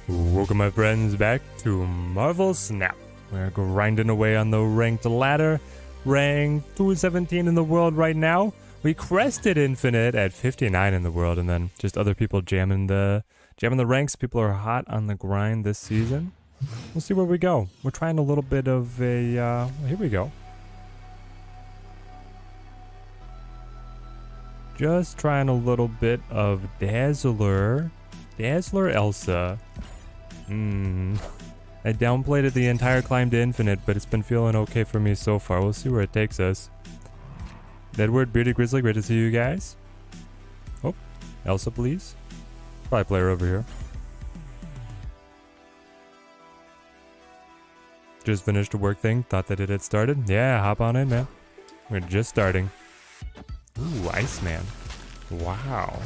Welcome my friends back to Marvel Snap. We're grinding away on the ranked ladder. Rank 217 in the world right now. We crested Infinite at 59 in the world, and then just other people jamming the ranks. People are hot on the grind this season. We'll see where we go. We're trying a little bit of a here we go. Just trying a little bit of Dazzler Elsa. I downplayed it the entire climb to Infinite, but it's been feeling okay for me so far. We'll see where it takes us. Edward, Bearded Grizzly, great to see you guys. Oh, Elsa, please. Probably player over here. Just finished a work thing. Thought that it had started. Yeah, hop on in, man. We're just starting. Ooh, Iceman. Wow.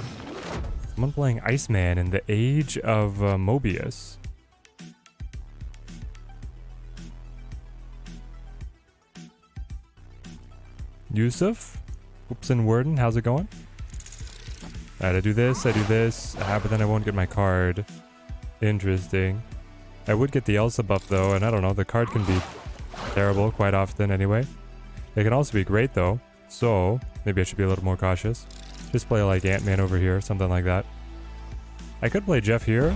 Someone playing Iceman in the age of Mobius. Yusuf? Oops and Worden, how's it going? Alright, I do this, but then I won't get my card. Interesting. I would get the Elsa buff though, and I don't know, the card can be terrible quite often anyway. It can also be great though, so maybe I should be a little more cautious. Just play like Ant-Man over here, something like that. I could play Jeff here,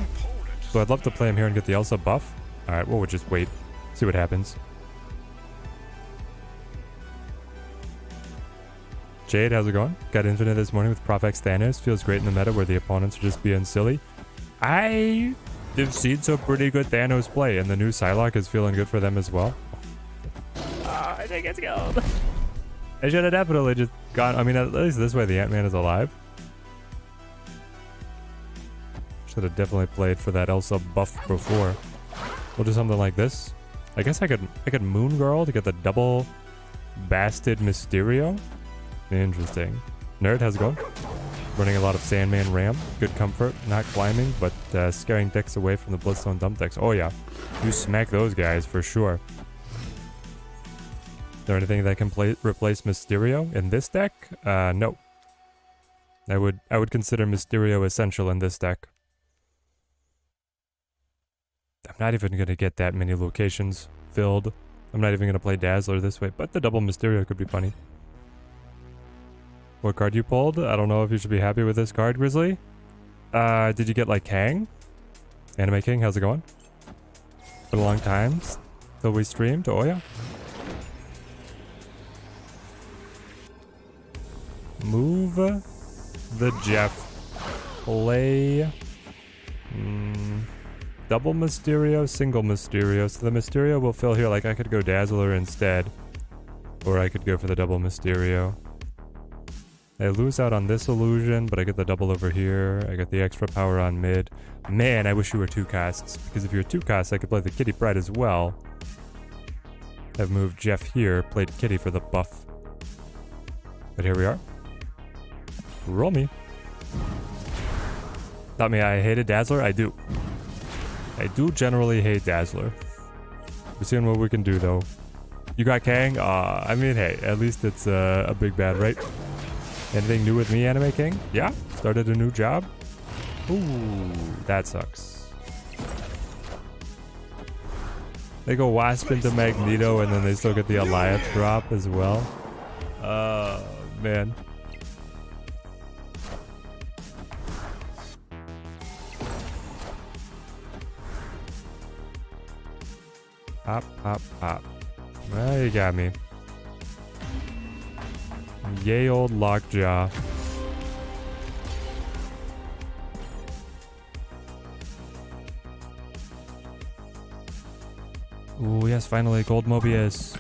so I'd love to play him here and get the Elsa buff. Alright, well, we'll just wait, see what happens. Jade, how's it going? Got Infinite this morning with Prof X Thanos. Feels great in the meta where the opponents are just being silly. I have seen some pretty good Thanos play, and the new Psylocke is feeling good for them as well. I think it's gold. I should have definitely just gone. I mean, at least this way the Ant-Man is alive. Should have definitely played for that Elsa buff before. We'll do something like this. I guess I could Moon Girl to get the double Bastard Mysterio. Interesting. Nerd, how's it going? Running a lot of Sandman Ram. Good comfort, not climbing, but scaring decks away from the Bloodstone dump decks. Oh yeah, you smack those guys for sure. Is there anything that can replace Mysterio in this deck? No. I would consider Mysterio essential in this deck. I'm not even gonna get that many locations filled. I'm not even gonna play Dazzler this way, but the double Mysterio could be funny. What card you pulled? I don't know if you should be happy with this card, Grizzly. Did you get like Kang? Anime King, how's it going? Been a long time till we streamed. Oh yeah. Move the Jeff. Play double Mysterio, single Mysterio. So the Mysterio will fill here. Like I could go Dazzler instead, or I could go for the double Mysterio. I lose out on this illusion, but I get the double over here. I get the extra power on mid. Man, I wish you were two casts, because if you're two casts, I could play the Kitty Pride as well. I've moved Jeff here, played Kitty for the buff. But here we are. Roll me. Thought me I hated Dazzler? I do. I do generally hate Dazzler. We're seeing what we can do, though. You got Kang? I mean, hey, at least it's a big bad, right? Anything new with me, Anime King? Yeah, started a new job. Ooh, that sucks. They go Wasp into Magneto, and then they still get the Alliance drop as well. Man. Pop, pop, pop. Well, you got me. Yay, old Lockjaw. Ooh, yes, finally, Gold Mobius.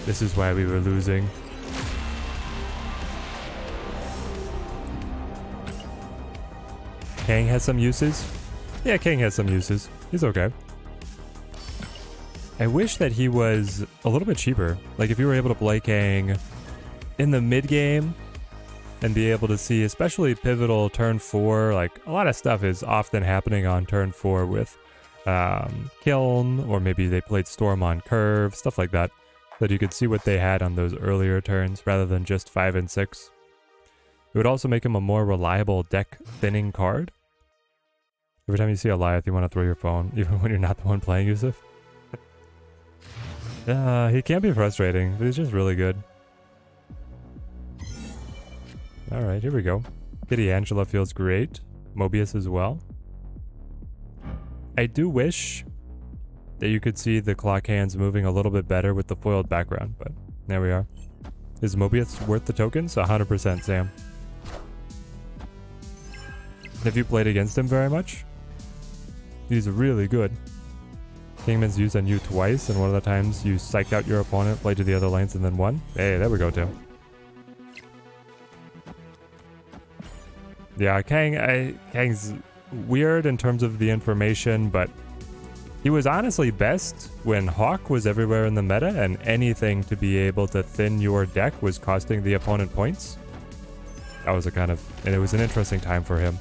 This is why we were losing. Kang has some uses? Yeah, Kang has some uses. He's okay. I wish that he was a little bit cheaper. Like, if you were able to play Kang in the mid game and be able to see, especially pivotal turn 4, like a lot of stuff is often happening on turn 4 with Kiln, or maybe they played Storm on curve, stuff like that, that you could see what they had on those earlier turns rather than just 5 and 6. It would also make him a more reliable deck thinning card. Every time you see a Goliath, you want to throw your phone, even when you're not the one playing Yusuf. He can be frustrating, but he's just really good. Alright, here we go. Kitty Angela feels great. Mobius as well. I do wish that you could see the clock hands moving a little bit better with the foiled background, but there we are. Is Mobius worth the tokens? 100%, Sam. Have you played against him very much? He's really good. Kingman's used on you twice, and one of the times you psyched out your opponent, played to the other lanes, and then won. Hey, there we go, Tim. Yeah, Kang's weird in terms of the information, but he was honestly best when Hawk was everywhere in the meta, and anything to be able to thin your deck was costing the opponent points. That was and it was an interesting time for him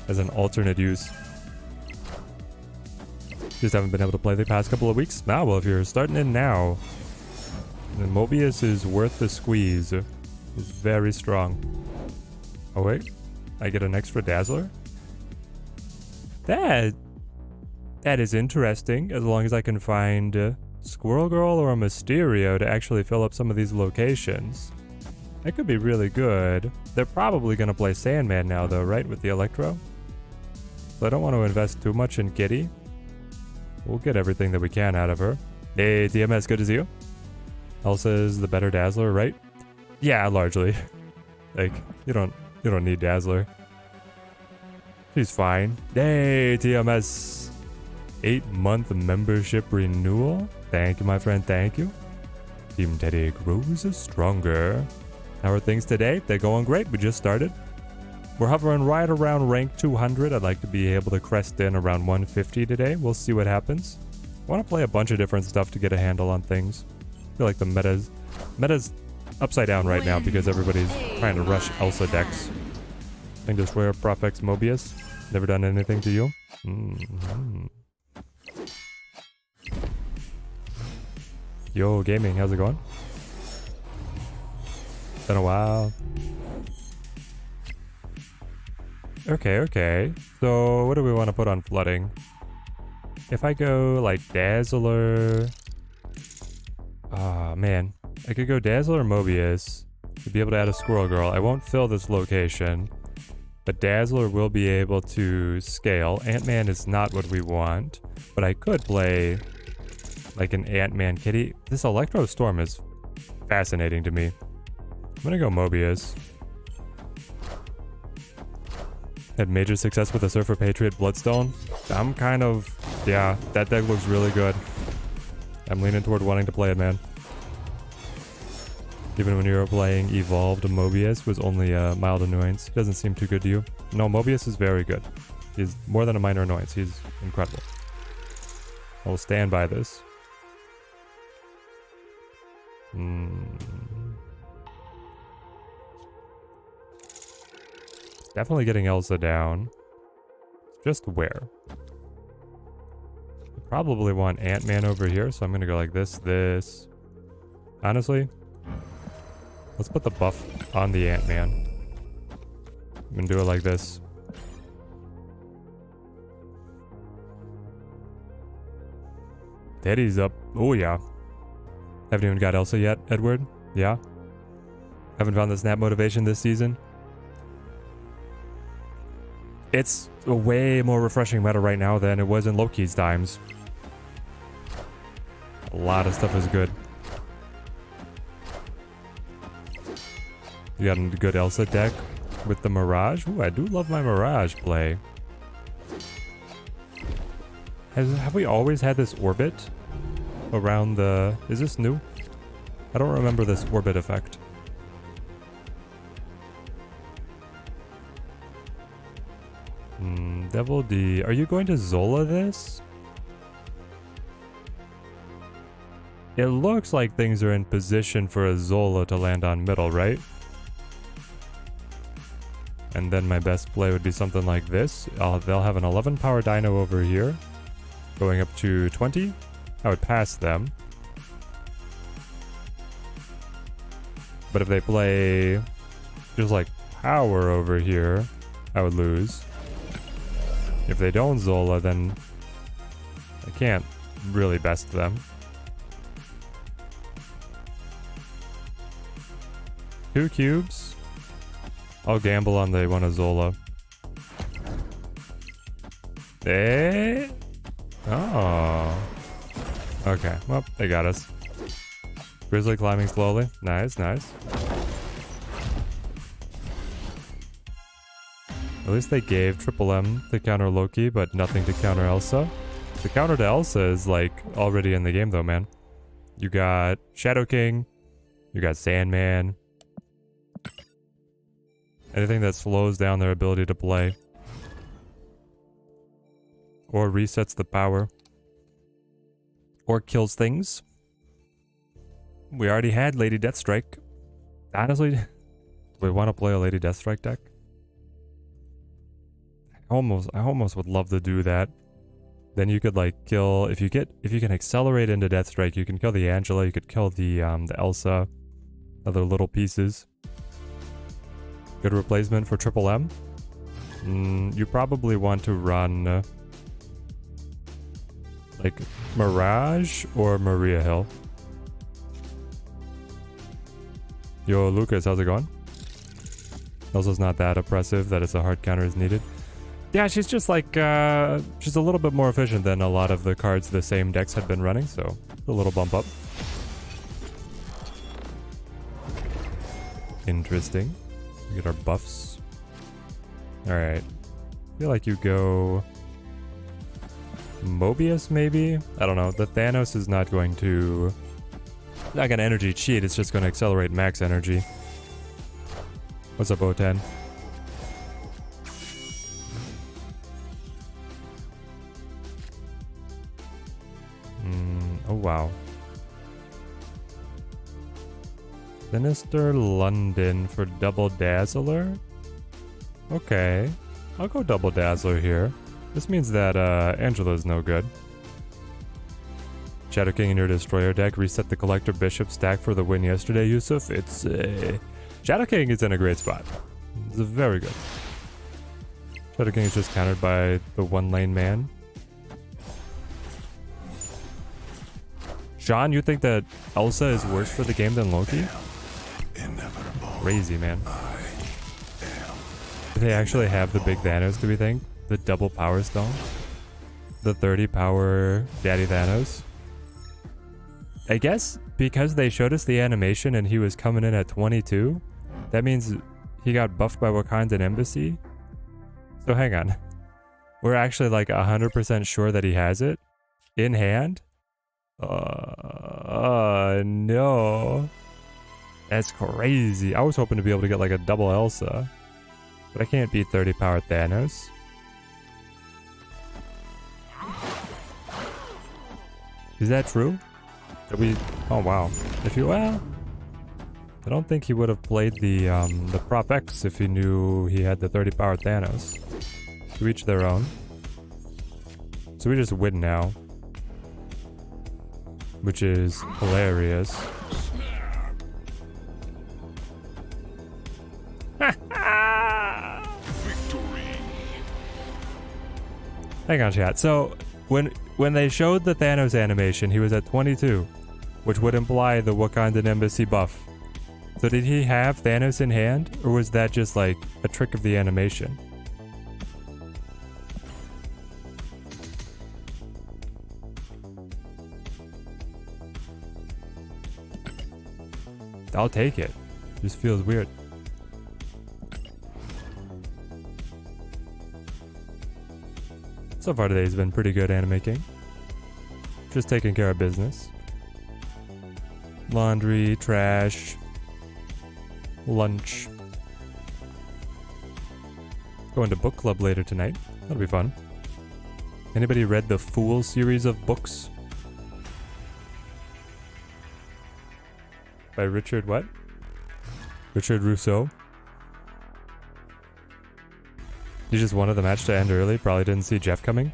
as an alternate use. Just haven't been able to play the past couple of weeks. Nah, well, if you're starting in now, then Mobius is worth the squeeze. He's very strong. Oh wait, I get an extra Dazzler? That is interesting, as long as I can find a Squirrel Girl or a Mysterio to actually fill up some of these locations. That could be really good. They're probably going to play Sandman now though, right, with the Electro? So I don't want to invest too much in Kitty. We'll get everything that we can out of her. Hey, TMS, good to see you. Elsa is the better Dazzler, right? Yeah, largely. Like, you don't need Dazzler. She's fine. Hey, TMS. 8-month membership renewal. Thank you, my friend, thank you. Team Teddy grows stronger. How are things today? They're going great, we just started. We're hovering right around rank 200. I'd like to be able to crest in around 150 today. We'll see what happens. I want to play a bunch of different stuff to get a handle on things. I feel like the meta's upside down right now because everybody's trying to rush Elsa decks. Thing Destroyer, Profex, Mobius. Never done anything to you? Yo, gaming, how's it going? Been a while. Okay. So, what do we want to put on flooding? If I go, like, Dazzler... man. I could go Dazzler or Mobius to be able to add a Squirrel Girl. I won't fill this location, but Dazzler will be able to scale. Ant-Man is not what we want, but I could play, like, an Ant-Man Kitty. This Electro Storm is fascinating to me. I'm gonna go Mobius. Had major success with the Surfer Patriot Bloodstone. I'm yeah, that deck looks really good. I'm leaning toward wanting to play it, man. Even when you were playing Evolved, Mobius was only a mild annoyance. He doesn't seem too good to you. No, Mobius is very good. He's more than a minor annoyance. He's incredible. I will stand by this. Definitely getting Elsa down. Just where? I probably want Ant-Man over here, so I'm gonna go like this. Honestly, let's put the buff on the Ant-Man. I'm gonna do it like this. Teddy's up. Oh yeah. Haven't even got Elsa yet, Edward? Yeah? Haven't found the snap motivation this season? It's a way more refreshing meta right now than it was in Loki's times. A lot of stuff is good. You got a good Elsa deck with the Mirage. Ooh, I do love my Mirage play. Have we always had this orbit around the... Is this new? I don't remember this orbit effect. Devil D. Are you going to Zola this? It looks like things are in position for a Zola to land on middle, right? And then my best play would be something like this. They'll have an 11 power dino over here, going up to 20. I would pass them. But if they play just like power over here, I would lose. If they don't Zola, then I can't really best them. Two cubes. I'll gamble on they want a Zola. Eh? Oh. Okay, well, they got us. Grizzly climbing slowly. Nice, nice. At least they gave Triple M to counter Loki, but nothing to counter Elsa. The counter to Elsa is like already in the game though, man. You got Shadow King, you got Sandman. Anything that slows down their ability to play. Or resets the power. Or kills things. We already had Lady Deathstrike. Honestly, do we want to play a Lady Deathstrike deck? I almost would love to do that. Then you could like kill if you can accelerate into Deathstrike, you can kill the Angela, you could kill the Elsa, other little pieces. Good replacement for Triple M. You probably want to run like Mirage or Maria Hill. Yo, Lucas, how's it going? Elsa's not that oppressive that it's a hard counter is needed. Yeah, she's just like, she's a little bit more efficient than a lot of the cards the same decks had been running, so a little bump up. Interesting. We get our buffs. Alright. I feel like you go Mobius, maybe? I don't know. The Thanos is not going to energy cheat, it's just going to accelerate max energy. What's up, O10? Oh, wow. Sinister London for Double Dazzler? Okay. I'll go Double Dazzler here. This means that Angela's no good. Shadow King in your Destroyer deck. Reset the Collector Bishop stack for the win yesterday, Yusuf. It's Shadow King is in a great spot. It's very good. Shadow King is just countered by the one lane man. John, you think that Elsa is worse for the game than Loki? Crazy, man. Do they actually have the big Thanos, do we think? The double power stone? The 30 power Daddy Thanos? I guess because they showed us the animation and he was coming in at 22, that means he got buffed by Wakandan Embassy? So hang on. We're actually like 100% sure that he has it in hand? No. That's crazy. I was hoping to be able to get like a double Elsa. But I can't beat 30 power Thanos. Is that true? That we... Oh, wow. If you... Well... I don't think he would have played the Prop X if he knew he had the 30 power Thanos. To each their own. So we just win now. Which is hilarious. Hang on, chat. So when they showed the Thanos animation, he was at 22, which would imply the Wakandan Embassy buff. So did he have Thanos in hand, or was that just like a trick of the animation? I'll take it. Just feels weird. So far today has been pretty good Anime King. Just taking care of business. Laundry, trash, lunch. Going to book club later tonight. That'll be fun. Anybody read the Fool series of books? By Richard what? Richard Rousseau. You just wanted the match to end early, probably didn't see Jeff coming.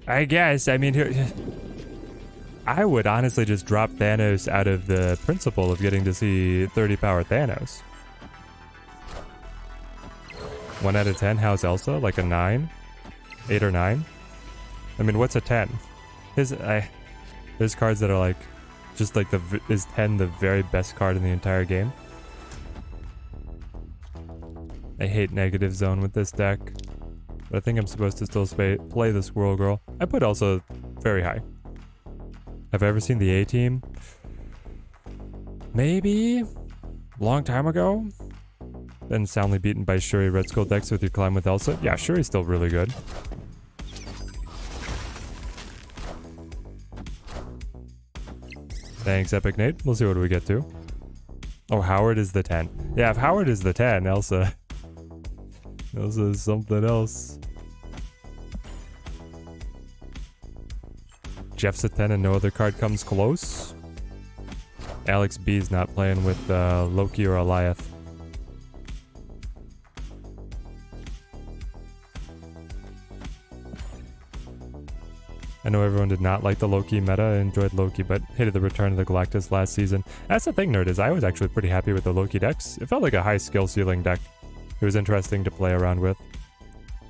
I guess, I mean, here, I would honestly just drop Thanos out of the principle of getting to see 30 power Thanos. 1 out of 10, how's Elsa? Like a 9? 8 or 9. I mean, what's a 10? There's cards that are like, just like is 10 the very best card in the entire game? I hate negative zone with this deck. But I think I'm supposed to still play the Squirrel Girl. I put Elsa very high. Have I ever seen the A-Team? Maybe? Long time ago? Been soundly beaten by Shuri Red Skull decks with your climb with Elsa? Yeah, Shuri's still really good. Thanks, Epic Nate. We'll see what we get to. Oh, Howard is the 10. Yeah, if Howard is the 10, Elsa is something else. Jeff's a 10 and no other card comes close. Alex B's not playing with Loki or Eliath. I know everyone did not like the Loki meta. I enjoyed Loki, but hated the return of the Galactus last season. That's the thing, nerd, is I was actually pretty happy with the Loki decks. It felt like a high skill ceiling deck. It was interesting to play around with.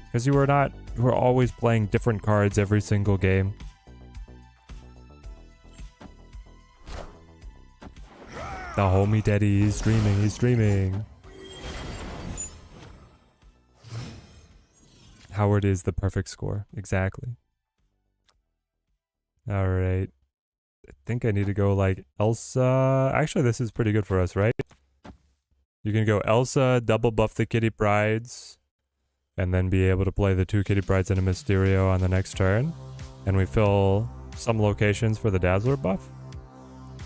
Because you were always playing different cards every single game. The homie daddy, he's streaming. Howard is the perfect score, exactly. Alright. I think I need to go like Elsa. Actually, this is pretty good for us, right? You can go Elsa, double buff the Kitty Prides, and then be able to play the 2 Kitty Prides and a Mysterio on the next turn. And we fill some locations for the Dazzler buff.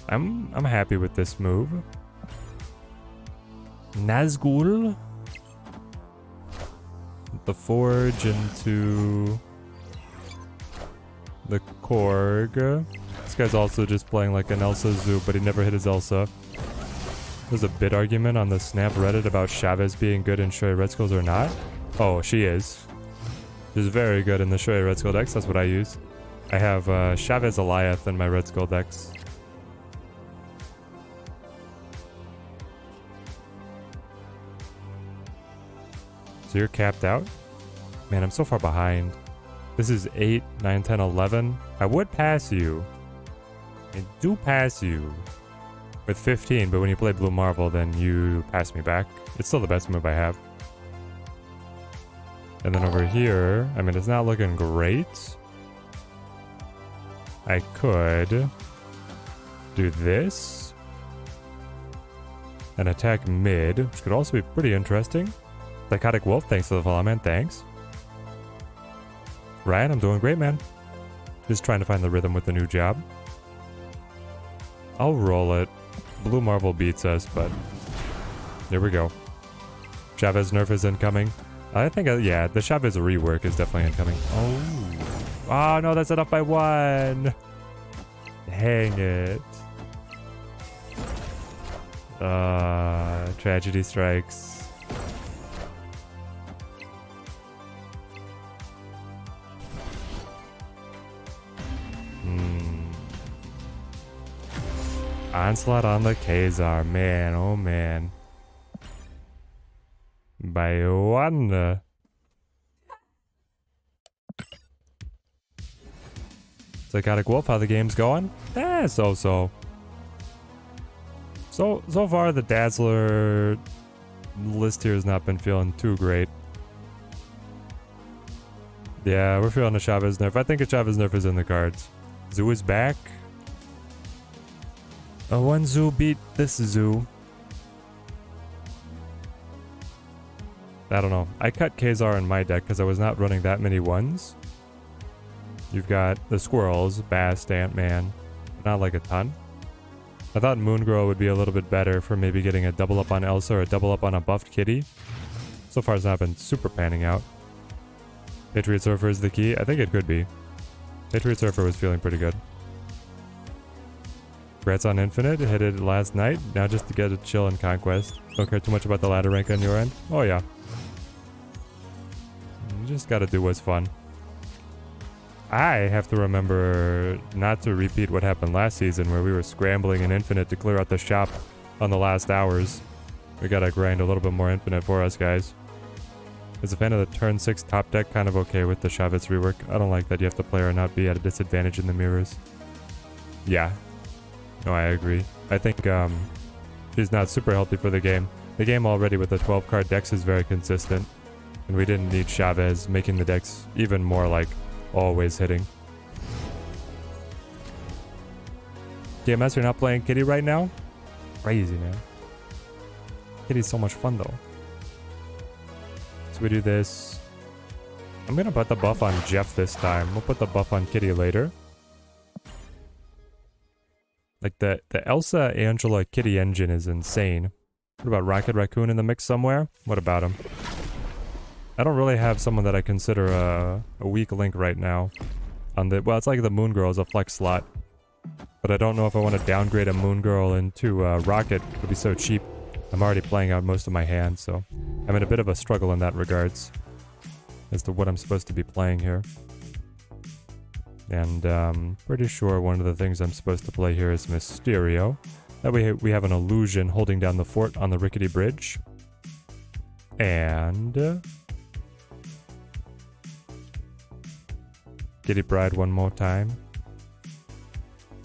I'm happy with this move. Nazgul. The Forge into the Korg. This guy's also just playing like an Elsa Zoo, but he never hit his Elsa. There's a bit argument on the Snap Reddit about Chavez being good in Shuri Red Skulls or not. Oh, she is. She's very good in the Shuri Red Skull decks. That's what I use. I have Chavez Eliath in my Red Skull decks. So you're capped out? Man, I'm so far behind. This is 8, 9, 10, 11. I would pass you. I do pass you with 15, but when you play Blue Marvel, then you pass me back. It's still the best move I have. And then over here, I mean, it's not looking great. I could do this and attack mid, which could also be pretty interesting. Psychotic Wolf, thanks for the follow, man. Thanks. Ryan, I'm doing great, man. Just trying to find the rhythm with the new job. I'll roll it. Blue Marvel beats us, but here we go. Chavez nerf is incoming. I think, yeah, the Chavez rework is definitely incoming. Oh, no, that's enough by 1. Hang it. Tragedy strikes. Onslaught on the Khazar, man, oh man. By 1. Psychotic Wolf, how the game's going? So far the Dazzler list here has not been feeling too great. Yeah, we're feeling a Chavez nerf. I think a Chavez nerf is in the cards. Zoo is back. A 1 Zoo beat this Zoo. I don't know. I cut Khazar in my deck because I was not running that many 1s. You've got the Squirrels, Bast, Ant-Man. Not like a ton. I thought Moongirl would be a little bit better for maybe getting a double up on Elsa or a double up on a buffed Kitty. So far it's not been super panning out. Patriot Surfer is the key. I think it could be. Patriot Surfer was feeling pretty good. Congrats on Infinite, hit it last night. Now just to get a chill in Conquest. Don't care too much about the ladder rank on your end. Oh yeah. You just gotta do what's fun. I have to remember not to repeat what happened last season where we were scrambling in Infinite to clear out the shop on the last hours. We gotta grind a little bit more Infinite for us, guys. As a fan of the turn 6 top deck, kind of okay with the Chavez rework. I don't like that you have to play or not be at a disadvantage in the mirrors. Yeah. No, I agree. I think she's not super healthy for the game. The game already with the 12 card decks is very consistent. And we didn't need Chavez making the decks even more like always hitting. DMS, you're not playing Kitty right now? Crazy, man. Kitty's so much fun though. So we do this. I'm gonna put the buff on Jeff this time. We'll put the buff on Kitty later. Like the Elsa, Angela, Kitty engine is insane. What about Rocket Raccoon in the mix somewhere? What about him? I don't really have someone that I consider a weak link right now. On the well, it's like the Moon Girl is a flex slot. But I don't know if I want to downgrade a Moon Girl into Rocket. It would be so cheap. I'm already playing out most of my hand, so I'm in a bit of a struggle in that regards. As to what I'm supposed to be playing here. And pretty sure one of the things I'm supposed to play here is Mysterio. That way we have an illusion holding down the fort on the rickety bridge. And Kitty Bride one more time.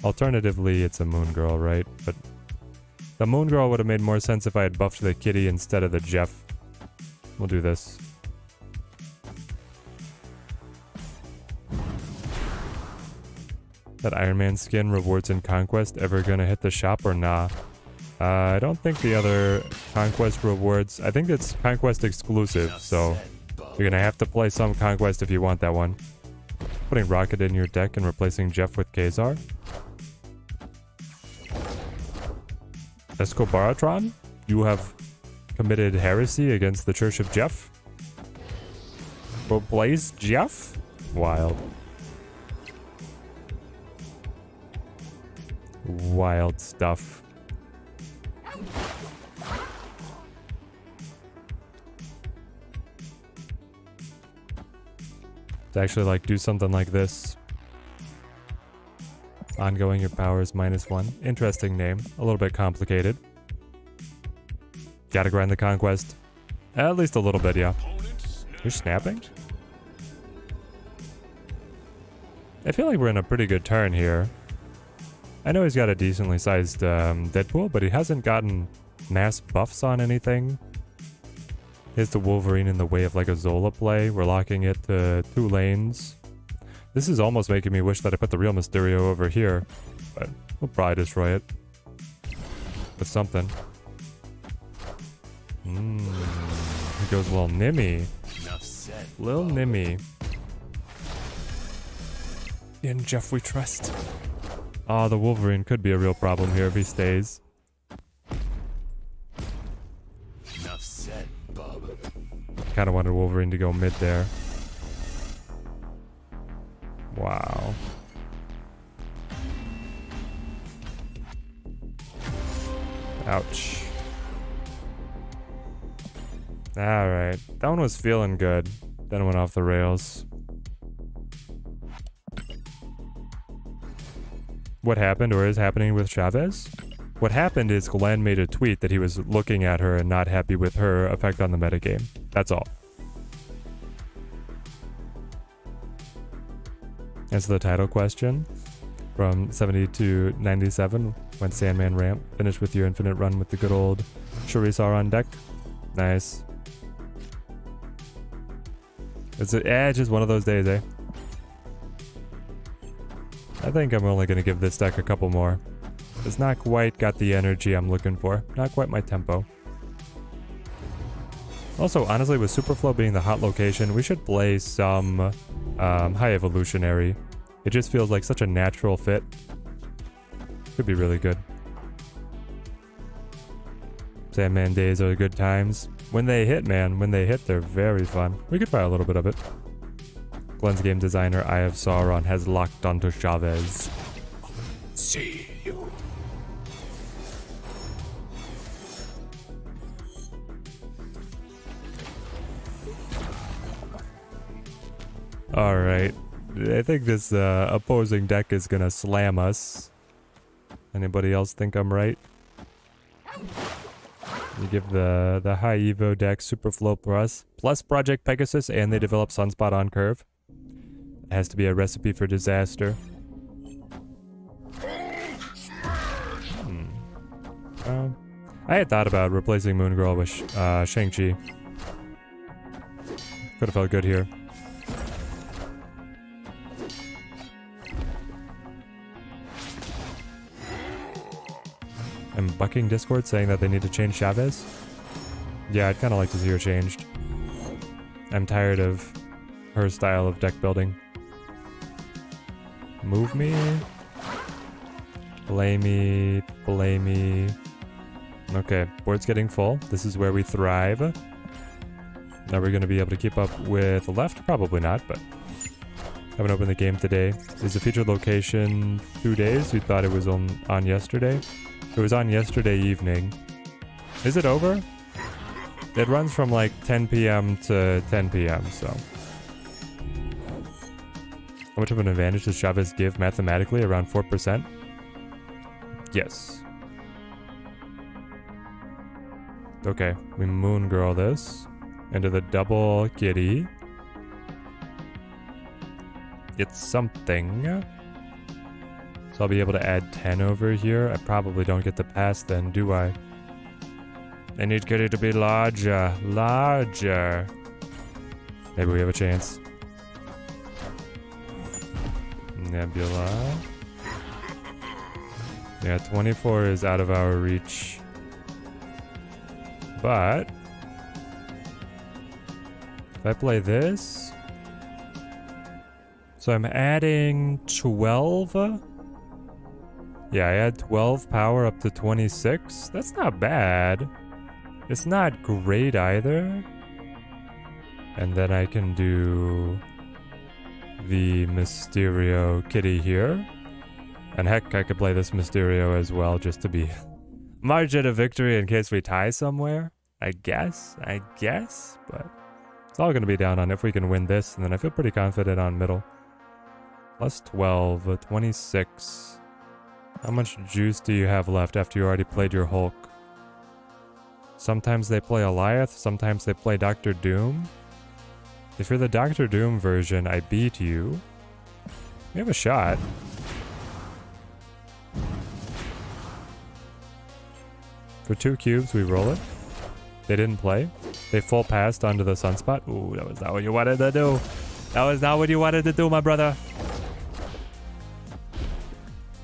Alternatively, it's a Moon Girl, right? But the Moon Girl would have made more sense if I had buffed the Kitty instead of the Jeff. We'll do this. That Iron Man skin rewards in Conquest ever gonna hit the shop or nah? I don't think the other Conquest rewards... I think it's Conquest exclusive, so you're gonna have to play some Conquest if you want that one. Putting Rocket in your deck and replacing Jeff with Kazar. Escobaratron, you have committed heresy against the Church of Jeff? Replace Jeff? Wild. Wild stuff. To actually like do something like this. Ongoing, your power is -1. Interesting name. A little bit complicated. Gotta grind the conquest. At least a little bit, yeah. You're snapping? I feel like we're in a pretty good turn here. I know he's got a decently sized Deadpool, but he hasn't gotten mass buffs on anything. Here's the Wolverine in the way of like a Zola play. We're locking it to 2 lanes. This is almost making me wish that I put the real Mysterio over here. But we'll probably destroy it. With something. He goes a little Nimmy. Lil Nimmy. In Jeff we trust. Oh, the Wolverine could be a real problem here if he stays. Enough said, bub. Kind of wanted Wolverine to go mid there. Wow. Ouch. Alright. That one was feeling good. Then it went off the rails. What happened or is happening with Chavez? What happened is Glenn made a tweet that he was looking at her and not happy with her effect on the metagame. That's all. Answer the title question. From 70 to 97, went Sandman ramp. Finish with your infinite run with the good old Charizard on deck. Nice. It's just one of those days, eh? I think I'm only going to give this deck a couple more. It's not quite got the energy I'm looking for. Not quite my tempo. Also, honestly, with Superflow being the hot location, we should play some high evolutionary. It just feels like such a natural fit. Could be really good. Sandman days are good times. When they hit, man, when they hit, they're very fun. We could try a little bit of it. Glenn's game designer, Eye of Sauron, has locked onto Chavez. See you. Alright. I think this opposing deck is gonna slam us. Anybody else think I'm right? You give the high Evo deck Superflow plus Project Pegasus, and they develop Sunspot on Curve. It has to be a recipe for disaster. I had thought about replacing Moon Girl with Shang-Chi. Could have felt good here. I'm bucking Discord saying that they need to change Chavez. Yeah, I'd kind of like to see her changed. I'm tired of her style of deck building. Move me. Play me. Play me. Okay, board's getting full. This is where we thrive. Now we're going to be able to keep up with left? Probably not, but haven't opened the game today. Is the featured location 2 days? You thought it was on yesterday? It was on yesterday evening. Is it over? It runs from like 10 p.m. to 10 p.m., so. How much of an advantage does Chavez give mathematically? Around 4%? Yes. Okay, we Moon Girl this into the double kitty. It's something. So I'll be able to add 10 over here. I probably don't get the pass then, do I? I need kitty to be larger. Larger. Maybe we have a chance. Nebula. Yeah, 24 is out of our reach. But if I play this, so I'm adding 12. Yeah, I add 12 power up to 26. That's not bad. It's not great either. And then I can do the Mysterio kitty here. And heck, I could play this Mysterio as well just to be margin of victory in case we tie somewhere. I guess, but it's all going to be down on if we can win this, and then I feel pretty confident on middle. Plus 12, 26. How much juice do you have left after you already played your Hulk? Sometimes they play Eliath, sometimes they play Doctor Doom. If you're the Doctor Doom version, I beat you. We have a shot. For 2 cubes, we roll it. They didn't play. They full passed onto the Sunspot. Ooh, that was not what you wanted to do. That was not what you wanted to do, my brother.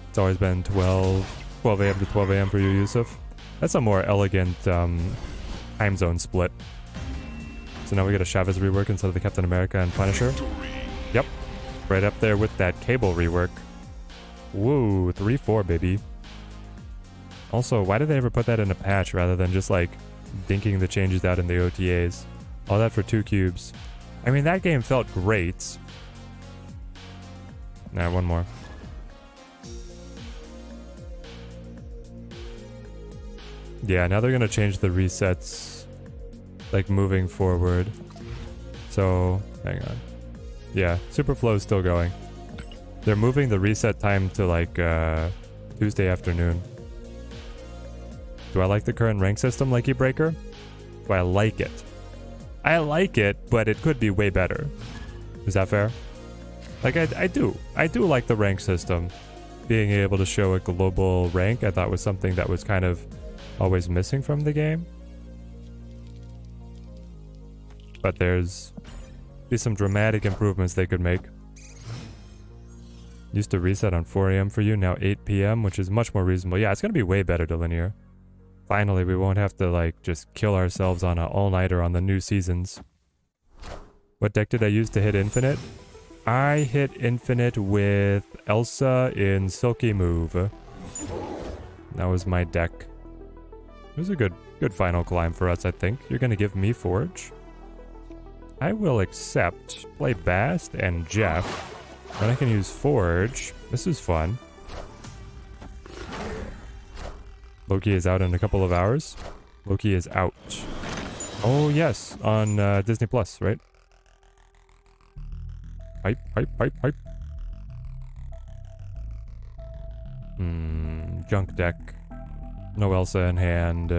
It's always been 12 a.m. to 12 a.m. for you, Yusuf. That's a more elegant time zone split. So now we get a Chavez rework instead of the Captain America and Punisher. Yep. Right up there with that Cable rework. Woo, 3-4, baby. Also, why did they ever put that in a patch rather than just like dinking the changes out in the OTAs? All that for 2 cubes. I mean, that game felt great. Nah, one more. Yeah, now they're gonna change the resets, like moving forward. So, hang on. Yeah, Superflow is still going. They're moving the reset time to like Tuesday afternoon. Do I like the current rank system, Likey Breaker? Do I like it? I like it, but it could be way better. Is that fair? Like, I do like the rank system. Being able to show a global rank, I thought was something that was kind of always missing from the game. But there's be some dramatic improvements they could make. Used to reset on 4 a.m. for you, now 8 p.m., which is much more reasonable. Yeah, it's going to be way better to linear. Finally, we won't have to, like, just kill ourselves on an all-nighter on the new seasons. What deck did I use to hit Infinite? I hit Infinite with Elsa in Silky Move. That was my deck. It was a good final climb for us, I think. You're going to give me Forge? I will accept. Play Bast and Jeff. Then I can use Forge. This is fun. Loki is out in a couple of hours. Loki is out. Oh, yes. On Disney Plus, right? Hype, hype, hype, hype. Junk deck. No Elsa in hand.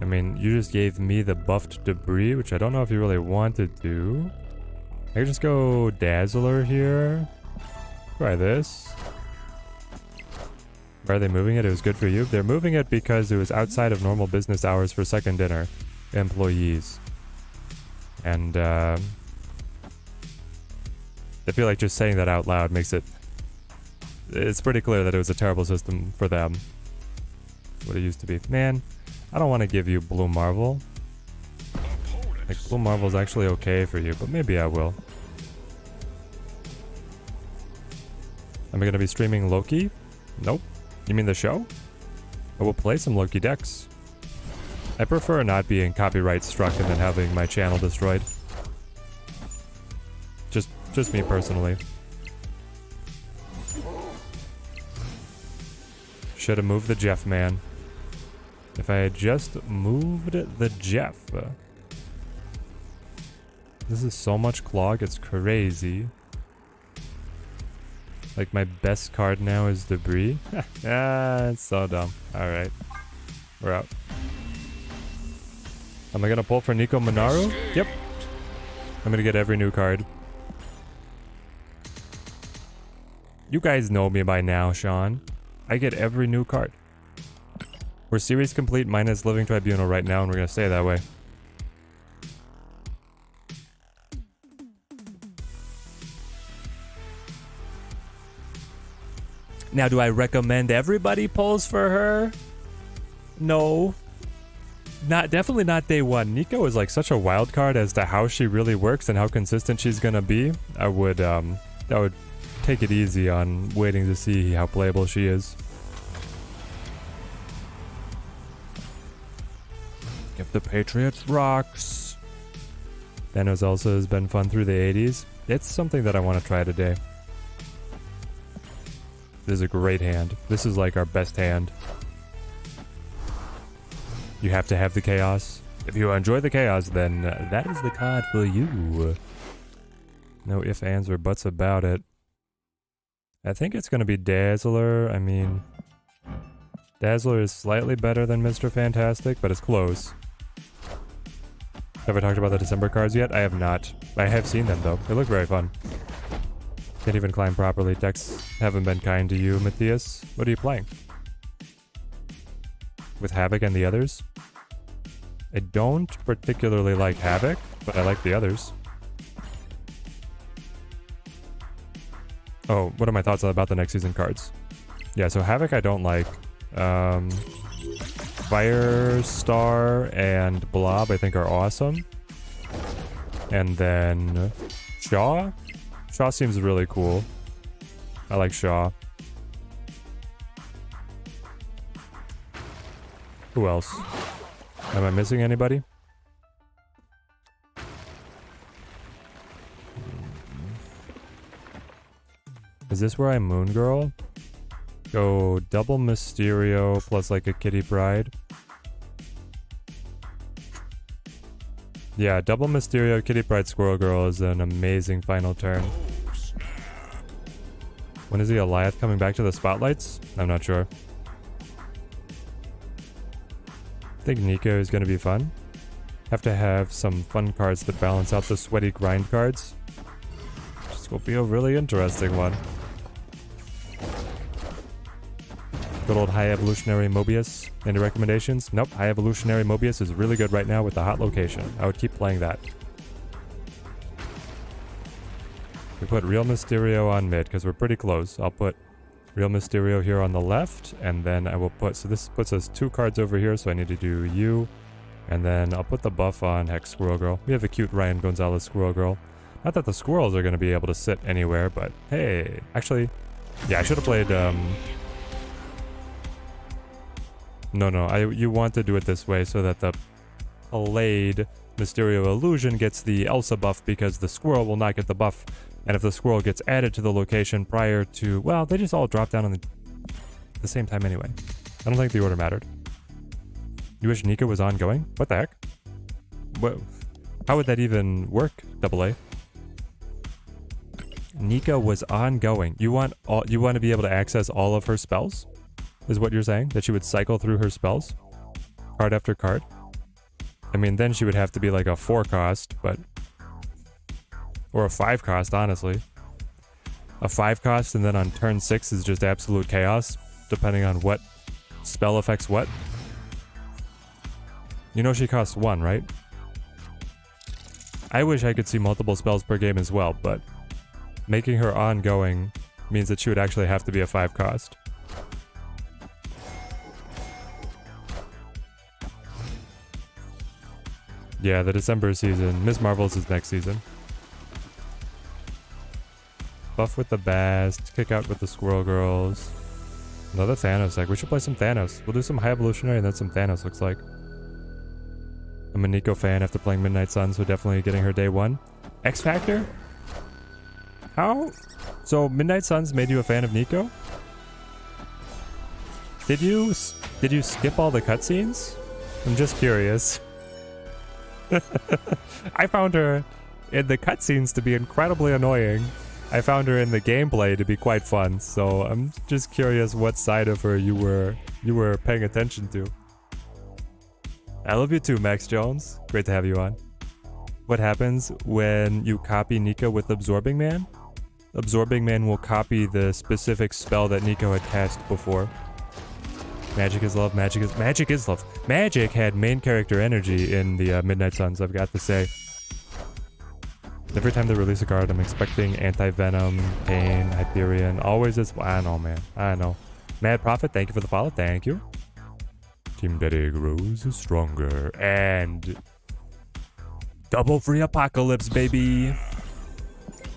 I mean, you just gave me the buffed debris, which I don't know if you really wanted to. I could just go Dazzler here. Try this. Why are they moving it? It was good for you. They're moving it because it was outside of normal business hours for second dinner employees. And I feel like just saying that out loud makes it... It's pretty clear that it was a terrible system for them. What it used to be. Man, I don't want to give you Blue Marvel. Like, Blue Marvel's actually okay for you, but maybe I will. Am I going to be streaming Loki? Nope. You mean the show? I will play some Loki decks. I prefer not being copyright struck and then having my channel destroyed. Just me personally. Should have moved the Jeff, man. If I had just moved the Jeff. This is so much clog, it's crazy. Like, my best card now is Debris. Ah, it's so dumb. Alright. We're out. Am I gonna pull for Nico Minaru? Yep. I'm gonna get every new card. You guys know me by now, Sean. I get every new card. We're series complete minus Living Tribunal right now, and we're gonna stay that way. Now, do I recommend everybody pulls for her? No. Definitely not day one. Nico is like such a wild card as to how she really works and how consistent she's gonna be. I would take it easy on waiting to see how playable she is. Give the Patriots rocks. Thanos also has been fun through the 80s. It's something that I want to try today. This is a great hand. This is like our best hand. You have to have the chaos. If you enjoy the chaos, then that is the card for you. No ifs, ands, or buts about it. I think it's going to be Dazzler. I mean, Dazzler is slightly better than Mr. Fantastic, but it's close. Have I talked about the December cards yet? I have not. I have seen them, though. They look very fun. Can't even climb properly. Decks haven't been kind to you, Matthias. What are you playing? With Havoc and the others? I don't particularly like Havoc, but I like the others. Oh, what are my thoughts about the next season cards? Yeah, so Havoc I don't like. Firestar and Blob I think are awesome. And then Shaw? Shaw seems really cool. I like Shaw. Who else? Am I missing anybody? Is this where I Moon Girl? Go double Mysterio plus like a Kitty Pryde. Yeah, double Mysterio, Kitty Pryde, Squirrel Girl is an amazing final turn. When is the Goliath coming back to the spotlights? I'm not sure. I think Nico is going to be fun. Have to have some fun cards that balance out the sweaty grind cards. This will be a really interesting one. Good old High Evolutionary Mobius. Any recommendations? Nope. High Evolutionary Mobius is really good right now with the hot location. I would keep playing that. We put Real Mysterio on mid because we're pretty close. I'll put Real Mysterio here on the left, and then I will put... So this puts us 2 cards over here, so I need to do you. And then I'll put the buff on Hex Squirrel Girl. We have a cute Ryan Gonzalez Squirrel Girl. Not that the squirrels are going to be able to sit anywhere, but hey. Actually, yeah, I should have played... No, you want to do it this way so that the Played Mysterio Illusion gets the Elsa buff because the squirrel will not get the buff. And if the squirrel gets added to the location prior to... Well, they just all drop down on the same time anyway. I don't think the order mattered. You wish Nico was ongoing? What the heck? What? How would that even work, AA? Nico was ongoing. You want to be able to access all of her spells? Is what you're saying? That she would cycle through her spells? Card after card? I mean, then she would have to be like a 4 cost, but... Or a 5 cost, honestly. A 5 cost and then on turn 6 is just absolute chaos, depending on what spell affects what. You know she costs 1, right? I wish I could see multiple spells per game as well, but making her ongoing means that she would actually have to be a 5 cost. Yeah, the December season. Ms. Marvel's is next season. Buff with the Bast, kick out with the Squirrel Girls. Another Thanos deck. We should play some Thanos. We'll do some High Evolutionary and then some Thanos, looks like. I'm a Nico fan after playing Midnight Sun, so definitely getting her day 1. X Factor? How? So Midnight Suns made you a fan of Nico? Did you skip all the cutscenes? I'm just curious. I found her in the cutscenes to be incredibly annoying. I found her in the gameplay to be quite fun, so I'm just curious what side of her you were paying attention to. I love you too, Max Jones. Great to have you on. What happens when you copy Nico with Absorbing Man? Absorbing Man will copy the specific spell that Nico had cast before. Magic is love, magic is love. Magic had main character energy in the Midnight Suns, I've got to say. Every time they release a card, I'm expecting Anti-Venom, Pain, Hyperion. Always is... I know, man. I know. Mad Prophet, thank you for the follow. Thank you. Team Daddy grows stronger. And... double free apocalypse, baby.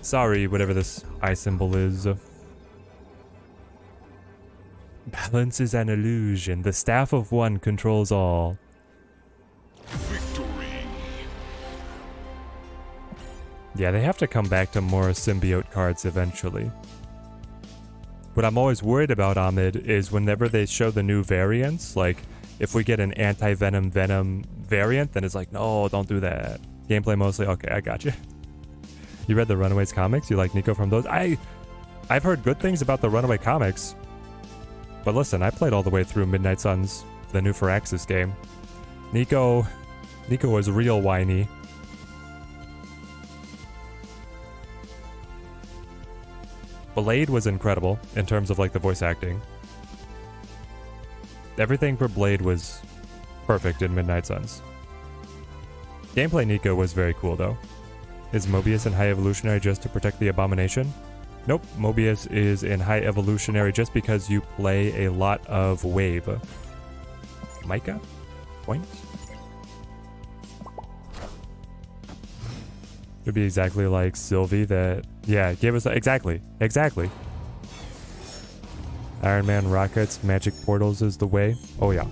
Sorry, whatever this eye symbol is. Balance is an illusion. The staff of one controls all. Victory. Yeah, they have to come back to more symbiote cards eventually. What I'm always worried about, Ahmed, is whenever they show the new variants, like if we get an anti-venom venom variant, then it's like, no, don't do that. Gameplay mostly, okay, I got you. You read the Runaways comics? You like Nico from those? I've heard good things about the Runaway comics. But listen, I played all the way through Midnight Suns, the new Firaxis game. Nico was real whiny. Blade was incredible in terms of like the voice acting. Everything for Blade was perfect in Midnight Suns. Gameplay Nico was very cool though. Is Mobius in High Evolutionary just to protect the Abomination? Nope, Mobius is in High Evolutionary just because you play a lot of Wave. Micah? Point? It would be exactly like Sylvie that... Yeah, gave us... Exactly. Iron Man rockets, magic portals is the way. Oh yeah.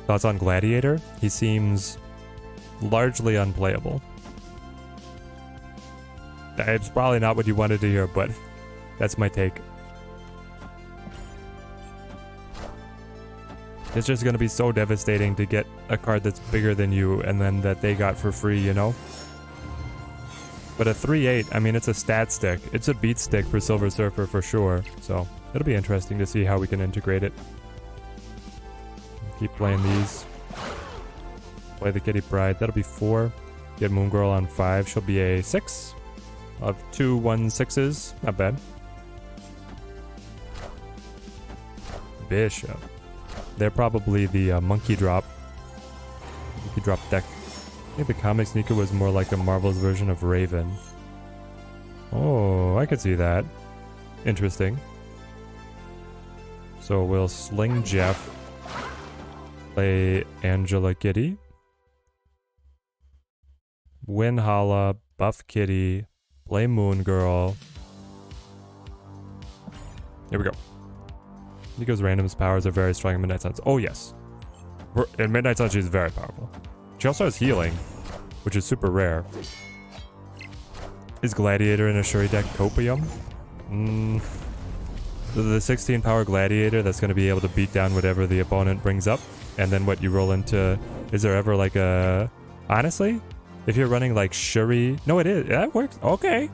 Thoughts on Gladiator? He seems largely unplayable. It's probably not what you wanted to hear, but that's my take. It's just going to be so devastating to get a card that's bigger than you and then that they got for free, you know? But a 3-8, I mean, it's a stat stick. It's a beat stick for Silver Surfer for sure. So it'll be interesting to see how we can integrate it. Keep playing these. Play the Kitty Pride. That'll be 4. Get Moon Girl on 5. She'll be a 6 of 2 1/6s. Not bad. Bishop. They're probably the monkey drop deck. I think the comics Nico was more like a Marvel's version of Raven. Oh, I could see that. Interesting. So we'll Sling Jeff. Play Angela Kitty. Win Hala. Buff Kitty. Play Moon Girl. Here we go. Nico's random's powers are very strong in Midnight Suns. Oh, yes. In Midnight Suns, she's very powerful. She also has healing, which is super rare. Is Gladiator in a Shuri deck copium? The 16 power Gladiator that's going to be able to beat down whatever the opponent brings up. And then what you roll into... Is there ever like a... Honestly, if you're running like Shuri... No, it is. That works. Okay.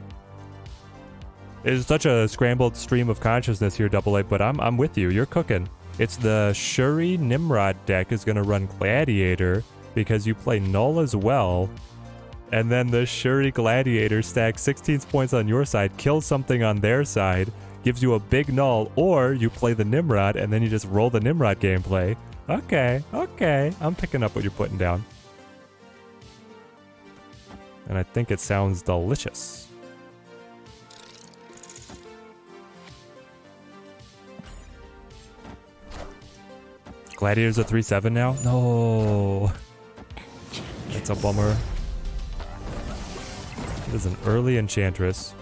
It's such a scrambled stream of consciousness here, Double A, but I'm with you. You're cooking. It's the Shuri Nimrod deck is going to run Gladiator because you play Null as well. And then the Shuri Gladiator stacks 16 points on your side, kills something on their side, gives you a big Null, or you play the Nimrod and then you just roll the Nimrod gameplay. Okay, okay. I'm picking up what you're putting down. And I think it sounds delicious. Gladiator's a 3/7 now? No. That's a bummer. It is an early Enchantress.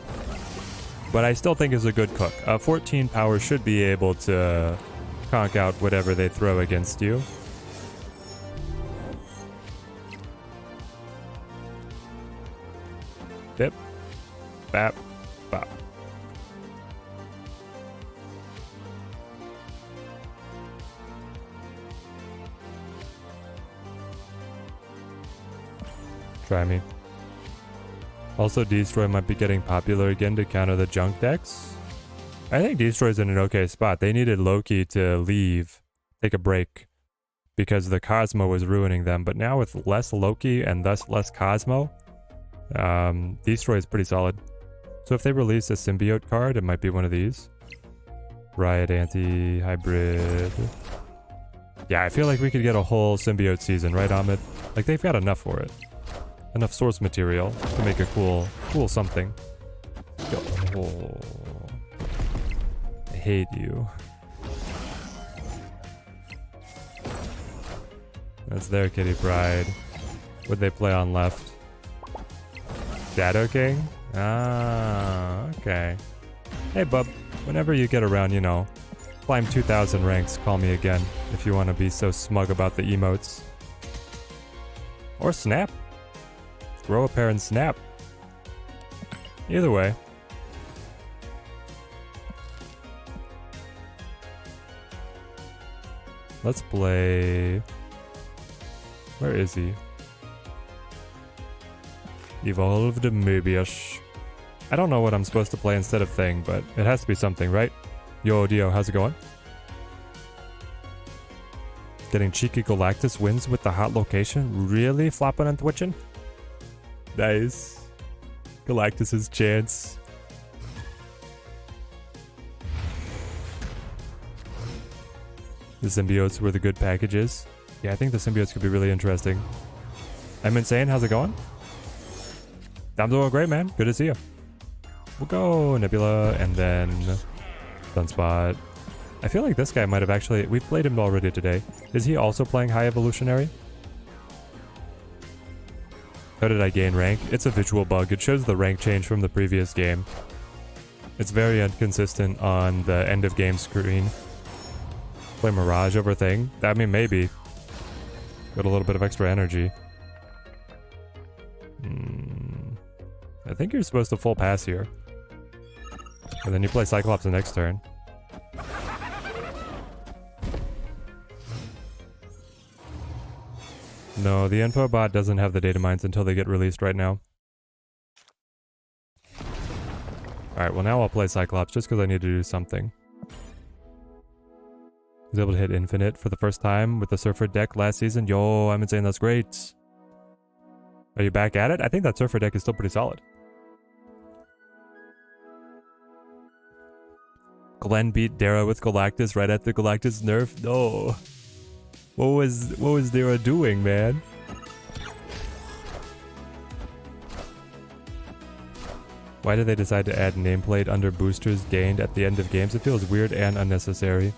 But I still think is a good cook. 14 power should be able to conk out whatever they throw against you. Bip. Bap. Bop. Try me. Also, Destroy might be getting popular again to counter the junk decks. I think Destroy's in an okay spot. They needed Loki to leave, take a break, because the Cosmo was ruining them. But now with less Loki and thus less Cosmo, Destroy is pretty solid. So if they release a Symbiote card, it might be one of these. Riot Anti-Hybrid. Yeah, I feel like we could get a whole Symbiote season, right, Ahmed? Like, they've got enough for it. Enough source material to make a cool something. Oh, I hate you. That's their Kitty Pride. What'd they play on left? Shadow King? Ah, okay. Hey, bub. Whenever you get around, you know, climb 2,000 ranks, call me again if you want to be so smug about the emotes. Or snap. Grow a pair and snap. Either way. Let's play... Where is he? Evolved Mobius. I don't know what I'm supposed to play instead of Thing, but it has to be something, right? Yo, Dio, how's it going? Getting cheeky Galactus wins with the hot location? Really? Flopping and twitching? Nice. Galactus's chance. The symbiotes were the good packages. Yeah, I think the symbiotes could be really interesting. I'm insane. How's it going? I'm doing great, man. Good to see you. We'll go Nebula and then Sunspot. I feel like this guy might have actually... We've played him already today. Is he also playing High Evolutionary? How did I gain rank? It's a visual bug. It shows the rank change from the previous game. It's very inconsistent on the end of game screen. Play Mirage over Thing? I mean, maybe. Got a little bit of extra energy. I think you're supposed to full pass here. And then you play Cyclops the next turn. No, the info bot doesn't have the data mines until they get released right now. Alright, well now I'll play Cyclops just because I need to do something. He's able to hit Infinite for the first time with the Surfer deck last season. Yo, I'm insane, that's great. Are you back at it? I think that Surfer deck is still pretty solid. Glenn beat Dara with Galactus right after Galactus nerf? No. What was Dara doing, man? Why did they decide to add nameplate under boosters gained at the end of games? It feels weird and unnecessary.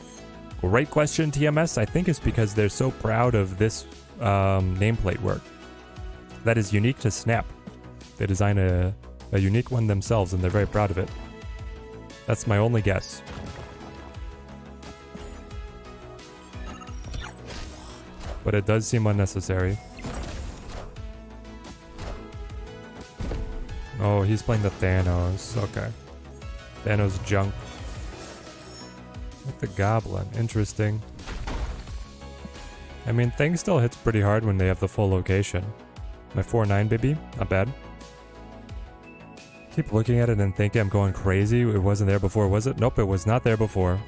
Great question, TMS. I think it's because they're so proud of this nameplate work. That is unique to Snap. They design a unique one themselves and they're very proud of it. That's my only guess. But it does seem unnecessary. Oh, he's playing the Thanos. Okay. Thanos junk. Like the Goblin. Interesting. I mean, Thing still hits pretty hard when they have the full location. My 4-9, baby. Not bad. Keep looking at it and thinking I'm going crazy. It wasn't there before, was it? Nope, it was not there before.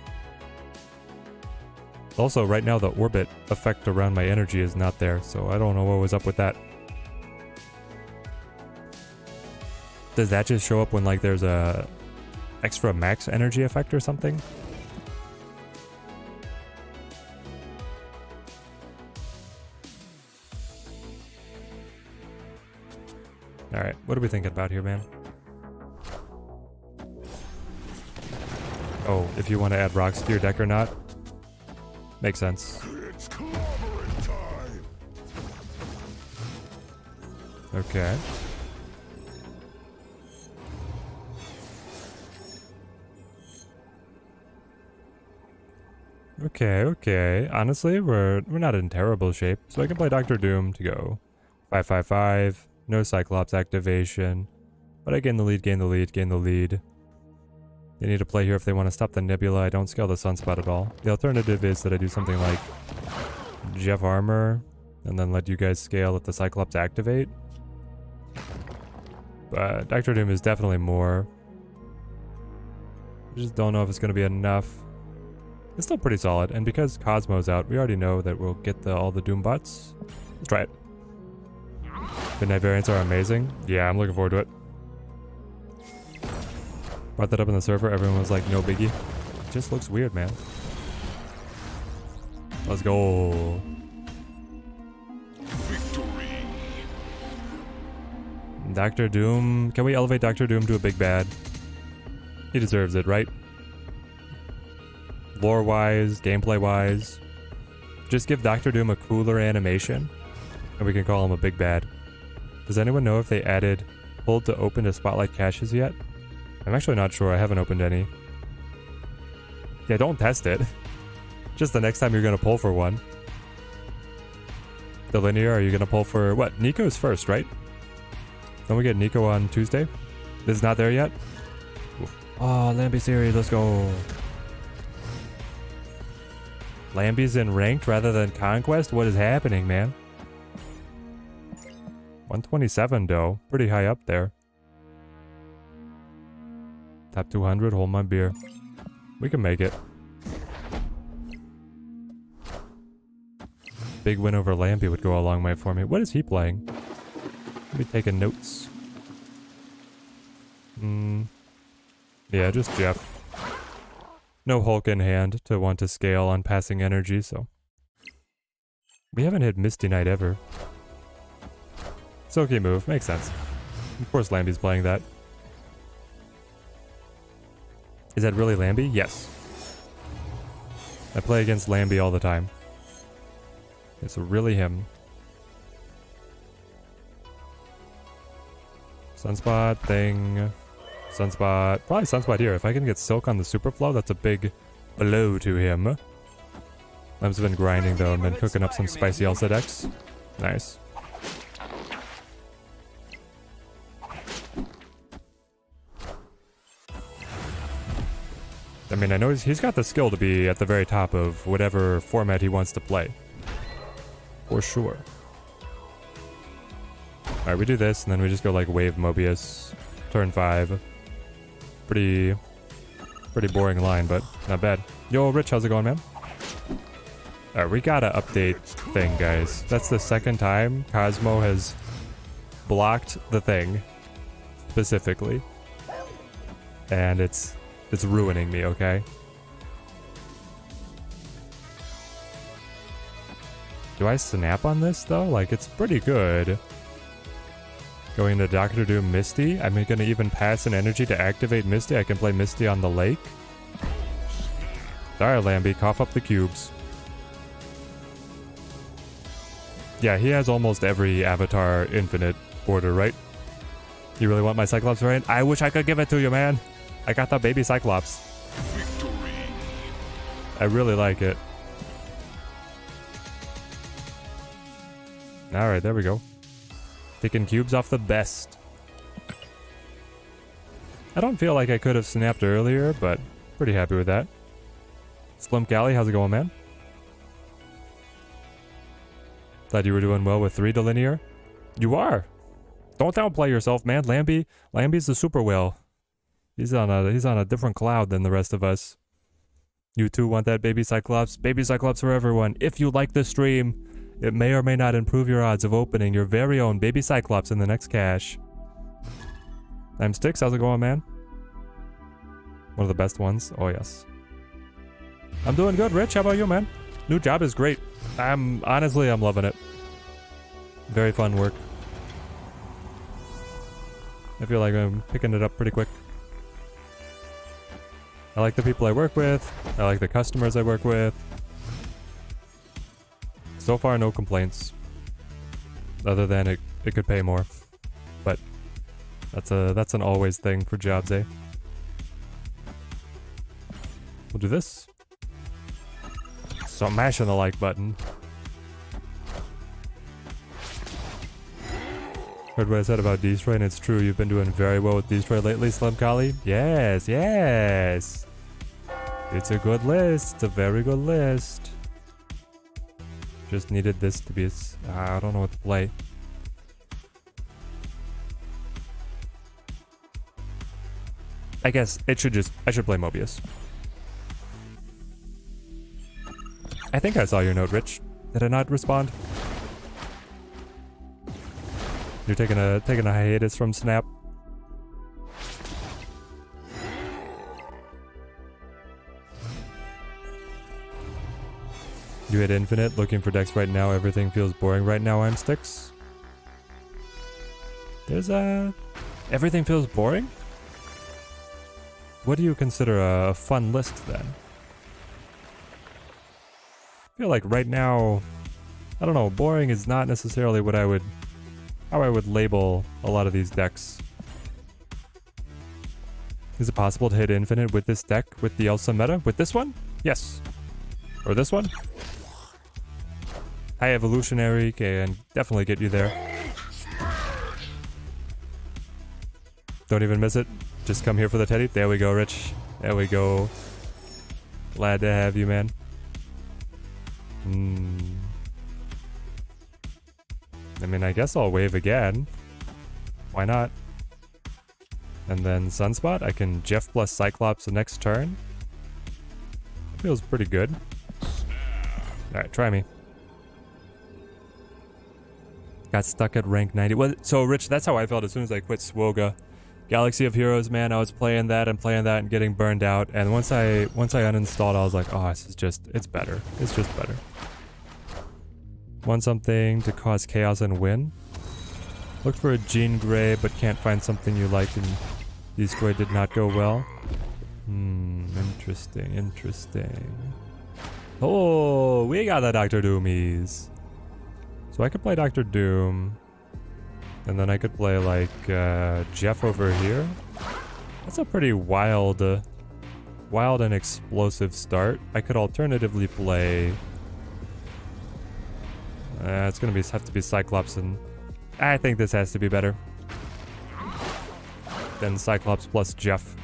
Also, right now the orbit effect around my energy is not there, so I don't know what was up with that. Does that just show up when like there's a extra max energy effect or something? Alright, what are we thinking about here, man? Oh, if you want to add rocks to your deck or not? Makes sense. It's clobbering time. Okay. Okay. Honestly, we're not in terrible shape, so I can play Doctor Doom to go 5/5/5. No Cyclops activation. But I gain the lead. They need to play here if they want to stop the Nebula. I don't scale the Sunspot at all. The alternative is that I do something like Jeff Armor, and then let you guys scale if the Cyclops activate. But Doctor Doom is definitely more. I just don't know if it's going to be enough. It's still pretty solid, and because Cosmo's out, we already know that we'll get all the Doom bots. Let's try it. Midnight variants are amazing. Yeah, I'm looking forward to it. Brought that up in the server, everyone was like, no biggie. It just looks weird, man. Let's go. Victory. Doctor Doom. Can we elevate Doctor Doom to a big bad? He deserves it, right? Lore-wise, gameplay-wise. Just give Doctor Doom a cooler animation, and we can call him a big bad. Does anyone know if they added hold to open to spotlight caches yet? I'm actually not sure. I haven't opened any. Yeah, don't test it. Just the next time you're going to pull for one. The linear, are you going to pull for what? Nico's first, right? Don't we get Nico on Tuesday? This is not there yet? Oof. Oh, Lambie series, let's go. Lambie's in ranked rather than conquest? What is happening, man? 127 though. Pretty high up there. Top 200, hold my beer. We can make it. Big win over Lambie would go a long way for me. What is he playing? Let me taking notes. Yeah, just Jeff. No Hulk in hand to want to scale on passing energy, so. We haven't hit Misty Knight ever. Silky move, makes sense. Of course Lambie's playing that. Is that really Lambie? Yes. I play against Lambie all the time. It's really him. Sunspot thing. Sunspot. Probably Sunspot here. If I can get Silk on the Superflow, that's a big blow to him. I've been grinding though and been cooking up some spicy Elsa decks. Nice. I mean, I know he's got the skill to be at the very top of whatever format he wants to play. For sure. Alright, we do this, and then we just go like Wave Mobius. Turn 5. Pretty boring line, but not bad. Yo, Rich, how's it going, man? Alright, we gotta update thing, guys. That's the second time Cosmo has blocked the thing. Specifically. And it's ruining me, okay? Do I snap on this, though? Like, it's pretty good. Going to Doctor Doom Misty. I'm gonna even pass an energy to activate Misty. I can play Misty on the lake. Alright, Lambie, cough up the cubes. Yeah, he has almost every Avatar Infinite order, right? You really want my Cyclops variant? I wish I could give it to you, man. I got the baby Cyclops. Victory. I really like it. Alright, there we go. Taking cubes off the best. I don't feel like I could have snapped earlier, but pretty happy with that. Slump Galley, how's it going, man? Thought you were doing well with 3 to linear. You are. Don't downplay yourself, man. Lambie's the super whale. He's on a different cloud than the rest of us. You too want that baby Cyclops? Baby Cyclops for everyone. If you like this stream, it may or may not improve your odds of opening your very own baby Cyclops in the next cache. I'm Styx, how's it going, man? One of the best ones. Oh, yes. I'm doing good, Rich. How about you, man? New job is great. Honestly, I'm loving it. Very fun work. I feel like I'm picking it up pretty quick. I like the people I work with. I like the customers I work with. So far, no complaints. Other than it could pay more. But that's an always thing for jobs, eh? We'll do this. So I'm mashing the like button. Heard what I said about Destroy, and it's true. You've been doing very well with Destroy lately, Slim Kali. Yes, yes. It's a good list. A very good list. Just needed this to be... I don't know what to play. I guess it should just... I should play Mobius. I think I saw your note, Rich. Did I not respond? You're taking a hiatus from Snap. You hit infinite, looking for decks right now. Everything feels boring right now. I'm Styx. There's everything feels boring? What do you consider a fun list then? I feel like right now, I don't know, boring is not necessarily what how I would label a lot of these decks. Is it possible to hit infinite with this deck, with the Elsa meta? With this one? Yes. Or this one? High evolutionary can definitely get you there. Don't even miss it. Just come here for the teddy. There we go, Rich. There we go. Glad to have you, man. I mean, I guess I'll wave again. Why not? And then Sunspot, I can Jeff plus Cyclops the next turn. Feels pretty good. Alright, try me. Got stuck at rank 90. Well, so Rich, that's how I felt as soon as I quit Swoga. Galaxy of Heroes, man, I was playing that and getting burned out. And once I uninstalled, I was like, oh, this is just, it's better. It's just better. Want something to cause chaos and win? Look for a Jean Grey, but can't find something you like, and Destroy did not go well. Interesting, interesting. Oh, we got the Dr. Doomies. So I could play Dr. Doom. And then I could play like Jeff over here. That's a pretty wild and explosive start. I could alternatively play... it's gonna have to be Cyclops, and I think this has to be better than Cyclops plus Jeff.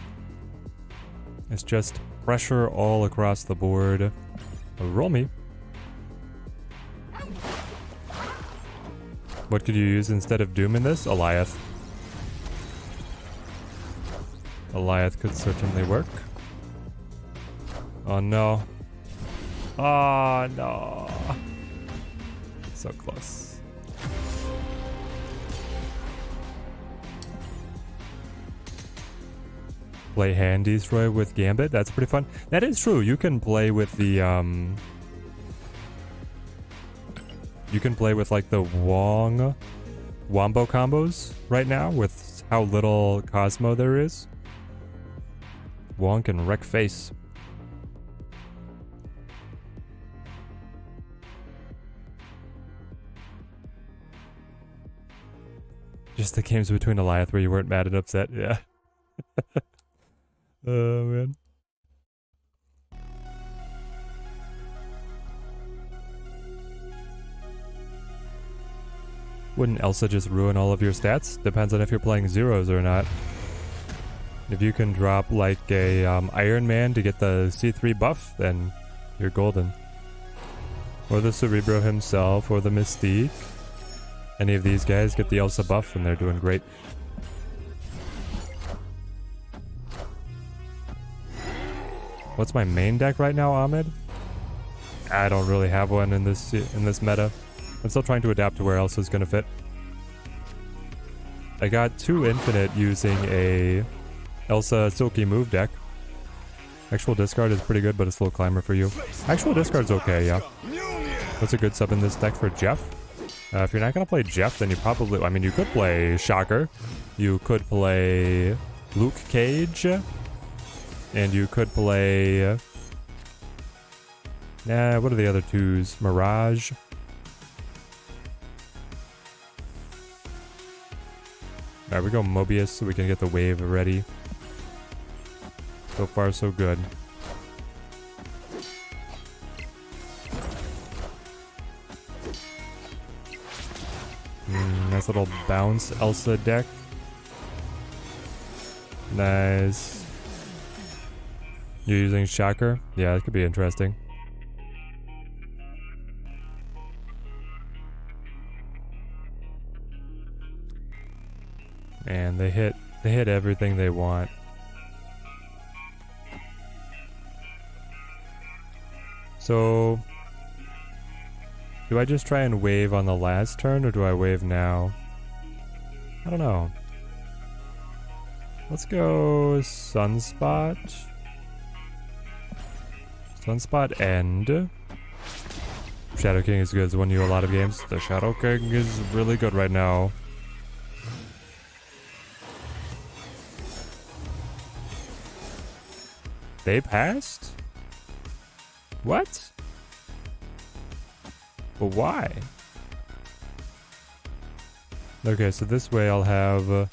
It's just pressure all across the board. Roll me. What could you use instead of Doom in this? Eliath. Eliath could certainly work. Oh no. Oh no. So close. Play hand destroy with Gambit. That's pretty fun. That is true. You can play with the you can play with like the Wombo combos right now with how little Cosmo there is. Wong can wreck face. Just the games between Eliath where you weren't mad and upset. Yeah. Oh, man. Wouldn't Elsa just ruin all of your stats? Depends on if you're playing zeros or not. If you can drop like a Iron Man to get the C3 buff, then you're golden. Or the Cerebro himself, or the Mystique. Any of these guys get the Elsa buff and they're doing great. What's my main deck right now, Ahmed? I don't really have one in this meta. I'm still trying to adapt to where Elsa's gonna fit. I got 2 infinite using a Elsa Silky move deck. Actual discard is pretty good, but a slow climber for you. Actual discard's okay, yeah. What's a good sub in this deck for Jeff? If you're not gonna play Jeff, then you probably... I mean, you could play Shocker. You could play Luke Cage. And you could play... what are the other 2s? Mirage. Alright, we go Mobius so we can get the wave ready. So far, so good. Nice little bounce Elsa deck. Nice. You're using Shocker? Yeah, that could be interesting. And they hit everything they want. So, do I just try and wave on the last turn, or do I wave now? I don't know. Let's go Sunspot. Sunspot end. Shadow King is good. It's won you a lot of games. The Shadow King is really good right now. They passed? What? But why? Okay, so this way I'll have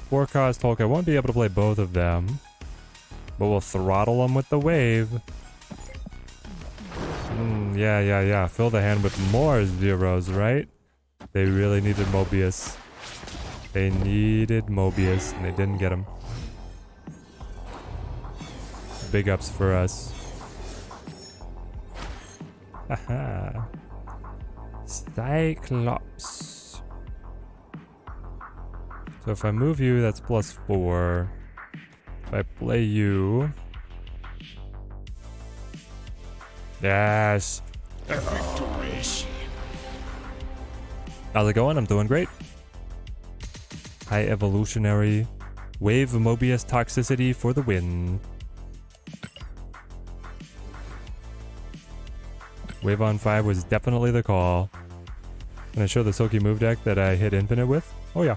4 cost Hulk. I won't be able to play both of them, but we'll throttle them with the wave. Yeah. Fill the hand with more zeros, right? They really needed Mobius. They needed Mobius, and they didn't get him. Big ups for us. Haha. Cyclops. So if I move you, that's +4. If I play you... Yes! Victory. How's it going? I'm doing great. High evolutionary. Wave Mobius toxicity for the win. Wave on 5 was definitely the call. Can I show the Silky move deck that I hit infinite with? Oh yeah.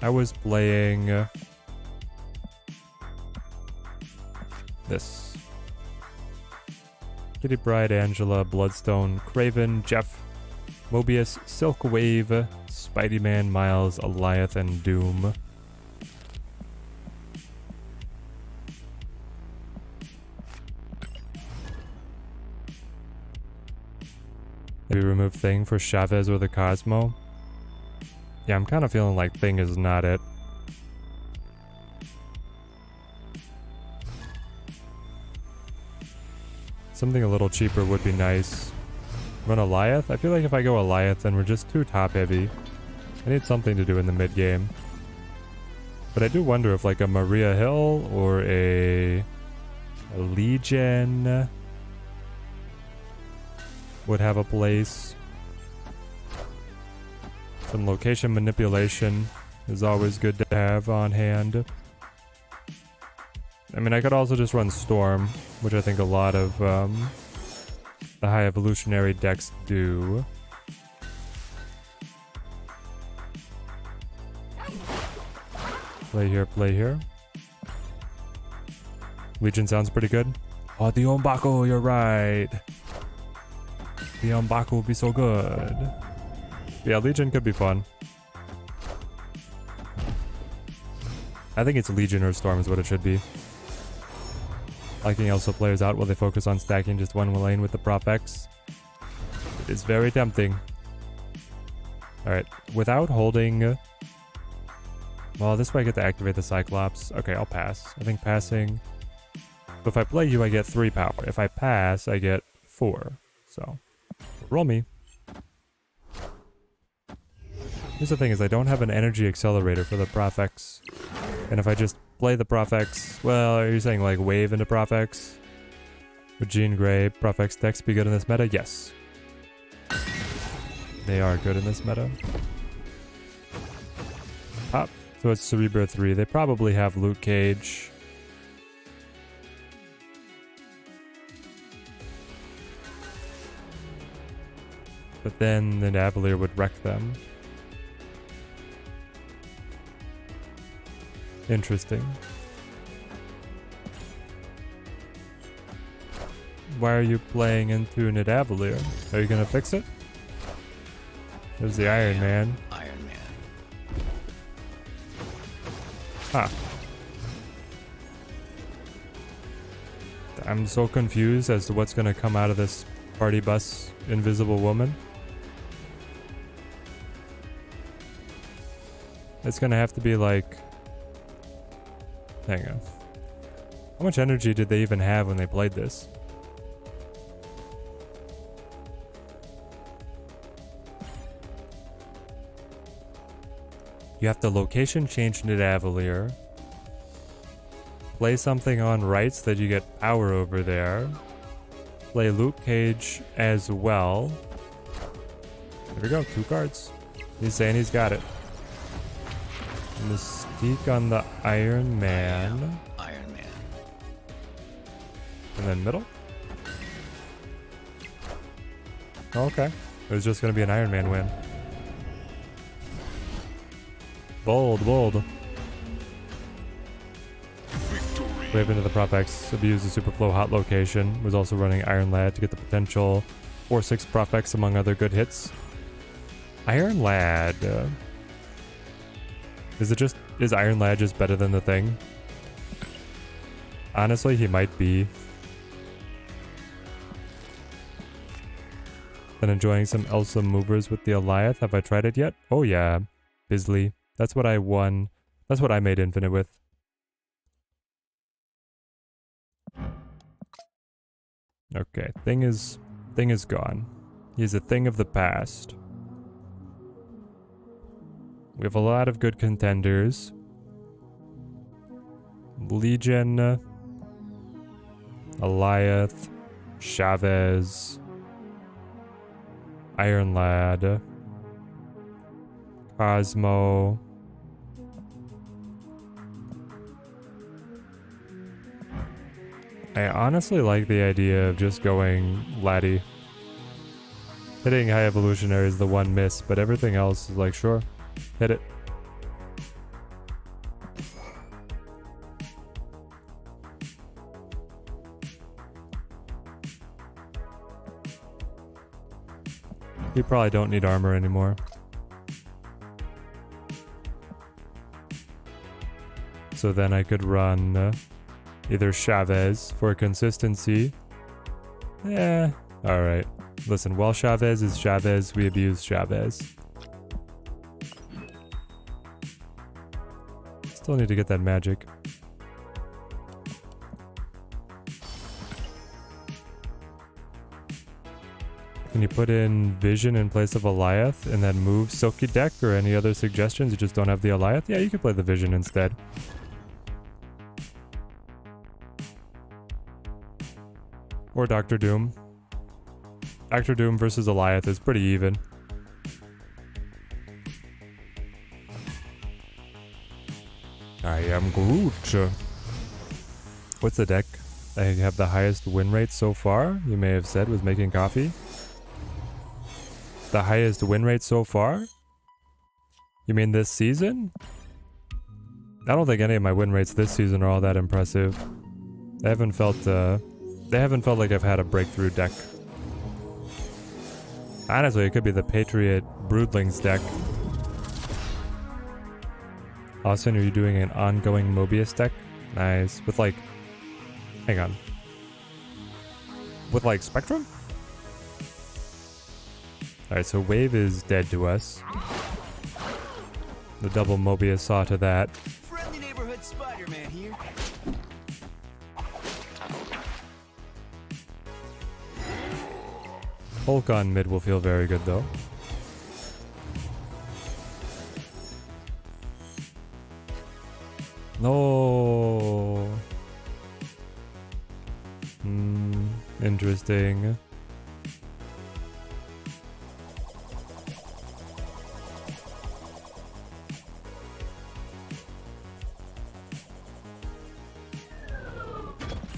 I was playing this. Kitty Bride, Angela, Bloodstone, Craven, Jeff, Mobius, Silk Wave, Spidey-Man, Miles, Eliath, and Doom. Maybe remove Thing for Chavez or the Cosmo. Yeah, I'm kind of feeling like Thing is not it. Something a little cheaper would be nice. Run Eliath? I feel like if I go Eliath, then we're just too top heavy. I need something to do in the mid game. But I do wonder if like a Maria Hill or a Legion would have a place. Some location manipulation is always good to have on hand. I mean, I could also just run Storm, which I think a lot of the high evolutionary decks do. Play here, play here. Legion sounds pretty good. Oh, the Ombaku, you're right. The Ombaku would be so good. Yeah, Legion could be fun. I think it's Legion or Storm is what it should be. Liking Elsa players out while they focus on stacking just one lane with the Prop X. It is very tempting. Alright, without holding... Well, this way I get to activate the Cyclops. Okay, I'll pass. I think passing... But if I play you, I get 3 power. If I pass, I get 4. So, roll me. Here's the thing is I don't have an energy accelerator for the Prop X. And if I just play the Profex. Well, are you saying like wave into Profex? Would Jean Grey Profex decks be good in this meta? Yes. They are good in this meta. Pop. So it's Cerebro 3. They probably have Luke Cage. But then the Navalier would wreck them. Interesting. Why are you playing into Nidavalier? Are you gonna fix it? There's the Iron Man. Iron Man. Huh. I'm so confused as to what's gonna come out of this party bus invisible woman. It's gonna have to be like... Hang on. How much energy did they even have when they played this? You have to location change Nidavalier. Play something on right so that you get power over there. Play Luke Cage as well. There we go, 2 cards. He's saying he's got it. Mystique on the Iron Man. Iron Man. And then middle. Okay. It was just going to be an Iron Man win. Bold, bold. Victory. Wave into the Profex. Abuse the Superflow hot location. Was also running Iron Lad to get the potential 4-6 Profex among other good hits. Iron Lad. Is Iron Lad just better than the thing? Honestly, he might be. Been enjoying some Elsa movers with the Eliath. Have I tried it yet? Oh yeah. Bisley. That's what I won. That's what I made Infinite with. Okay, thing is gone. He's a thing of the past. We have a lot of good contenders. Legion, Eliath, Chavez, Iron Lad, Cosmo. I honestly like the idea of just going Laddie. Hitting high evolutionary is the one miss, but everything else is like, sure, hit it. We probably don't need armor anymore. So then I could run either Chavez for consistency. Yeah, alright. Listen, while Chavez is Chavez, we abuse Chavez. Still need to get that magic. Can you put in Vision in place of Eliath and then move Silky deck or any other suggestions? You just don't have the Eliath? Yeah, you could play the Vision instead. Or Dr. Doom. Dr. Doom versus Eliath is pretty even. I am Groot. What's the deck I have the highest win rate so far? You may have said was making coffee. The highest win rate so far? You mean this season? I don't think any of my win rates this season are all that impressive. They haven't felt like I've had a breakthrough deck. Honestly, it could be the Patriot Broodlings deck. Austin, are you doing an ongoing Mobius deck? Nice. With like... Hang on. With like Spectrum? Alright, so Wave is dead to us. The double Mobius saw to that. Friendly neighborhood Spider-Man here. Hulk on mid will feel very good though. No. Interesting.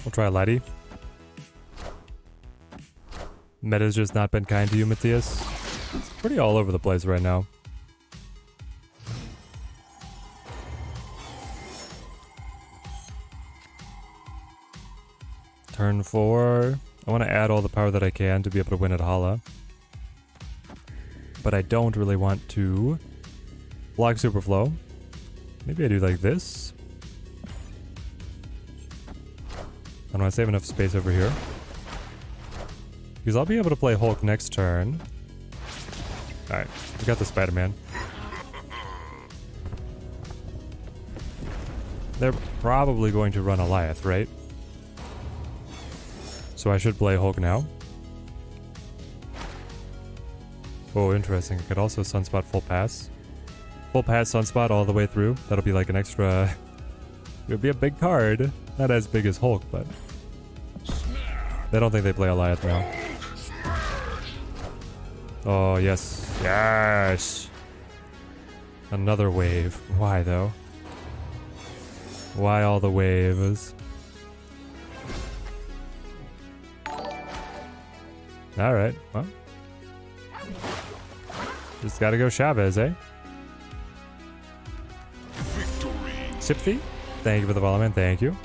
We'll try Lighty. Meta's just not been kind to you, Matthias. It's pretty all over the place right now. Turn 4. I want to add all the power that I can to be able to win at Hala. But I don't really want to block Superflow. Maybe I do like this. I want to save enough space over here. Because I'll be able to play Hulk next turn. Alright, we got the Spider-Man. They're probably going to run Goliath, right? So I should play Hulk now. Oh, interesting. I could also Sunspot full pass. Full pass Sunspot all the way through. That'll be like an extra... It would be a big card. Not as big as Hulk, but... I don't think they play Goliath now. Oh, yes. Yes! Another wave. Why, though? Why all the waves? Alright, well. Just gotta go Chavez, eh? Victory. Sipthy, thank you for the follow, man. Thank you.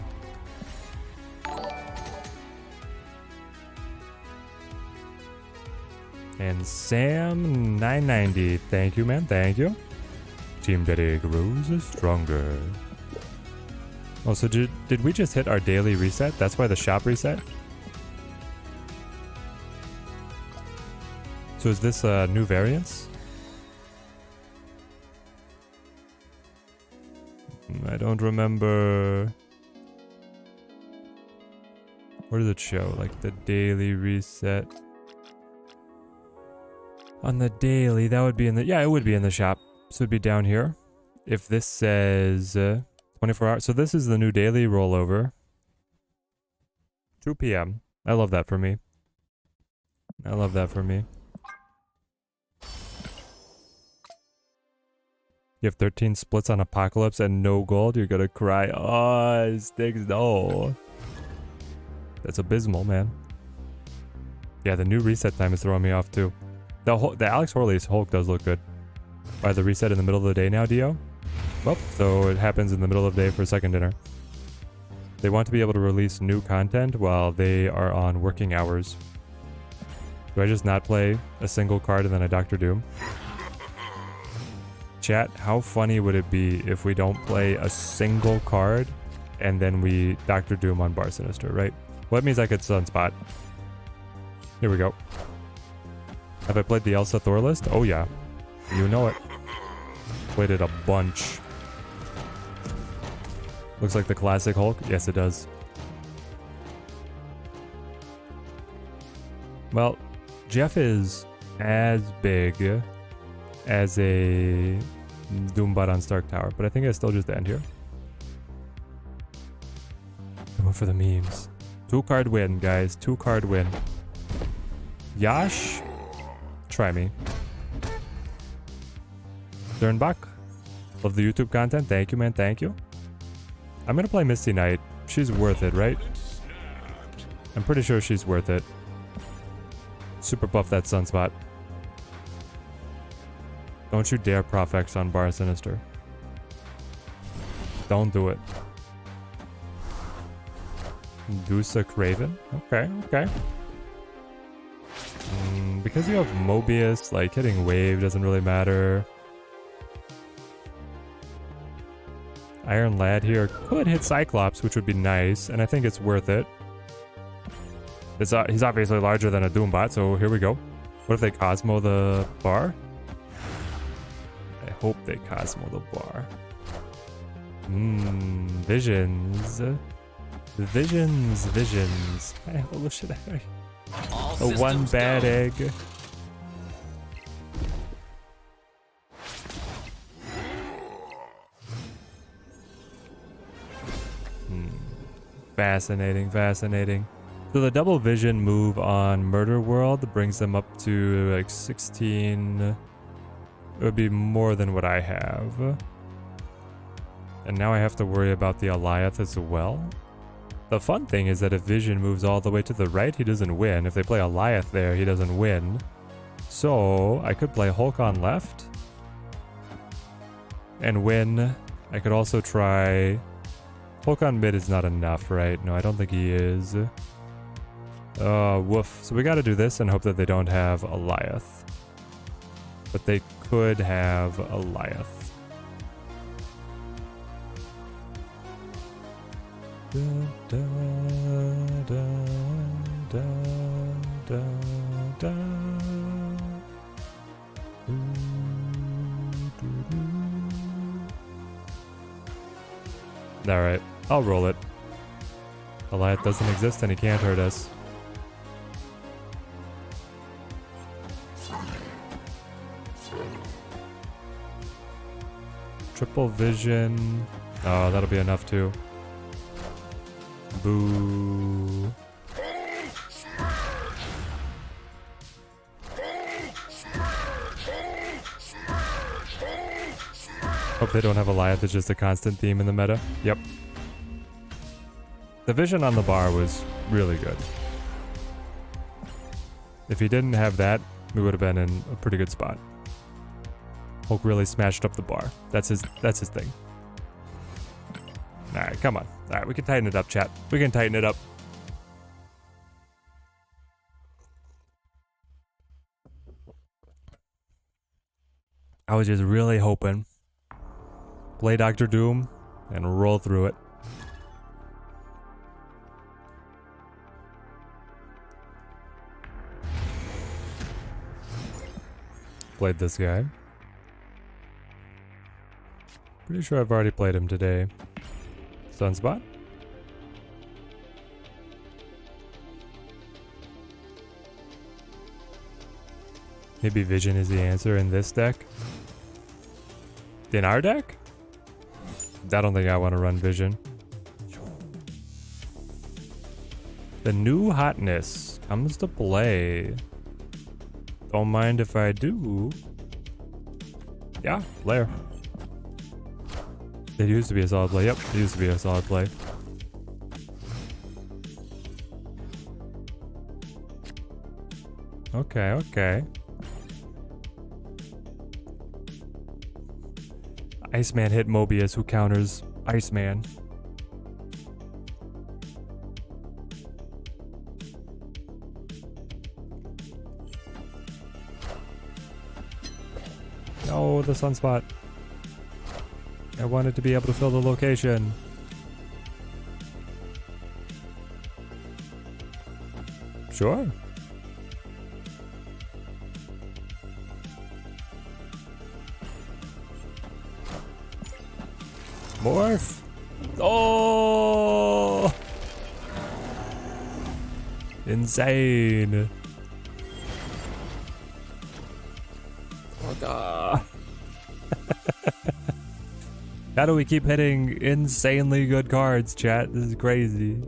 And Sam 990, thank you, man. Thank you. Team Daddy grows stronger. Oh, so did we just hit our daily reset? That's why the shop reset? So is this new variants? I don't remember. Where does it show? Like the daily reset. On the daily, that would be in the... Yeah, it would be in the shop. So it'd be down here. If this says 24 hours. So this is the new daily rollover. 2 p.m. I love that for me. I love that for me. You have 13 splits on Apocalypse and no gold. You're gonna cry. Oh, Sticks, no. That's abysmal, man. Yeah, the new reset time is throwing me off too. The Alex Horley's Hulk does look good. By the reset in the middle of the day now, Dio? Well, so it happens in the middle of the day for second dinner. They want to be able to release new content while they are on working hours. Do I just not play a single card and then I Doctor Doom? Chat, how funny would it be if we don't play a single card and then we Doctor Doom on Bar Sinister, right? Well, that means I could Sunspot. Here we go. Have I played the Elsa Thor list? Oh yeah. You know it. Played it a bunch. Looks like the classic Hulk. Yes, it does. Well, Jeff is as big as a Doombot on Stark Tower, but I think I still just end here. Going for the memes. 2-card win, guys. 2-card win. Yash? Try me. Dernbach? Love the YouTube content. Thank you, man. Thank you. I'm gonna play Misty Knight. She's worth it, right? I'm pretty sure she's worth it. Super buff that Sunspot. Don't you dare Prof X on Bar Sinister. Don't do it. Dusa Craven? Okay, okay. Because you have Mobius, like hitting wave doesn't really matter. Iron Lad here could hit Cyclops, which would be nice, and I think it's worth it. He's obviously larger than a Doombot, so here we go. What if they Cosmo the bar? I hope they Cosmo the bar. Visions. Visions, visions. Oh shit, a one bad egg. Fascinating, fascinating. So the double vision move on Murder World brings them up to like 16. It would be more than what I have. And now I have to worry about the Alioth as well. The fun thing is that if Vision moves all the way to the right, he doesn't win. If they play Alioth there, he doesn't win. So I could play Hulk on left and win. I could also try... Hulk on mid is not enough, right? No, I don't think he is. Woof. So we gotta do this and hope that they don't have Alioth. But they could have Alioth. Da, da, da, da, da, da. Alright, I'll roll it. Alioth doesn't exist and he can't hurt us. Triple vision. Oh, that'll be enough too. Boo. Hope they don't have Alioth, it's just a constant theme in the meta. Yep. The vision on the bar was really good. If he didn't have that, we would have been in a pretty good spot. Hulk really smashed up the bar. That's his thing. Alright, come on. Alright, we can tighten it up, chat. We can tighten it up. I was just really hoping. Play Doctor Doom and roll through it. Played this guy. Pretty sure I've already played him today. Sunspot? Maybe Vision is the answer in this deck? In our deck? I don't think I want to run Vision. The new hotness comes to play. Don't mind if I do. Yeah, Lair. It used to be a solid play. Yep, it used to be a solid play. Okay, okay. Iceman hit Mobius, who counters Iceman. Oh, the sunspot. I wanted to be able to fill the location. Sure. Morph. Oh! Insane. Oh god. How do we keep hitting insanely good cards, chat? This is crazy.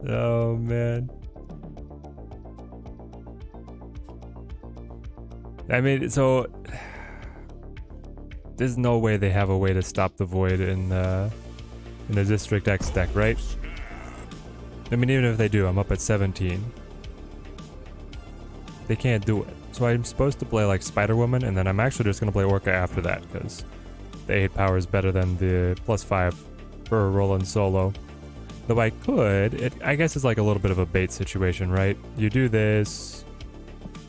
Oh man. I mean, so there's no way they have a way to stop the void in the District X deck, right? I mean, even if they do, I'm up at 17. They can't do it. So I'm supposed to play like Spider-Woman, and then I'm actually just going to play Orca after that, because the 8 power is better than the +5 for Roland solo. Though I could, I guess it's like a little bit of a bait situation, right? You do this,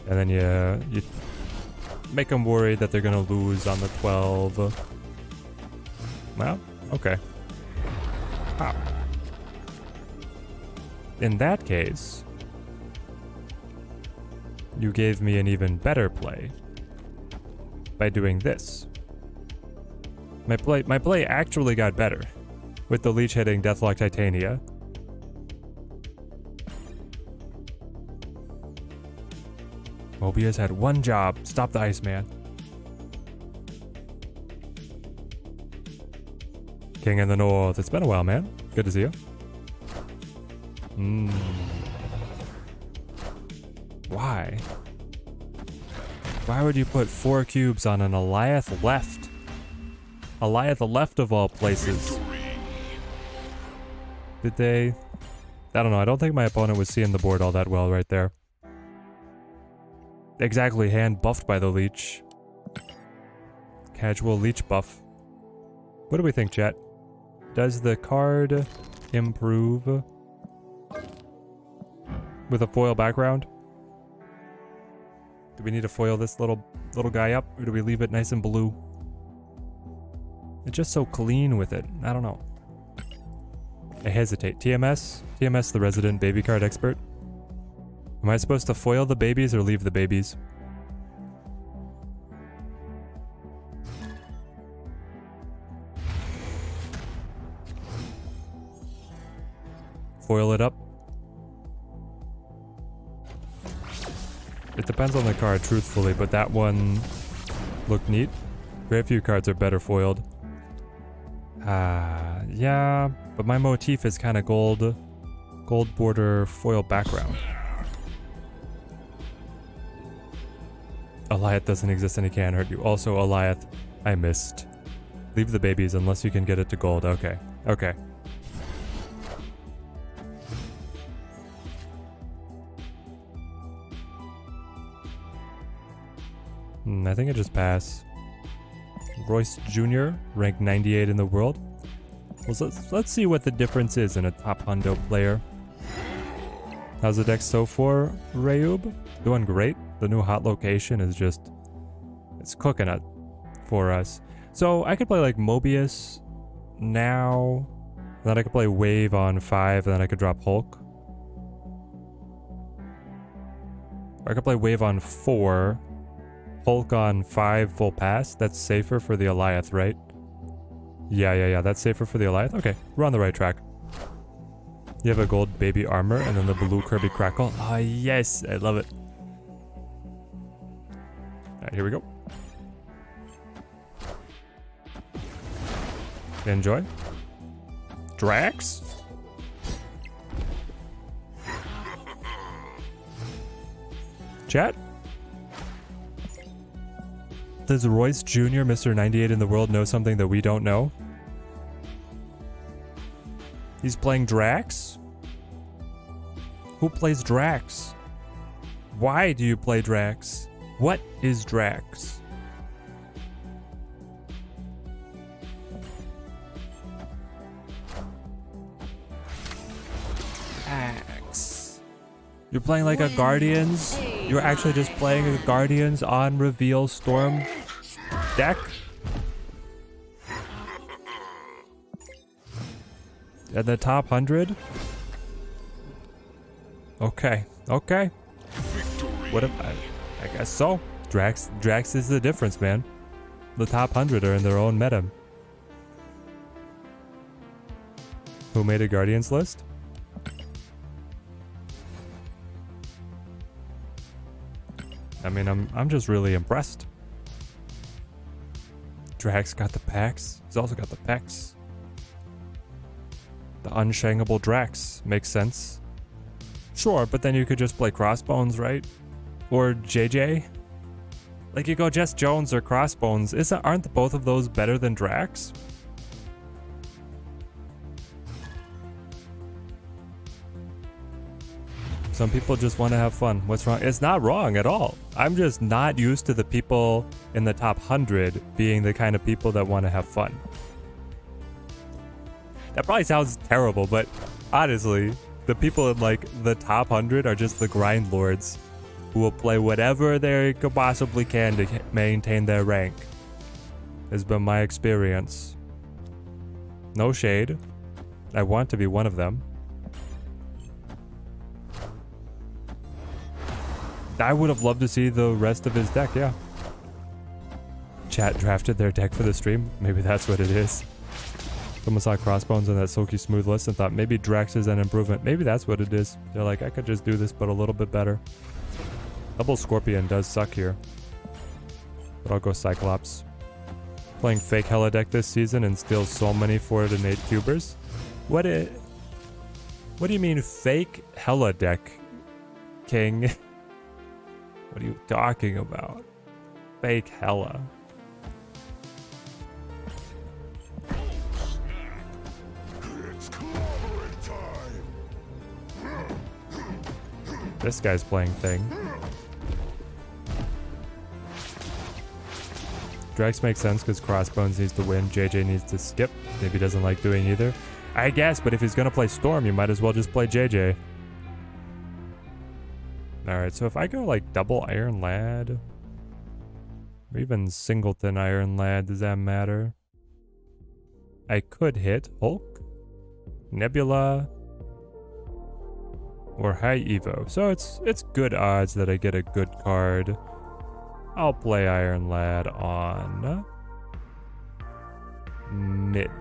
and then you make them worried that they're gonna lose on the 12. Well, okay. Ah. In that case, you gave me an even better play by doing this. My play actually got better with the leech hitting Deathlock Titania. Mobius had one job, stop the Iceman. King in the North. It's been a while, man. Good to see you. Why? Why would you put 4 cubes on an Alliath left? Alliath left of all places. Did they... I don't know. I don't think my opponent was seeing the board all that well right there. Exactly, hand buffed by the leech. Casual leech buff. What do we think, chat? Does the card improve with a foil background? Do we need to foil this little guy up, or do we leave it nice and blue? It's just so clean with it. I don't know. I hesitate. TMS? TMS, the resident baby card expert. Am I supposed to foil the babies or leave the babies? Foil it up. It depends on the card, truthfully, but that one looked neat. Very few cards are better foiled. Yeah, but my motif is kind of gold border foil background. Alliath doesn't exist and it can't hurt you. Also, Alliath, I missed. Leave the babies unless you can get it to gold. Okay, okay. I think I just pass. Royce Jr., ranked 98 in the world. Well, let's see what the difference is in a top hundo player. How's the deck so far, Rayub? Doing great. The new hot location is just... it's cooking it for us. So I could play like Mobius now. Then I could play Wave on 5, and then I could drop Hulk. Or I could play Wave on 4. Hulk on 5 full pass. That's safer for the Alliath, right? Yeah. That's safer for the Alliath. Okay, we're on the right track. You have a gold baby armor and then the blue Kirby Crackle. Ah, yes, I love it. Alright, here we go. Enjoy. Drax? Chat? Does Royce Jr., Mr. 98 in the world, know something that we don't know? He's playing Drax? Who plays Drax? Why do you play Drax? What is Drax? Drax. You're playing like a Guardians? You're actually just playing a Guardians on Reveal Storm deck? At the top 100? Okay. What if I guess so. Drax is the difference, man. The top 100 are in their own meta. Who made a Guardians list? I mean, I'm just really impressed. Drax got the packs. He's also got the pecs. The unshankable Drax makes sense. Sure, but then you could just play Crossbones, right? Or JJ? Like, you go Jess Jones or Crossbones. Aren't both of those better than Drax? Some people just want to have fun. What's wrong? It's not wrong at all. I'm just not used to the people in the top 100 being the kind of people that want to have fun. That probably sounds terrible, but honestly, the people in like the top 100 are just the grind lords who will play whatever they could possibly can to maintain their rank. Has been my experience. No shade. I want to be one of them. I would have loved to see the rest of his deck, yeah. Chat drafted their deck for the stream. Maybe that's what it is. Someone saw Crossbones on that Silky Smooth list and thought maybe Drax is an improvement. Maybe that's what it is. They're like, I could just do this, but a little bit better. Double Scorpion does suck here. But I'll go Cyclops. Playing fake Hella deck this season and steals so many 4 to 8 cubers. What do you mean fake hella deck, King? What are you talking about? Fake hella. It's clobbering time. This guy's playing thing. Drex makes sense because Crossbones needs to win. JJ needs to skip. Maybe he doesn't like doing either. I guess, but if he's going to play Storm, you might as well just play JJ. Alright, so if I go like double Iron Lad, or even singleton Iron Lad, does that matter? I could hit Hulk, Nebula, or High Evo. So it's good odds that I get a good card. I'll play Iron Lad on mid,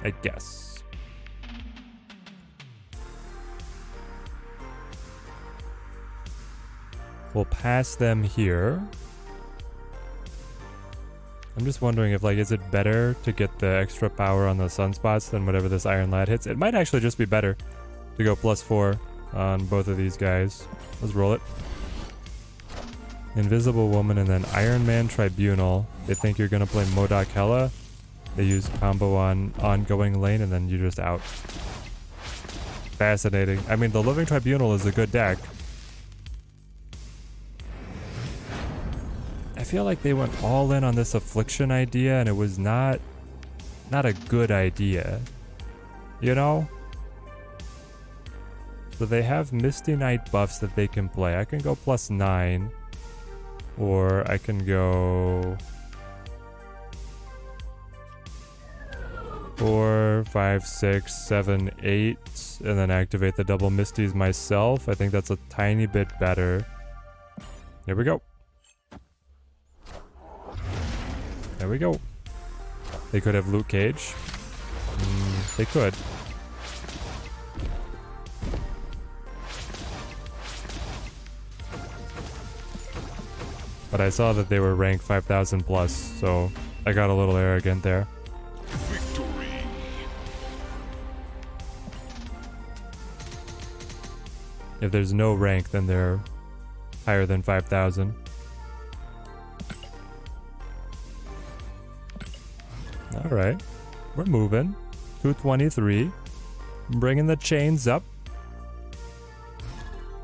I guess. We'll pass them here. I'm just wondering if, like, is it better to get the extra power on the sunspots than whatever this Iron Lad hits? It might actually just be better to go +4 on both of these guys. Let's roll it. Invisible Woman and then Iron Man Tribunal. They think you're gonna play Modok Hella. They use combo on ongoing lane and then you're just out. Fascinating. I mean, the Living Tribunal is a good deck. I feel like they went all in on this Affliction idea and it was not a good idea. You know? So they have Misty Knight buffs that they can play. I can go +9. Or I can go 4, 5, 6, 7, 8, and then activate the double Misties myself. I think that's a tiny bit better. Here we go. There we go. They could have Luke Cage. They could. But I saw that they were ranked 5,000 plus, so I got a little arrogant there. Victory. If there's no rank, then they're higher than 5,000. Alright, we're moving. 223. Bringing the chains up.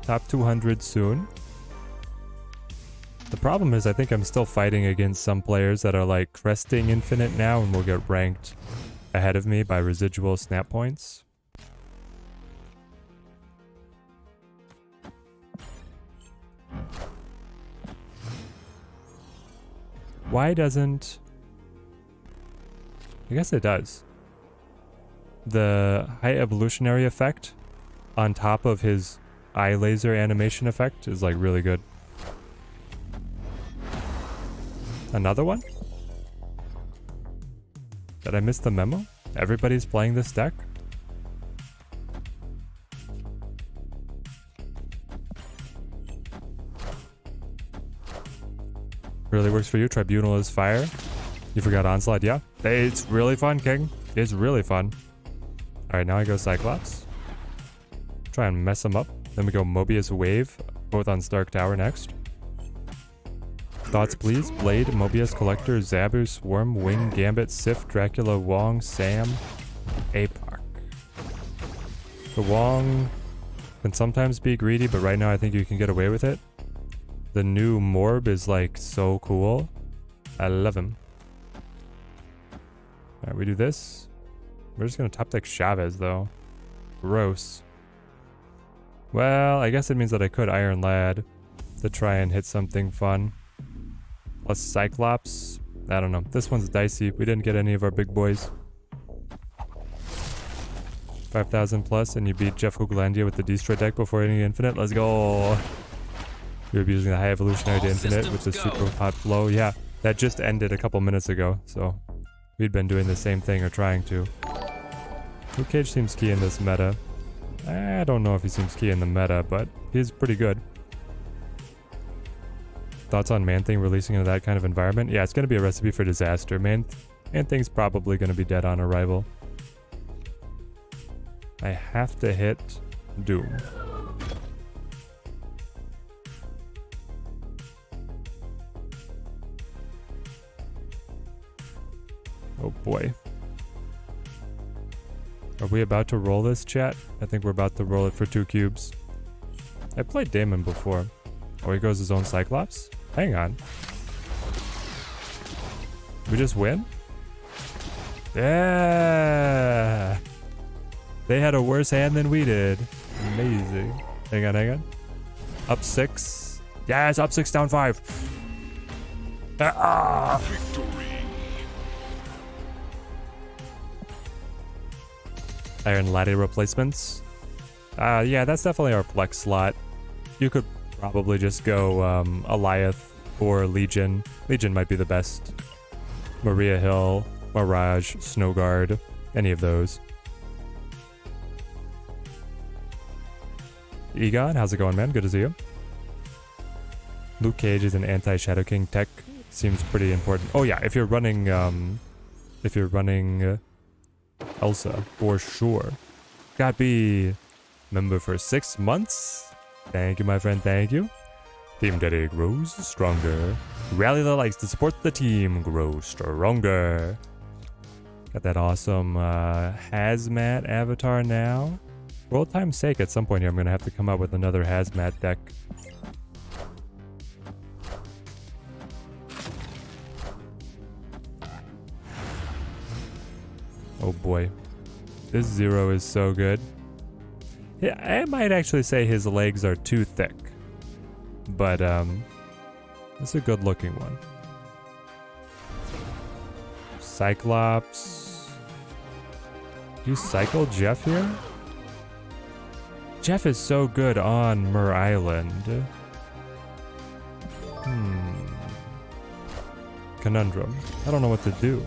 Top 200 soon. The problem is I think I'm still fighting against some players that are like cresting infinite now and will get ranked ahead of me by residual snap points. Why doesn't... I guess it does. The high evolutionary effect on top of his eye laser animation effect is like really good. Another one? Did I miss the memo? Everybody's playing this deck? Really works for you? Tribunal is fire. You forgot Onslaught? Yeah. It's really fun, King. It's really fun. Alright, now I go Cyclops. Try and mess them up. Then we go Mobius Wave, both on Stark Tower next. Thoughts, please? Blade, Mobius, Collector, Zabu, Swarm, Wing, Gambit, Sif, Dracula, Wong, Sam, Apoc. The Wong can sometimes be greedy, but right now I think you can get away with it. The new Morb is like so cool. I love him. Alright, we do this. We're just gonna top deck Chavez though. Gross. Well, I guess it means that I could Iron Lad to try and hit something fun. Plus Cyclops. I don't know. This one's dicey. We didn't get any of our big boys. 5,000 plus, and you beat Jeff Hooglandia with the Destroy deck before hitting Infinite. Let's go. You're using the High Evolutionary to Infinite with the super hot flow. Yeah, that just ended a couple minutes ago, so we'd been doing the same thing or trying to. Luke Cage seems key in this meta. I don't know if he seems key in the meta, but he's pretty good. Thoughts on Man-Thing releasing into that kind of environment? Yeah, it's going to be a recipe for disaster. Man-Thing's probably going to be dead on arrival. I have to hit Doom. Oh boy. Are we about to roll this, chat? I think we're about to roll it for 2 cubes. I played Damon before. Oh, he goes his own Cyclops? Hang on. We just win? Yeah! They had a worse hand than we did. Amazing. Hang on, hang on. Up 6. Yes, up 6, down 5. Ah! Victory. Iron Laddie replacements. Yeah, that's definitely our flex slot. You could probably just go Eliath or Legion. Legion might be the best. Maria Hill, Mirage, Snowguard, any of those. Egon, how's it going, man? Good to see you. Luke Cage is an anti-Shadow King tech. Seems pretty important. Oh yeah, if you're running Elsa, for sure. Got be member for 6 months. Thank you, my friend, thank you. Team Daddy grows stronger. Rally the likes to support the team, grow stronger. Got that awesome hazmat avatar now. For old time's sake, at some point here, I'm gonna have to come up with another hazmat deck. Oh boy. This Zero is so good. Yeah, I might actually say his legs are too thick. But, it's a good looking one. Cyclops. You cycle Jeff here? Jeff is so good on Mer Island. Conundrum. I don't know what to do.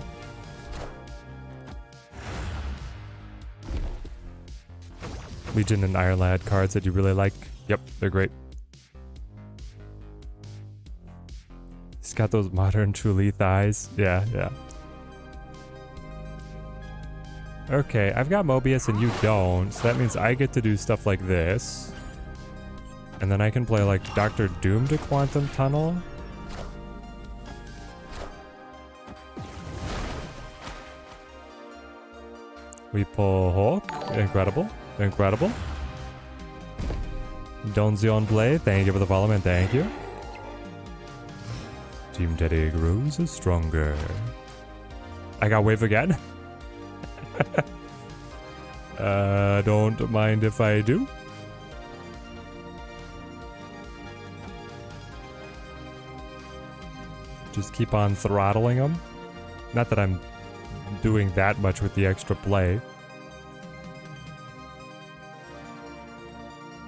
Legion and Ireland had cards that you really like. Yep, they're great. He's got those modern truly thighs. Yeah, yeah. Okay, I've got Mobius and you don't, so that means I get to do stuff like this. And then I can play like Dr. Doom to Quantum Tunnel. We pull Hulk. Incredible. Incredible. Donzion Play, thank you for the follow, man. Thank you. Team Teddy grows stronger. I got wave again. Don't mind if I do. Just keep on throttling them. Not that I'm doing that much with the extra play.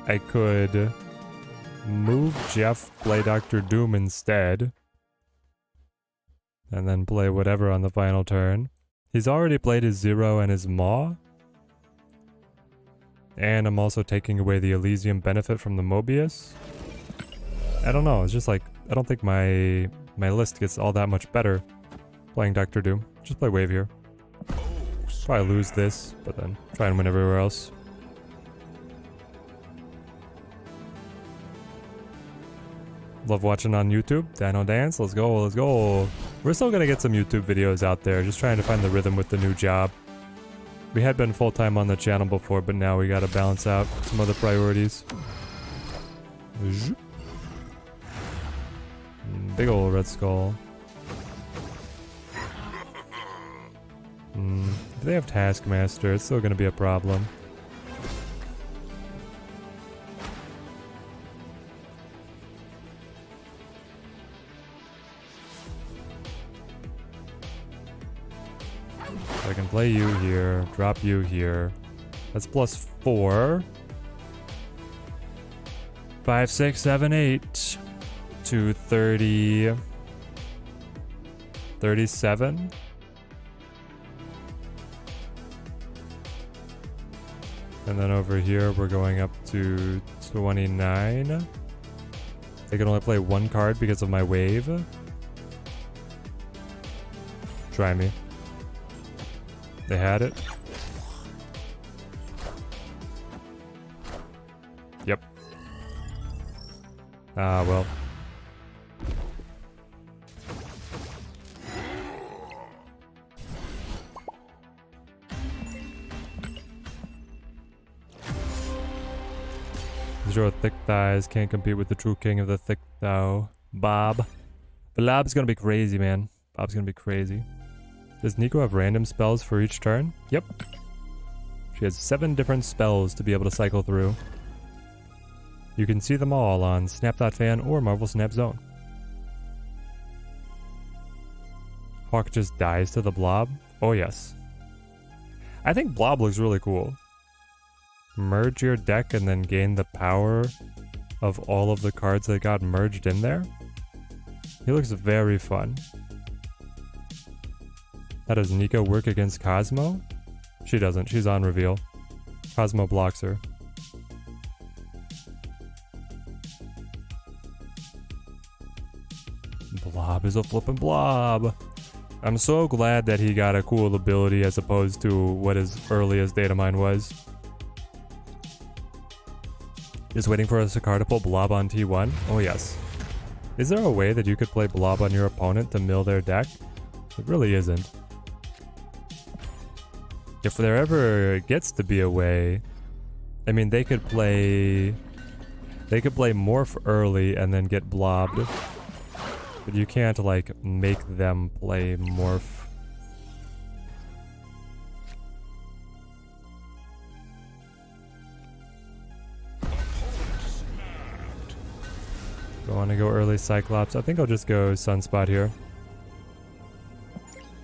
I could move Jeff, play Dr. Doom instead. And then play whatever on the final turn. He's already played his Zero and his Maw. And I'm also taking away the Elysium benefit from the Mobius. I don't know, it's just like, I don't think my list gets all that much better playing Dr. Doom. Just play Wave here. Probably lose this, but then try and win everywhere else. Love watching on YouTube. Dino Dance, let's go, let's go. We're still gonna get some YouTube videos out there, just trying to find the rhythm with the new job. We had been full-time on the channel before, but now we gotta balance out some other priorities. Big ol' Red Skull. If they have Taskmaster, it's still gonna be a problem. I can play you here, drop you here. That's +4. 5, 6, 7, 8. 230. 37. And then over here we're going up to 29. I can only play one card because of my wave. Try me. They had it. Ah, well. Zero thick thighs, can't compete with the true king of the thick thou, Bob. But Bob's gonna be crazy, man. Bob's gonna be crazy. Does Nico have random spells for each turn? Yep. She has 7 different spells to be able to cycle through. You can see them all on Snap.fan or Marvel Snap Zone. Hawk just dies to the blob? Oh yes. I think blob looks really cool. Merge your deck and then gain the power of all of the cards that got merged in there. He looks very fun. How does Nico work against Cosmo? She doesn't. She's on reveal. Cosmo blocks her. Blob is a flippin' blob. I'm so glad that he got a cool ability as opposed to what his earliest data mine was. Is waiting for a Sakar to pull blob on T1? Oh yes. Is there a way that you could play blob on your opponent to mill their deck? It really isn't. If there ever gets to be a way, I mean they could play morph early and then get blobbed. But you can't like make them play morph. Do I want to go early Cyclops? I think I'll just go Sunspot here.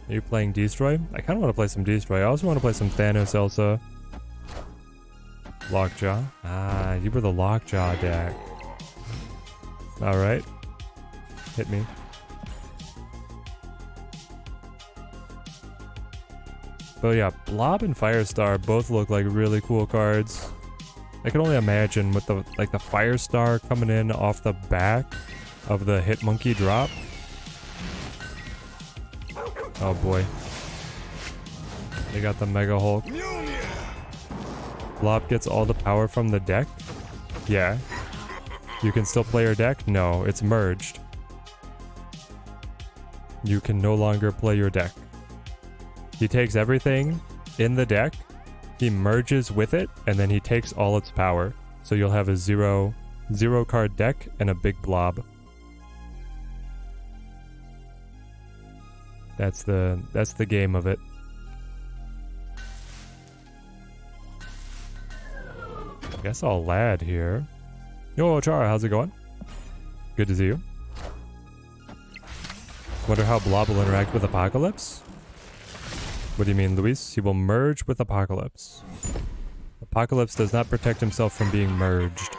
Are you playing Destroy? I kind of want to play some Destroy. I also want to play some Thanos Elsa. Lockjaw. Ah, you were the Lockjaw deck. Alright. Hit me. But yeah, Blob and Firestar both look like really cool cards. I can only imagine with the Firestar coming in off the back of the Hitmonkey drop. Oh boy. They got the Mega Hulk. Blob gets all the power from the deck? Yeah. You can still play your deck? No, it's merged. You can no longer play your deck. He takes everything in the deck, he merges with it, and then he takes all its power. So you'll have a zero card deck and a big blob. That's the game of it. I guess I'll lad here. Yo, Chara, how's it going? Good to see you. Wonder how Blob will interact with Apocalypse? What do you mean, Luis? He will merge with Apocalypse. Apocalypse does not protect himself from being merged.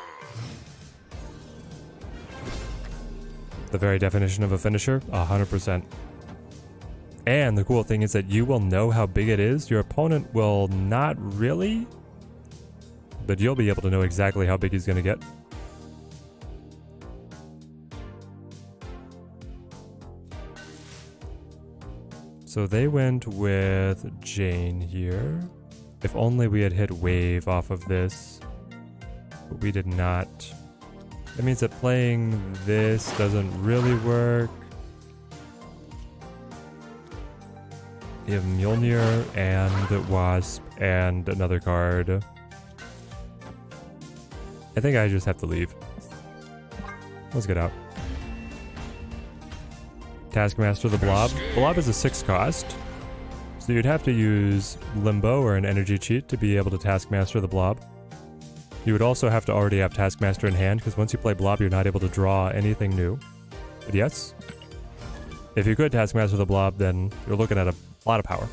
The very definition of a finisher? 100%. And the cool thing is that you will know how big it is. Your opponent will not really, but you'll be able to know exactly how big he's going to get. So they went with Jane here. If only we had hit wave off of this, but we did not. That means that playing this doesn't really work. You have Mjolnir and Wasp and another card. I think I just have to leave. Let's get out. Taskmaster the Blob. Blob is a 6 cost. So you'd have to use Limbo or an energy cheat to be able to Taskmaster the Blob. You would also have to already have Taskmaster in hand, because once you play Blob, you're not able to draw anything new. But yes, if you could Taskmaster the Blob, then you're looking at a lot of power.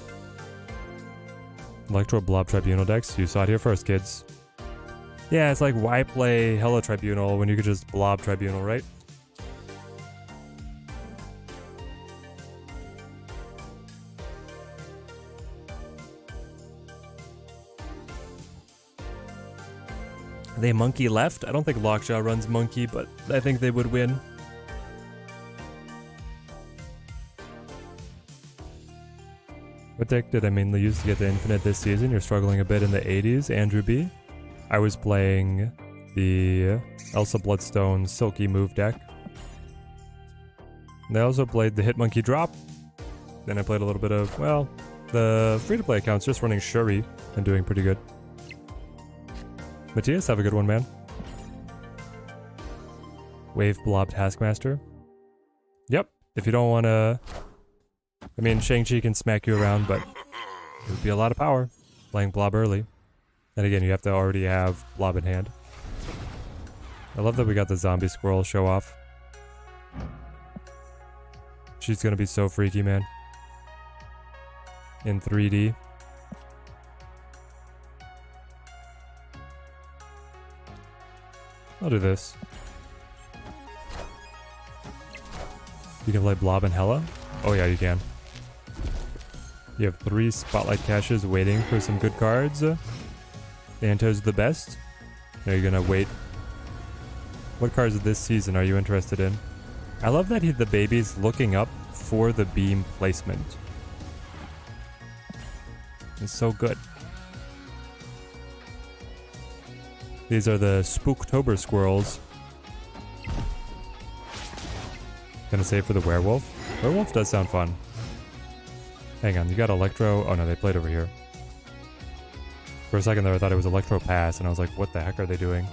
Electro Blob Tribunal decks. You saw it here first, kids. Yeah, it's like, why play Hella Tribunal when you could just Blob Tribunal, right? They monkey left? I don't think Lockjaw runs monkey, but I think they would win. What deck did I mainly use to get to Infinite this season? You're struggling a bit in the 80s, Andrew B. I was playing the Elsa Bloodstone Silky move deck. And I also played the Hitmonkey drop. Then I played a little bit of, well, the free-to-play account's just running Shuri and doing pretty good. Matthias, have a good one, man. Wave Blob Taskmaster. Yep, if you don't want to... I mean, Shang-Chi can smack you around, but it would be a lot of power playing Blob early. And again, you have to already have Blob in hand. I love that we got the zombie squirrel show off. She's gonna be so freaky, man. In 3D. I'll do this. You can play Blob and Hella? Oh yeah, you can. You have 3 spotlight caches waiting for some good cards. Anto's the best. Now you're gonna wait. What cards of this season are you interested in? I love that the baby's looking up for the beam placement. It's so good. These are the Spooktober squirrels. Gonna save for the werewolf. Werewolf does sound fun. Hang on, you got Electro. Oh no, they played over here. For a second there, I thought it was Electro Pass, and I was like, what the heck are they doing?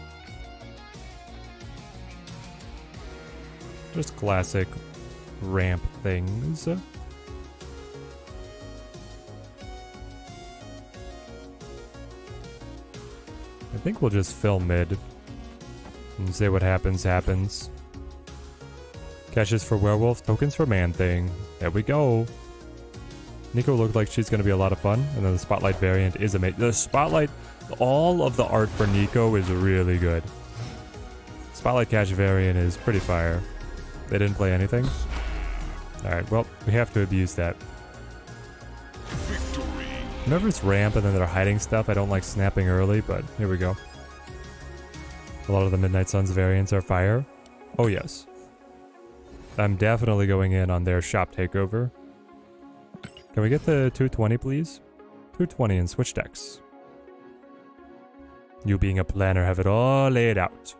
Just classic ramp things. I think we'll just fill mid and say what happens, happens. Caches for werewolf, tokens for man thing. There we go. Nico looked like she's going to be a lot of fun, and then the spotlight variant is amazing. The spotlight, all of the art for Nico is really good. Spotlight cache variant is pretty fire. They didn't play anything? Alright, well, we have to abuse that. Victory. Whenever it's ramp and then they're hiding stuff, I don't like snapping early, but here we go. A lot of the Midnight Suns variants are fire. Oh yes. I'm definitely going in on their shop takeover. Can we get the 220, please? 220 and switch decks. You being a planner have it all laid out.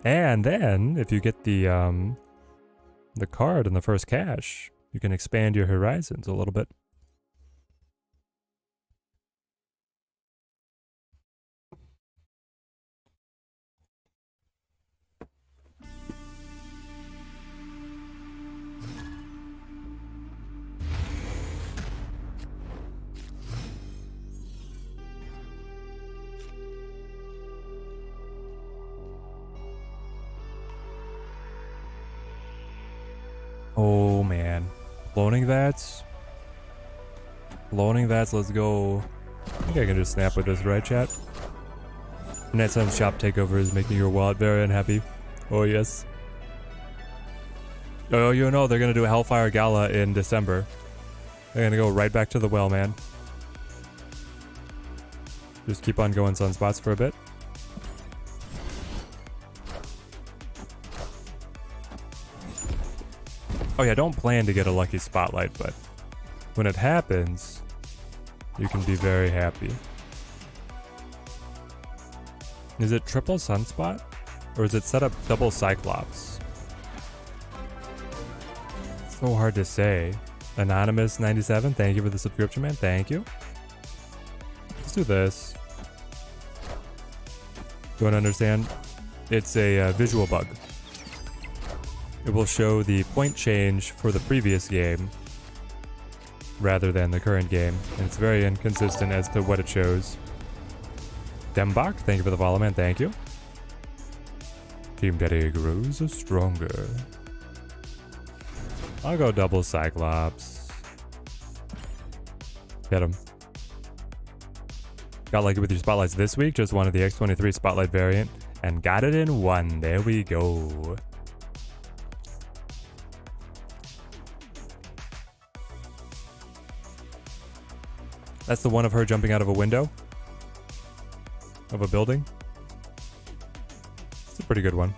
And then, if you get the card in the first cache, you can expand your horizons a little bit. Oh man. Loaning Vats? Loaning Vats, let's go. I think I can just snap with this, right, chat? Netsun's shop takeover is making your wallet very unhappy. Oh yes. Oh, you know, they're gonna do a Hellfire Gala in December. They're gonna go right back to the well, man. Just keep on going sunspots for a bit. Oh yeah, don't plan to get a lucky spotlight, but when it happens, you can be very happy. Is it triple sunspot? Or is it set up double Cyclops? So hard to say. Anonymous97, thank you for the subscription, man. Thank you. Let's do this. You want to understand? It's a visual bug. It will show the point change for the previous game rather than the current game, and it's very inconsistent as to what it shows. Dembach, thank you for the follow, man. Thank you. Team Daddy grows stronger. I'll go double Cyclops. Get him. Got lucky with your spotlights this week. Just wanted the X23 spotlight variant and got it in one. There we go. That's the one of her jumping out of a window of a building. It's a pretty good one.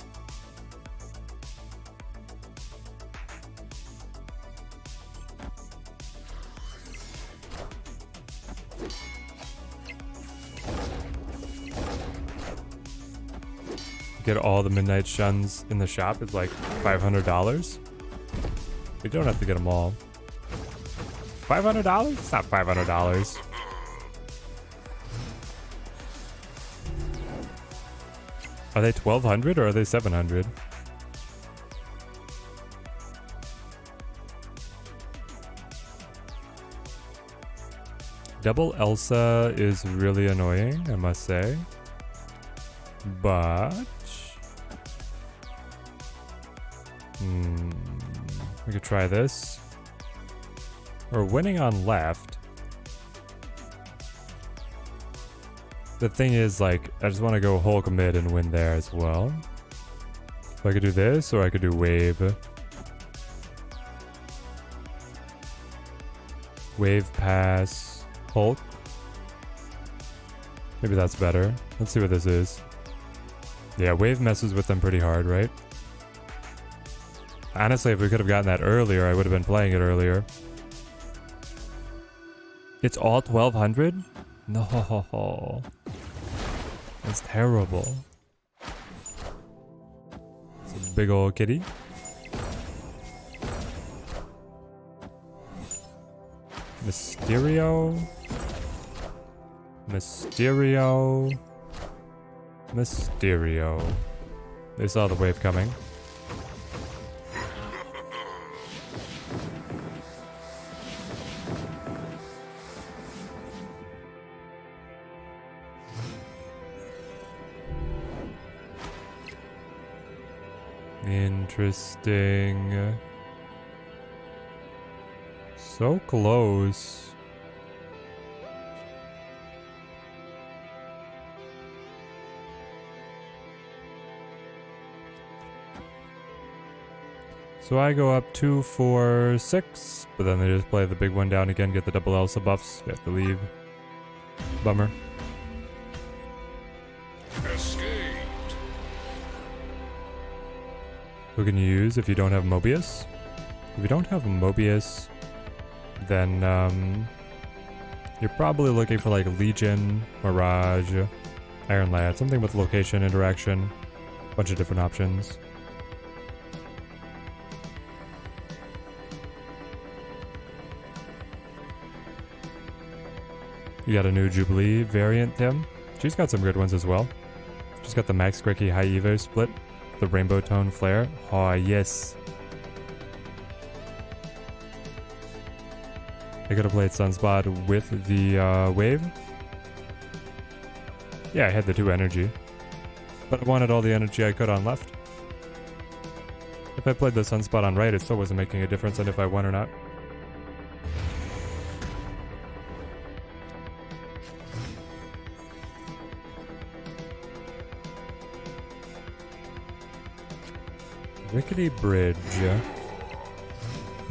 get all the midnight shuns in the shop is like $500. We don't have to get them all. $500? It's not $500. Are they 1,200 or are they 700? Double Elsa is really annoying, I must say. But... we could try this. We're winning on left. The thing is, like, I just want to go Hulk mid and win there as well. So I could do this, or I could do wave. Wave pass Hulk. Maybe that's better. Let's see what this is. Yeah, wave messes with them pretty hard, right? Honestly, if we could have gotten that earlier, I would have been playing it earlier. It's all 1,200? No. That's terrible. It's a big old kitty. Mysterio. Mysterio. Mysterio. They saw the wave coming. Interesting. So close. So I go up 2, 4, 6, but then they just play the big one down again, get the double Elsa buffs. We have to leave. Bummer. Escaped. Who can you use if you don't have Mobius? If you don't have Mobius, then you're probably looking for like Legion, Mirage, Iron Lad, something with location interaction, bunch of different options. You got a new Jubilee variant, Tim. She's got some good ones as well. She's got the Max Cricky High Evo split, the Rainbow Tone Flare. Oh, yes. I could have played Sunspot with the wave. Yeah, I had the 2 energy. But I wanted all the energy I could on left. If I played the Sunspot on right, it still wasn't making a difference on if I won or not. Rickety Bridge.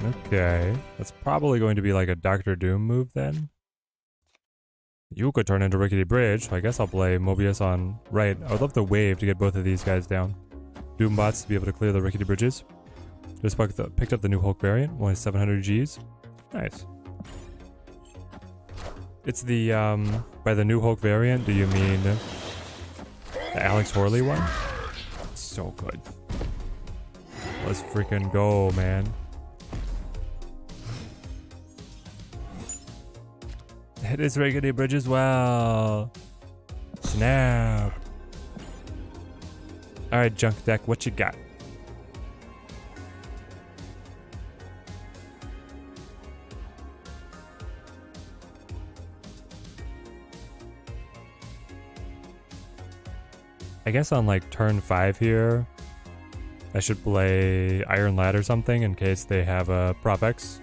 Okay. That's probably going to be like a Doctor Doom move then. You could turn into Rickety Bridge, so I guess I'll play Mobius on right. I would love the wave to get both of these guys down. Doombots to be able to clear the Rickety Bridges. Just picked up the new Hulk variant, only 700 Gs. Nice. It's the, by the new Hulk variant, do you mean the Alex Horley one? It's so good. Let's freaking go, man. It is Rickety Bridge as well. Snap. Alright, Junk Deck, what you got? I guess on like turn 5 here, I should play Iron Lad or something in case they have a Prop X.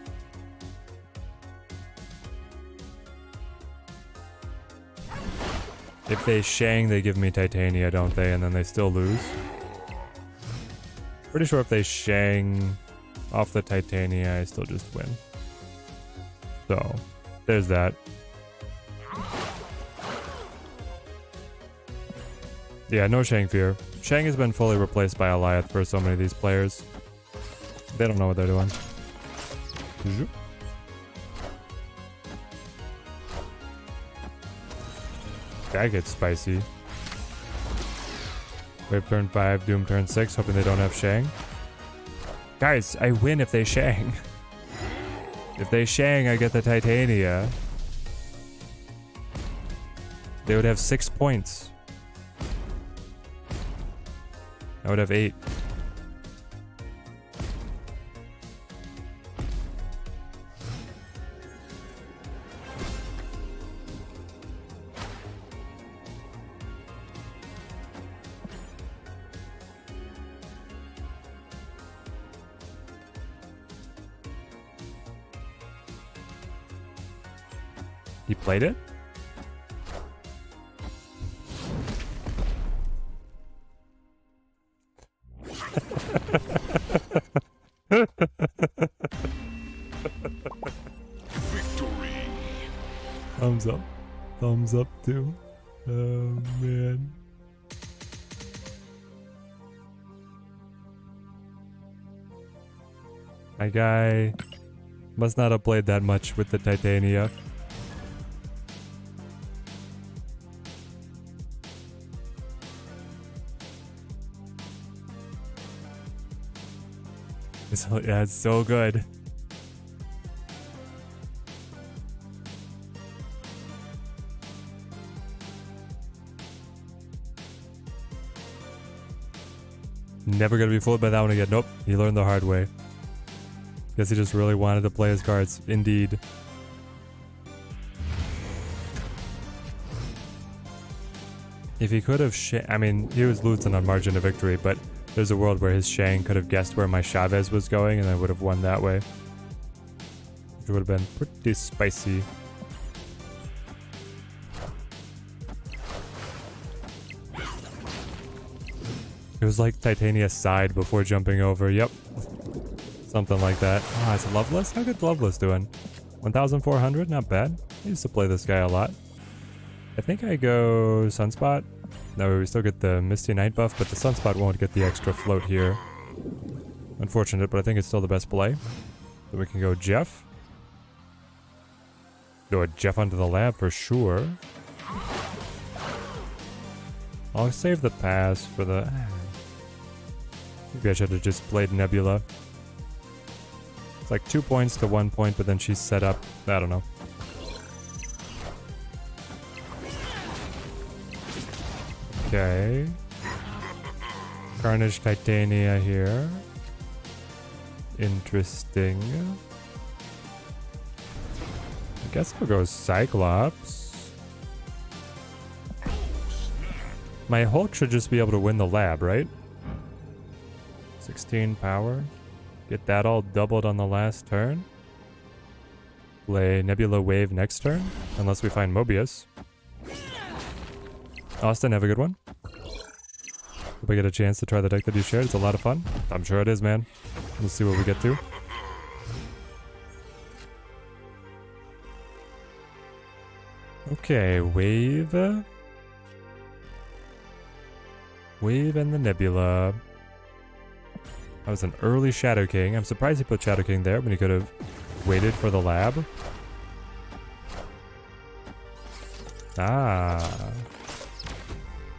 If they Shang, they give me Titania, don't they? And then they still lose. Pretty sure if they Shang off the Titania, I still just win. So, there's that. Yeah, no Shang fear. Shang has been fully replaced by Alioth for so many of these players. They don't know what they're doing. That gets spicy. Wave turn 5, Doom turn 6, hoping they don't have Shang. Guys, I win if they Shang. If they Shang, I get the Titania. They would have 6 points. I would have 8. He played it? Victory. Thumbs up. Thumbs up too. Oh man. My guy must not have played that much with the Titania. Yeah, it's so good. Never gonna be fooled by that one again. Nope, he learned the hard way. Guess he just really wanted to play his cards. Indeed. If he could have I mean, he was losing on margin of victory, but there's a world where his Shang could have guessed where my Chavez was going and I would have won that way. Which would have been pretty spicy. It was like Titania side before jumping over. Yep. Something like that. Ah, it's Loveless? How good Loveless doing? 1,400? Not bad. I used to play this guy a lot. I think I go Sunspot. No, we still get the Misty Knight buff, but the Sunspot won't get the extra float here. Unfortunate, but I think it's still the best play. So we can go Jeff. Go a Jeff onto the lab for sure. I'll save the pass for the... Maybe I should have just played Nebula. It's like 2 points to 1 point, but then she's set up. I don't know. Okay. Carnage Titania here. Interesting. I guess I'll go Cyclops. My Hulk should just be able to win the lab, right? 16 power. Get that all doubled on the last turn. Play Nebula Wave next turn, unless we find Mobius. Austin, have a good one. Hope I get a chance to try the deck that you shared. It's a lot of fun. I'm sure it is, man. Let's see what we get to. Okay, Wave. Wave and the Nebula. That was an early Shadow King. I'm surprised he put Shadow King there when he could have waited for the lab. Ah.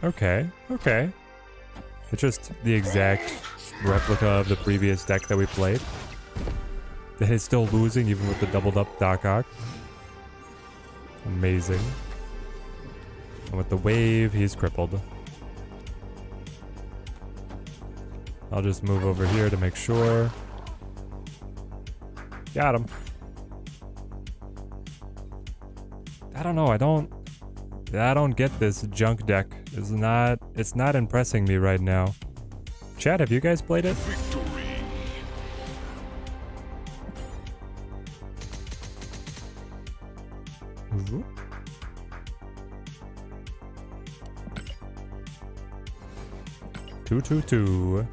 Okay, okay. It's just the exact replica of the previous deck that we played. That is still losing even with the doubled up Doc Ock. Amazing. And with the wave, he's crippled. I'll just move over here to make sure. Got him. I don't know, I don't get this junk deck. It's not impressing me right now. Chat, have you guys played it? Victory. Ooh. Two.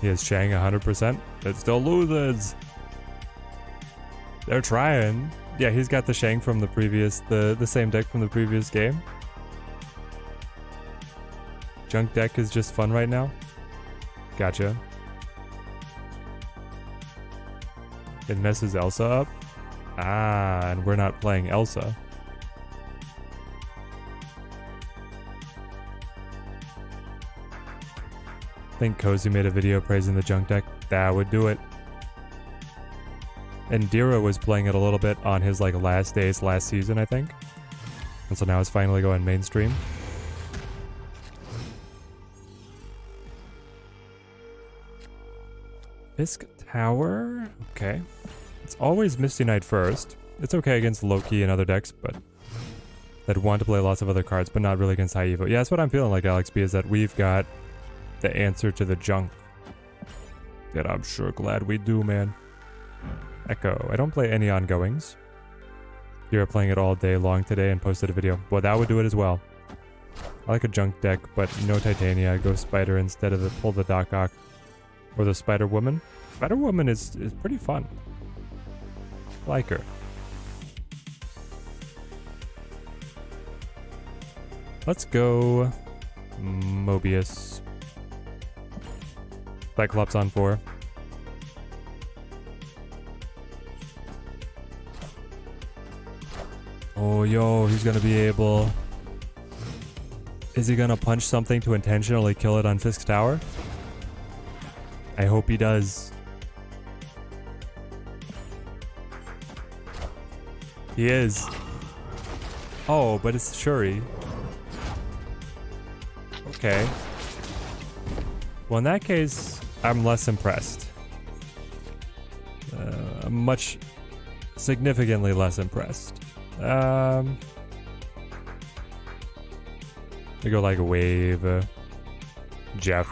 He has Shang 100%. It still loses. They're trying. Yeah, he's got the Shang from the previous, the same deck from the previous game. Junk deck is just fun right now. Gotcha. It messes Elsa up. Ah, and we're not playing Elsa. I think Cozy made a video praising the junk deck. That would do it. And Dira was playing it a little bit on his like last days last season, I think. And so now it's finally going mainstream. Fisk Tower? Okay. It's always Misty Knight first. It's okay against Loki and other decks, but that want to play lots of other cards, but not really against High Evo. Yeah, that's what I'm feeling like, Alex B, is that we've got the answer to the junk. That I'm sure glad we do, man. Echo. I don't play any ongoings. You're playing it all day long today and posted a video. Well, that would do it as well. I like a junk deck, but no Titania. I go Spider instead of the pull the Doc Ock. Or the Spider Woman. Spider Woman is pretty fun. I like her. Let's go Mobius. Cyclops on 4. Oh, yo, he's gonna be able... Is he gonna punch something to intentionally kill it on Fisk Tower? I hope he does. He is. Oh, but it's Shuri. Okay. Well, in that case, I'm less impressed. Much significantly less impressed. We go like a wave. Jeff.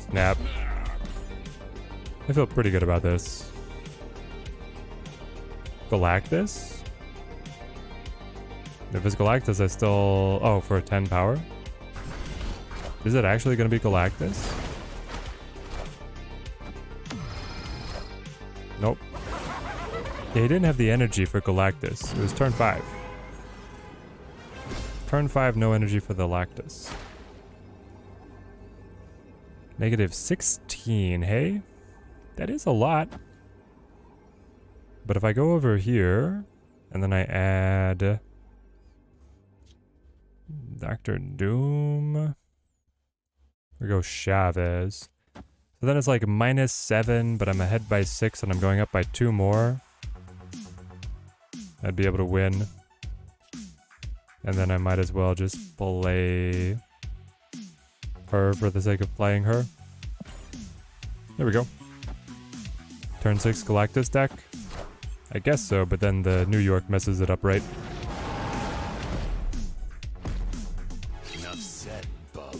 Snap. I feel pretty good about this. Galactus? If it's Galactus, I still... Oh, for 10 power? Is it actually going to be Galactus? Nope. Yeah, he didn't have the energy for Galactus. It was turn 5. Turn 5, no energy for the Galactus. Negative 16, hey? That is a lot. But if I go over here, and then I add... Dr. Doom... We go Chavez. So then it's like -7, but I'm ahead by 6, and I'm going up by 2 more. I'd be able to win. And then I might as well just play her for the sake of playing her. There we go. Turn 6 Galactus deck? I guess so, but then the New York messes it up, right? Enough said, bub.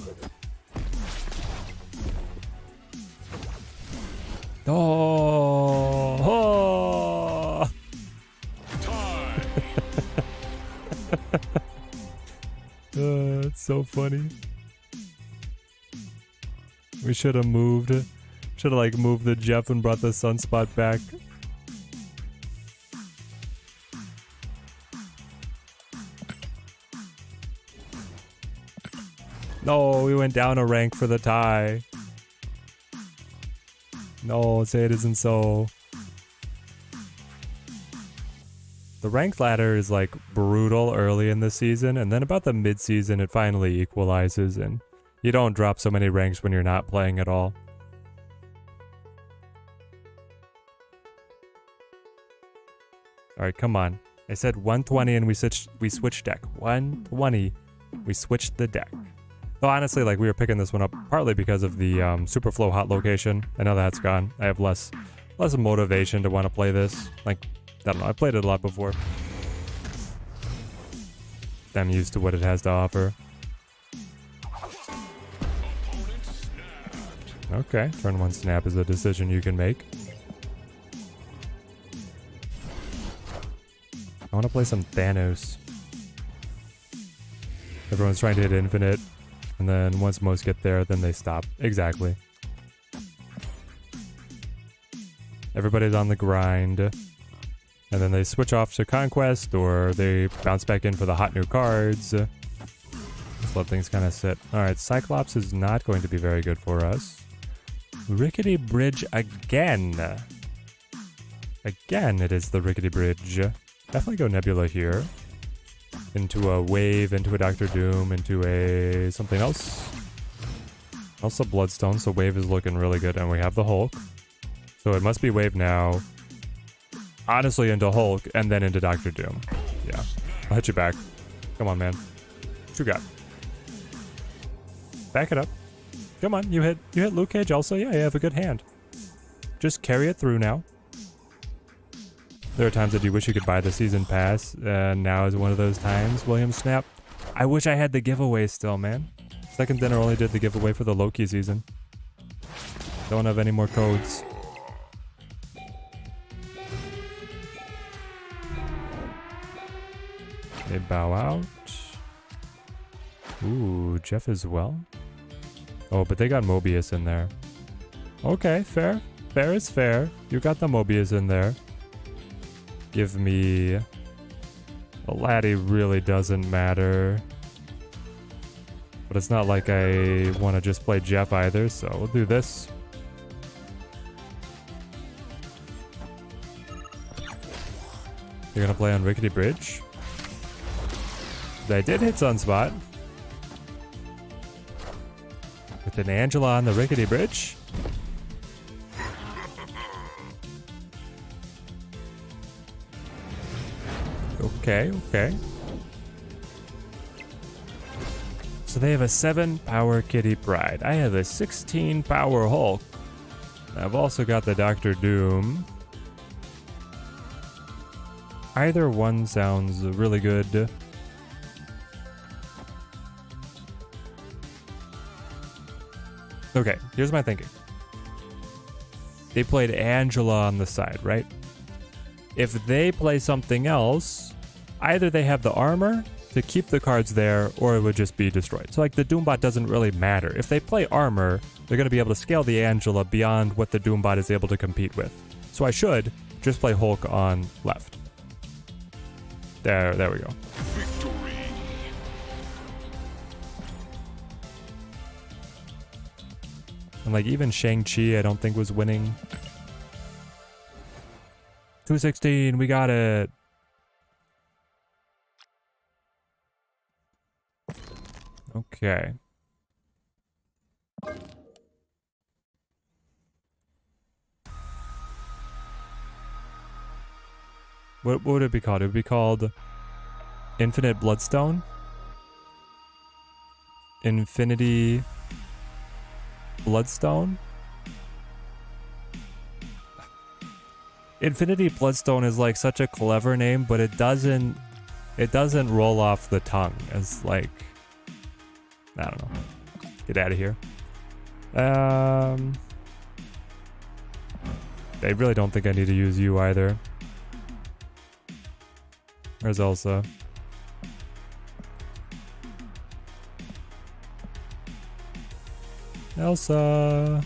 Oh! It's so funny. We should have moved. Should have like moved the Jeff and brought the Sunspot back. No, we went down a rank for the tie. No, say it isn't so. The ranked ladder is like brutal early in the season, and then about the mid-season it finally equalizes, and you don't drop so many ranks when you're not playing at all. Alright, come on. I said 120 and we switched deck. 120. We switched the deck. Though honestly, like, we were picking this one up partly because of the Superflow hot location. I know that's gone. I have less motivation to want to play this. Like, I don't know, I played it a lot before. I'm used to what it has to offer. Okay, turn 1 snap is a decision you can make. I want to play some Thanos. Everyone's trying to hit infinite, and then once most get there, then they stop. Exactly. Everybody's on the grind, and then they switch off to Conquest, or they bounce back in for the hot new cards. Just let things kind of sit. Alright, Cyclops is not going to be very good for us. Rickety Bridge again. Again, it is the Rickety Bridge. Definitely go Nebula here. Into a Wave, into a Dr. Doom, into a something else. Also Bloodstone, so wave is looking really good. And we have the Hulk. So it must be wave now. Honestly, into Hulk and then into Doctor Doom. Yeah. I'll hit you back. Come on, man. What you got? Back it up. Come on, you hit Luke Cage also? Yeah, you have a good hand. Just carry it through now. There are times that you wish you could buy the season pass, and now is one of those times, William Snap. I wish I had the giveaway still, man. Second Dinner only did the giveaway for the Loki season. Don't have any more codes. They bow out. Ooh, Jeff as well. Oh, but they got Mobius in there. Okay, fair. Fair is fair. You got the Mobius in there. Give me... The Laddie really doesn't matter. But it's not like I want to just play Jeff either, so we'll do this. You're gonna play on Rickety Bridge. They did hit Sunspot. With an Angela on the Rickety Bridge. Okay, okay. So they have a 7 power Kitty Pryde. I have a 16 power Hulk. I've also got the Doctor Doom. Either one sounds really good. Okay, here's my thinking. They played Angela on the side, right? If they play something else, either they have the armor to keep the cards there, or it would just be destroyed. So like the Doombot doesn't really matter. If they play armor, they're going to be able to scale the Angela beyond what the Doombot is able to compete with. So I should just play Hulk on left. There we go. Victory. And like even Shang-Chi I don't think was winning. 216, we got it. Okay. What would it be called? It would be called Infinite Bloodstone? Infinity Bloodstone? Infinity Bloodstone is like such a clever name, but it doesn't roll off the tongue as like, I don't know. Get out of here. I really don't think I need to use you either. Where's Elsa? Elsa!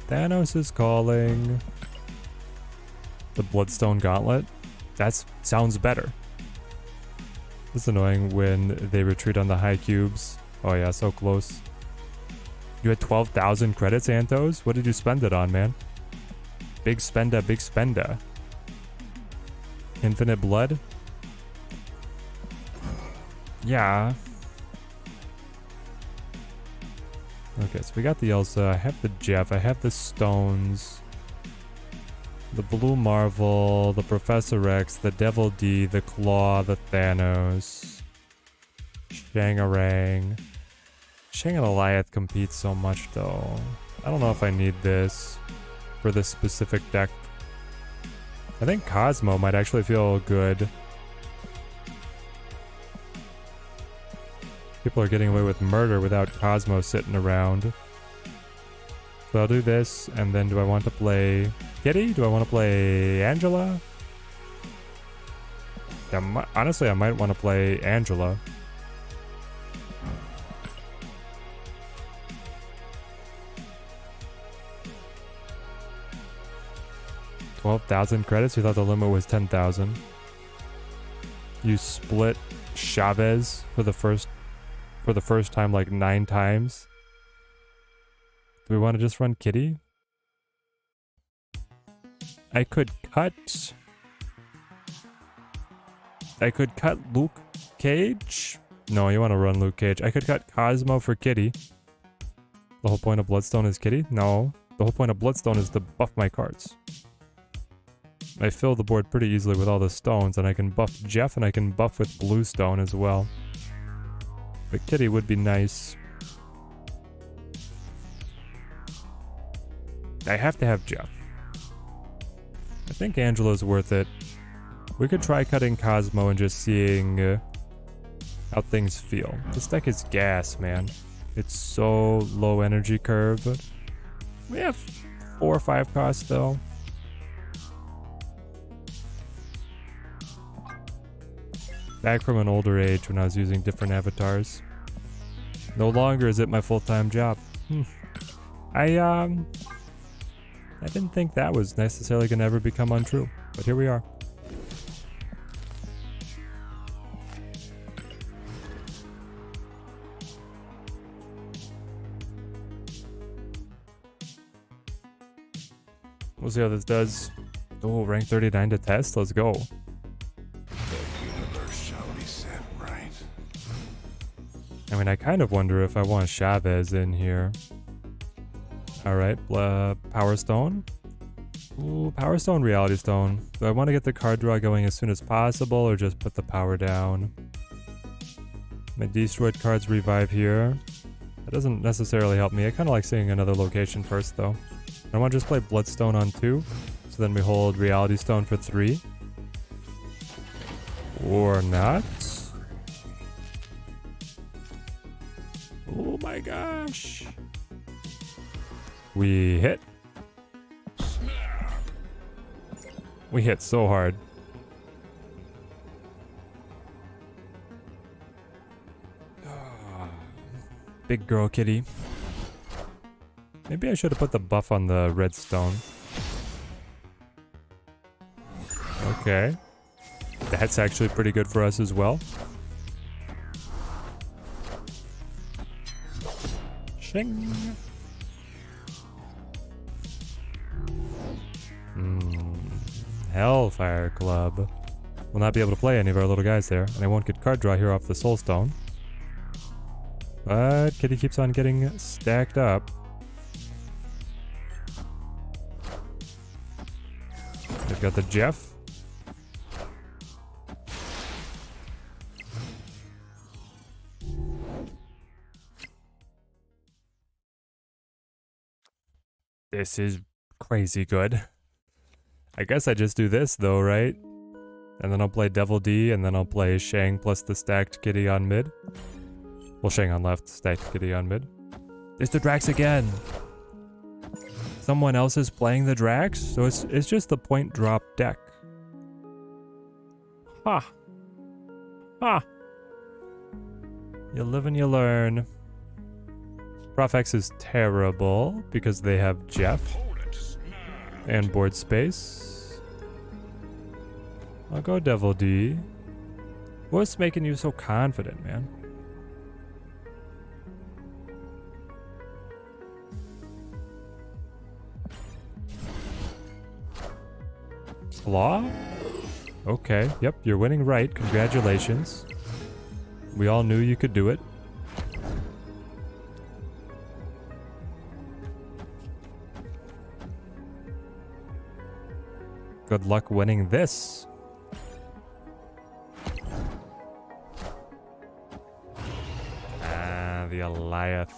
Thanos is calling. The Bloodstone Gauntlet? That sounds better. It's annoying when they retreat on the high cubes. Oh yeah, so close. You had 12,000 credits, Anthos? What did you spend it on, man? Big spender, big spender. Infinite blood? Yeah. Okay, so we got the Elsa. I have the Jeff. I have the Stones. The Blue Marvel. The Professor X. The Devil D. The Claw. The Thanos. Shangarang. Shang-Goliath competes so much, though. I don't know if I need this for this specific deck. I think Cosmo might actually feel good. People are getting away with murder without Cosmo sitting around. So I'll do this, and then do I want to play Kitty? Do I want to play Angela? Yeah, honestly, I might want to play Angela. $12,000 credits? You thought the limit was 10,000. You split Chavez for the first time like 9 times. Do we want to just run Kitty? I could cut Luke Cage. No, you want to run Luke Cage. I could cut Cosmo for Kitty. The whole point of Bloodstone is kitty? No. The whole point of Bloodstone is to buff my cards. I fill the board pretty easily with all the stones, and I can buff Jeff, and I can buff with Bluestone as well. But kitty would be nice. I have to have Jeff. I think Angela's worth it. We could try cutting Cosmo and just seeing how things feel. This deck is gas, man. It's so low energy curve. We have 4 or 5 costs though. Back from an older age when I was using different avatars. No longer is it my full-time job. I didn't think that was necessarily gonna ever become untrue, but here we are. We'll see how this does. Oh, rank 39 to test. Let's go. The universe shall be set right. I mean, I kind of wonder if I want Chavez in here. Alright, Power Stone. Ooh, Power Stone, Reality Stone. Do I want to get the card draw going as soon as possible or just put the power down? My destroyed cards revive here. That doesn't necessarily help me. I kind of like seeing another location first though. I want to just play Bloodstone on 2. So then we hold Reality Stone for 3. Or not. Oh my gosh. We hit. We hit so hard. Big girl kitty. Maybe I should have put the buff on the red stone. Okay. That's actually pretty good for us as well. Shing. Hellfire Club. We'll not be able to play any of our little guys there, and I won't get card draw here off the Soul Stone. But kitty keeps on getting stacked up. They've got the Jeff. This is crazy good. I guess I just do this though, right? And then I'll play Devil D, and then I'll play Shang plus the stacked kitty on mid. Well, Shang on left, stacked kitty on mid. It's the Drax again! Someone else is playing the Drax? So it's just the point drop deck. Ha! Ha! You live and you learn. Prof X is terrible because they have Jeff and board space. I'll go Devil D. What's making you so confident, man? Claw? Okay, yep, you're winning right. Congratulations. We all knew you could do it. Good luck winning this. Ah, the Eliath.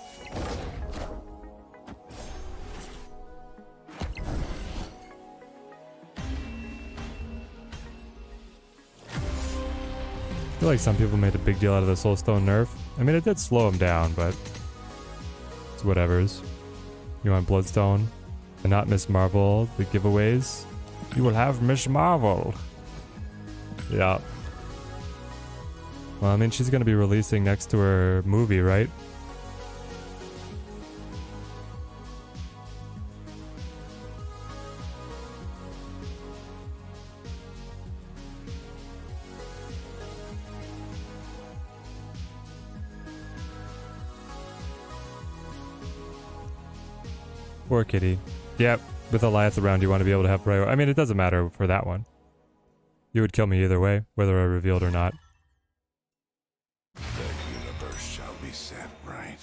I feel like some people made a big deal out of the Soulstone nerf. I mean, it did slow him down, but it's whatevers. You want Bloodstone and not Miss Marvel, the giveaways? You will have Miss Marvel. Yeah. Well, I mean, she's going to be releasing next to her movie, right? Poor kitty. Yep. With Eliath around, you want to be able to have priority. I mean, it doesn't matter for that one. You would kill me either way, whether I revealed or not. The universe shall be set right.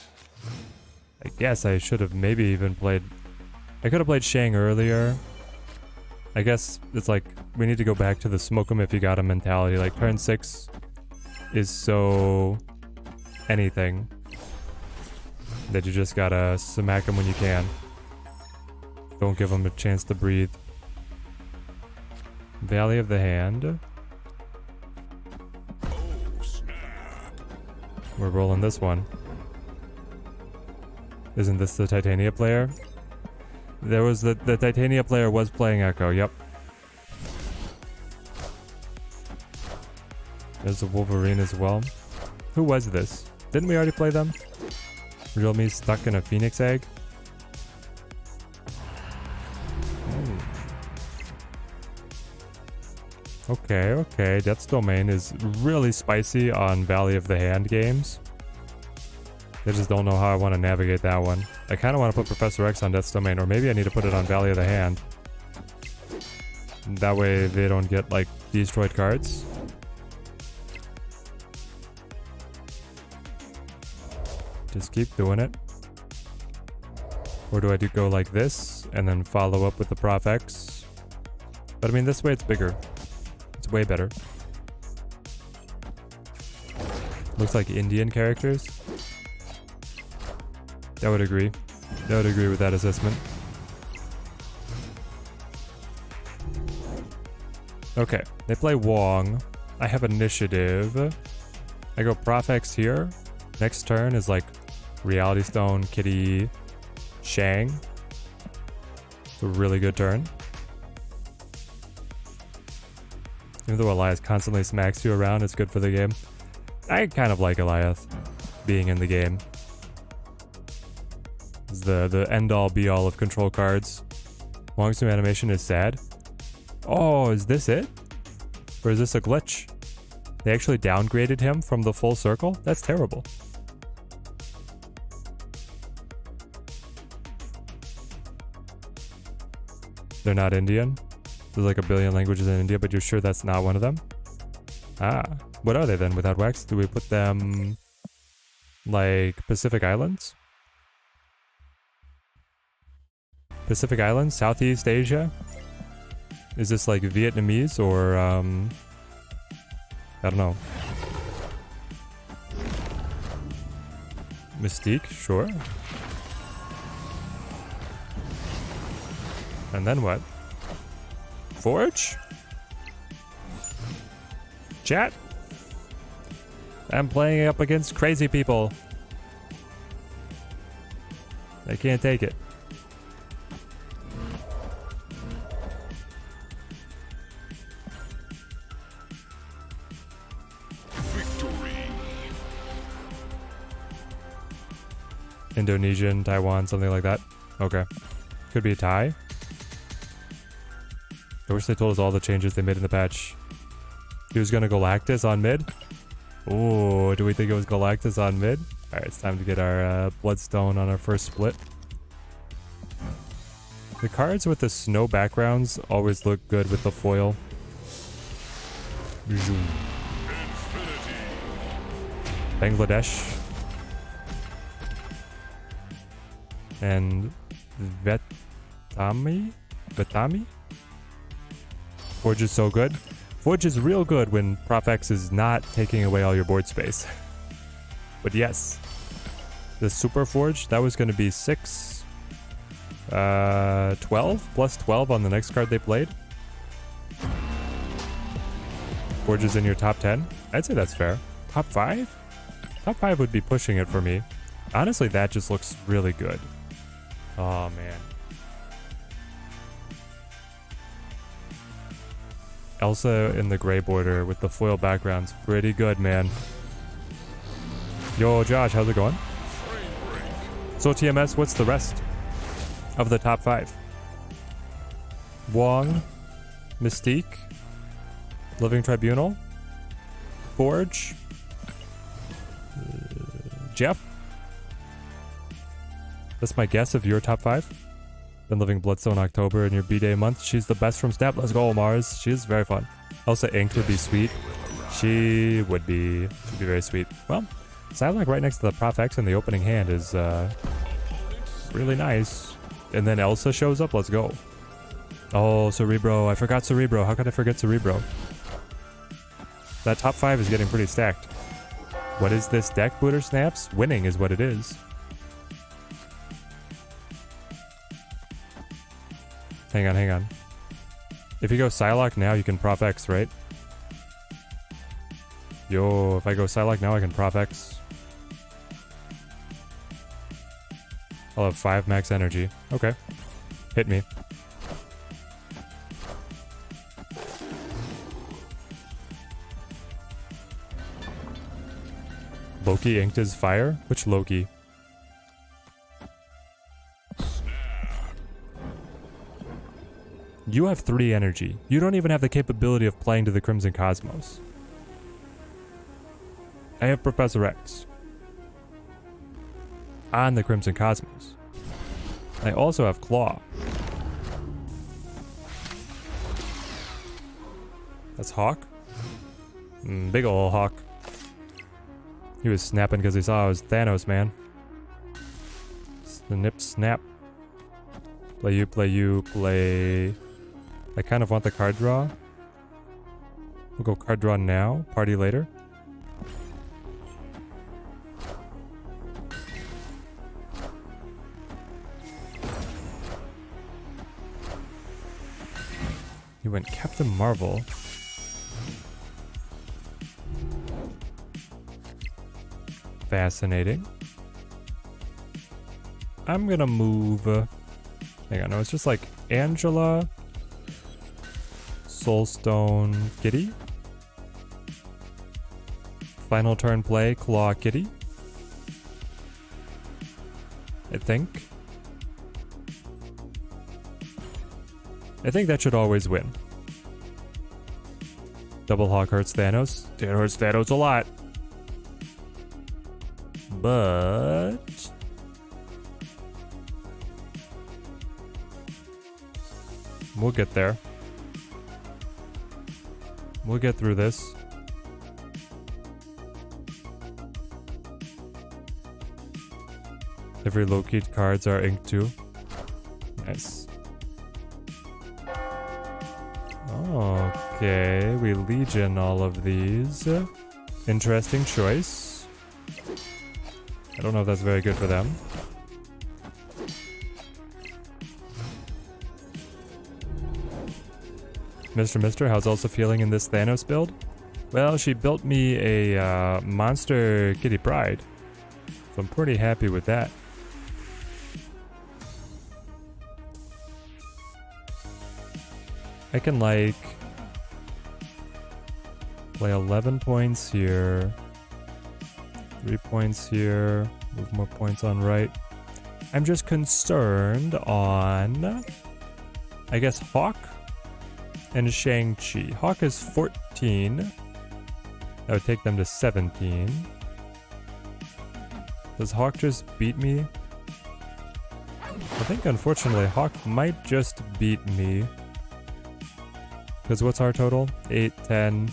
I guess I should have maybe even played... I could have played Shang earlier. I guess it's like, we need to go back to the smoke 'em if you got 'em mentality. Like, turn 6 is so... anything. That you just gotta smack 'em when you can. Don't give 'em a chance to breathe. Valley of the Hand. We're rolling this one. Isn't this the Titania player? There was the Titania player was playing Echo, yep. There's the Wolverine as well. Who was this? Didn't we already play them? Real me stuck in a phoenix egg? Okay, okay. Death's Domain is really spicy on Valley of the Hand games. I just don't know how I want to navigate that one. I kind of want to put Professor X on Death's Domain, or maybe I need to put it on Valley of the Hand. That way they don't get, like, destroyed cards. Just keep doing it. Or do I go like this, and then follow up with the Prof X? But I mean, this way it's bigger. It's way better. Looks like Indian characters. I would agree. I would agree with that assessment. Okay, they play Wong. I have initiative. I go Prof X here. Next turn is like Reality Stone, Kitty, Shang. It's a really good turn. Even though Elias constantly smacks you around, it's good for the game. I kind of like Elias being in the game. It's the end-all be-all of control cards. Wong's new animation is sad. Oh, is this it? Or is this a glitch? They actually downgraded him from the full circle? That's terrible. They're not Indian? There's like a billion languages in India, but you're sure that's not one of them? Ah, what are they then without wax? Do we put them like Pacific Islands? Pacific Islands? Southeast Asia? Is this like Vietnamese or I don't know. Mystique, sure. And then what? Forge? Chat? I'm playing up against crazy people. I can't take it. Indonesian, Taiwan, something like that. Okay. Could be a tie. I wish they told us all the changes they made in the patch. He was gonna Galactus on mid? Ooh, do we think it was Galactus on mid? Alright, it's time to get our Bloodstone on our first split. The cards with the snow backgrounds always look good with the foil. Bangladesh. And Vetami? Forge is so good. Forge is real good when Prof X is not taking away all your board space. But yes, the Super Forge, that was going to be 6, 12, plus 12 on the next card they played. Forge is in your top 10. I'd say that's fair. Top 5? Top 5 would be pushing it for me. Honestly, that just looks really good. Oh, man. Elsa in the gray border with the foil background's pretty good, man. Yo, Josh, how's it going? So, TMS, what's the rest of the top 5? Wong, Mystique, Living Tribunal, Forge, Jeff. That's my guess of your top 5. Been living Bloodstone October in your B-Day month. She's the best from Snap. Let's go, Mars. She's very fun. Elsa Inked would be sweet. She would be. She'd be very sweet. Well, Psylocke right next to the Prof X in the opening hand is really nice. And then Elsa shows up. Let's go. Oh, Cerebro. I forgot Cerebro. How could I forget Cerebro? That top 5 is getting pretty stacked. What is this deck, Booter Snaps? Winning is what it is. Hang on, hang on. If you go Psylocke now, you can Prof X, right? Yo, if I go Psylocke now, I can Prof X. I'll have 5 max energy. Okay. Hit me. Loki inked his fire? Which Loki? You have 3 energy. You don't even have the capability of playing to the Crimson Cosmos. I have Professor X on the Crimson Cosmos. I also have Claw. That's Hawk? Big ol' Hawk. He was snapping because he saw I was Thanos, man. Snip, snap. Play you, play you, play... I kind of want the card draw. We'll go card draw now, party later. He went Captain Marvel. Fascinating. I'm gonna move... hang on, no, it's just like Angela, Soulstone, Kitty. Final turn play, Claw, Kitty. I think that should always win. Double Hawk hurts Thanos. It hurts Thanos a lot. But... we'll get there. We'll get through this. Every low-key cards are inked too. Nice. Okay, we Legion all of these. Interesting choice. I don't know if that's very good for them. Mr. How's Elsa feeling in this Thanos build? Well, she built me a monster Kitty Pryde, so I'm pretty happy with that. I can like play 11 points here, 3 points here, move more points on right. I'm just concerned on, I guess, Hawk and Shang-Chi. Hawk is 14. That would take them to 17. Does Hawk just beat me? I think unfortunately Hawk might just beat me. Because what's our total? 8, 10,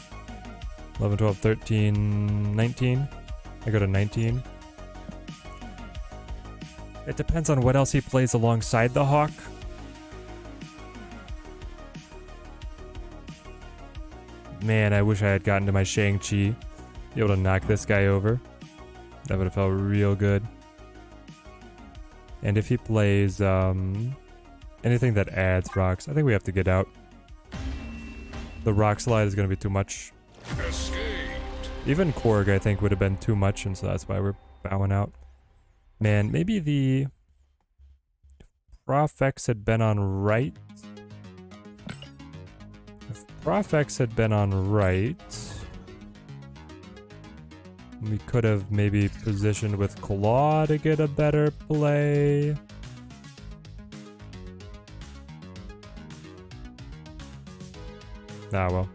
11, 12, 13, 19. I go to 19. It depends on what else he plays alongside the Hawk. Man, I wish I had gotten to my Shang-Chi. Be able to knock this guy over. That would have felt real good. And if he plays anything that adds rocks, I think we have to get out. The rock slide is going to be too much. Escaped. Even Korg, I think, would have been too much, and so that's why we're bowing out. Man, maybe the Prof X had been on right. If Prof X had been on right, we could have maybe positioned with Claw to get a better play. Ah, well.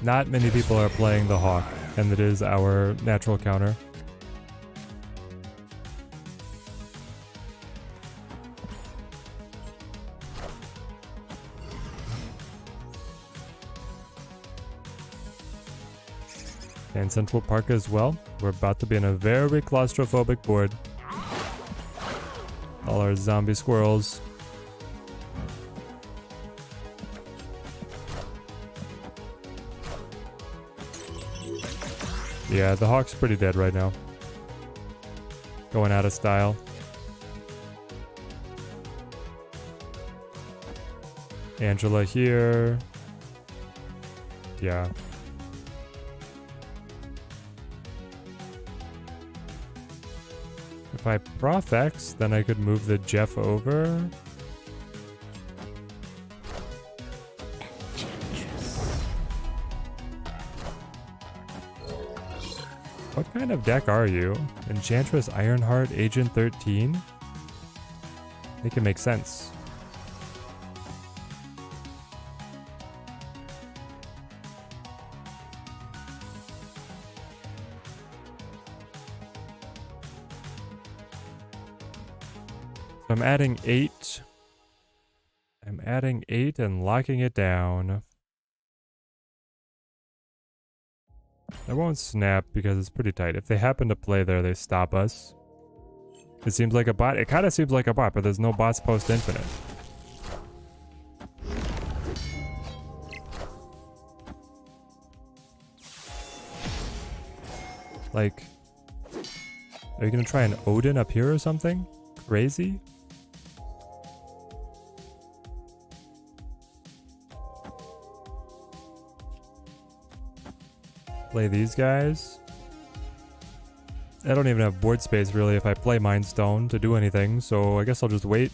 Not many people are playing the Hawk, and it is our natural counter. And Central Park as well. We're about to be in a very claustrophobic board. All our zombie squirrels. Yeah, the Hawk's pretty dead right now. Going out of style. Angela here. Yeah. If I Prof X, then I could move the Jeff over. What kind of deck are you? Enchantress, Ironheart, Agent 13? Make it make sense. So I'm adding 8. I'm adding 8 and locking it down. I won't snap because it's pretty tight. If they happen to play there, they stop us. It seems like a bot. It kind of seems like a bot, but there's no bots post infinite. Like, are you gonna try an Odin up here or something? Crazy? Play these guys. I don't even have board space really if I play Mind Stone to do anything, so I guess I'll just wait.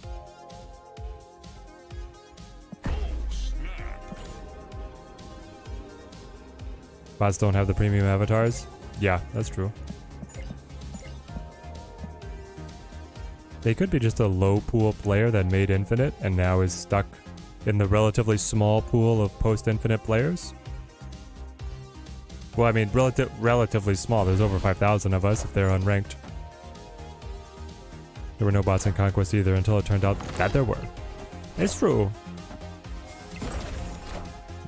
Bots don't have the premium avatars? Yeah, that's true. They could be just a low pool player that made infinite and now is stuck in the relatively small pool of post-infinite players. Well, I mean, relatively small. There's over 5,000 of us if they're unranked. There were no bots in Conquest either until it turned out that there were. It's true.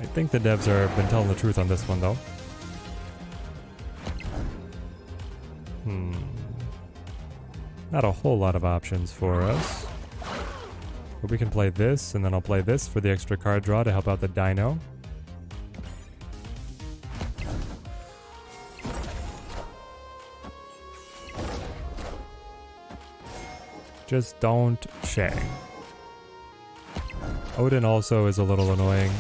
I think the devs have been telling the truth on this one, though. Not a whole lot of options for us. But we can play this, and then I'll play this for the extra card draw to help out the Dino. Just don't Shang. Odin also is a little annoying.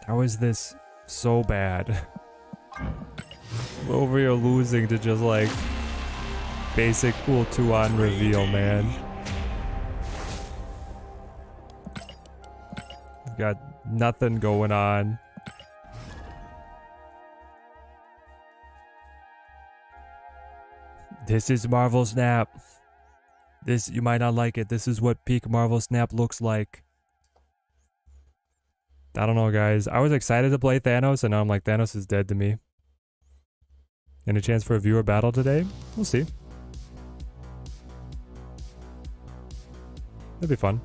How is this so bad? Over here losing to just like basic cool 2-on reveal, man. We've got nothing going on. This is Marvel Snap. This, you might not like it. This is what peak Marvel Snap looks like. I don't know, guys. I was excited to play Thanos, and now I'm like, Thanos is dead to me. Any chance for a viewer battle today? We'll see. That'd be fun.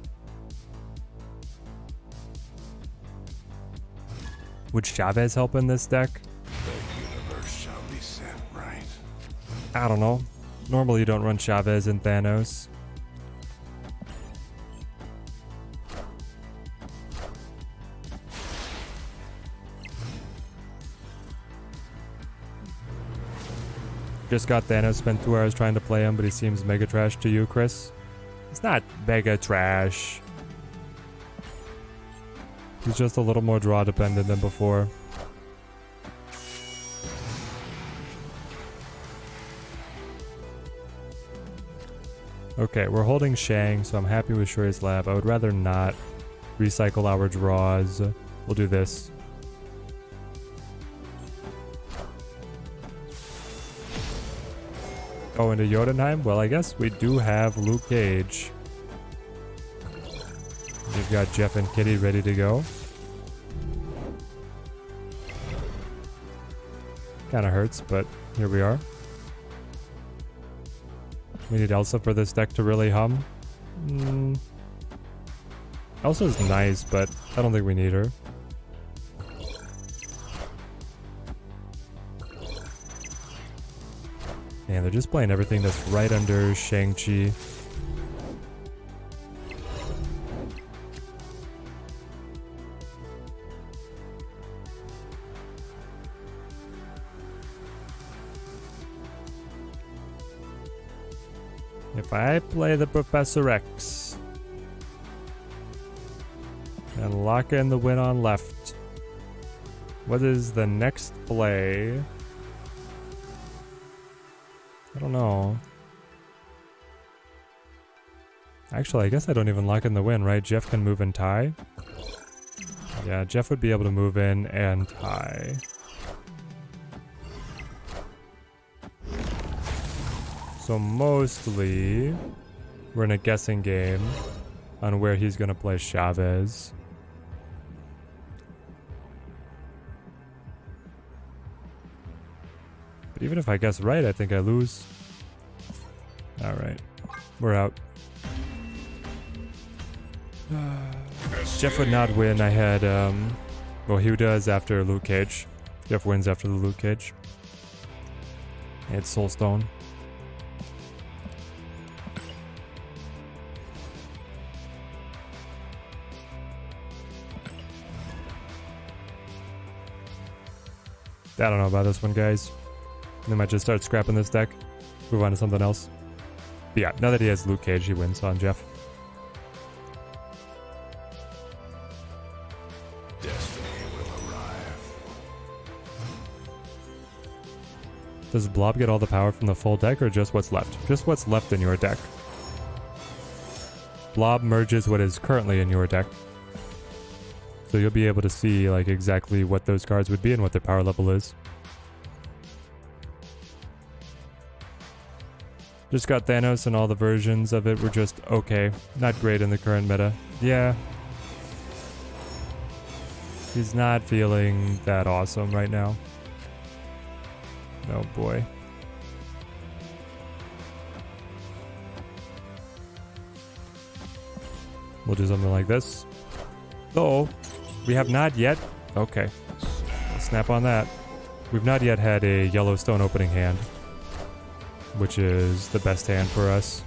Would Chavez help in this deck? The universe shall be set right. I don't know. Normally you don't run Chavez and Thanos. Just got Thanos, spent 2 hours trying to play him, but he seems mega trash to you, Chris. It's not mega trash. He's just a little more draw dependent than before. Okay, we're holding Shang, so I'm happy with Shuri's Lab. I would rather not recycle our draws. We'll do this. Go into Jotunheim? Well, I guess we do have Luke Cage. We've We've got Jeff and Kitty ready to go. Kind of hurts, but here we are. We need Elsa for this deck to really hum. Elsa's nice, but I don't think we need her. Man, they're just playing everything that's right under Shang-Chi. If I play the Professor X and lock in the win on left, what is the next play? I don't know. Actually, I guess I don't even lock in the win, right? Jeff can move and tie. Yeah, Jeff would be able to move in and tie. So mostly, we're in a guessing game on where he's going to play Chavez. But even if I guess right, I think I lose. Alright, we're out. Jeff would not win. I had, well, he does after Luke Cage. Jeff wins after the Luke Cage. It's Soulstone. I don't know about this one, guys. They might just start scrapping this deck. Move on to something else. But yeah, now that he has Luke Cage, he wins on Jeff. Destiny will arrive. Does Blob get all the power from the full deck or just what's left? Just what's left in your deck. Blob merges what is currently in your deck. So you'll be able to see like exactly what those cards would be and what their power level is. Just got Thanos and all the versions of it were just okay. Not great in the current meta. Yeah. He's not feeling that awesome right now. Oh boy. We'll do something like this. So, we have not yet... Okay. Let's snap on that. We've not yet had a Yellowstone opening hand, which is the best hand for us.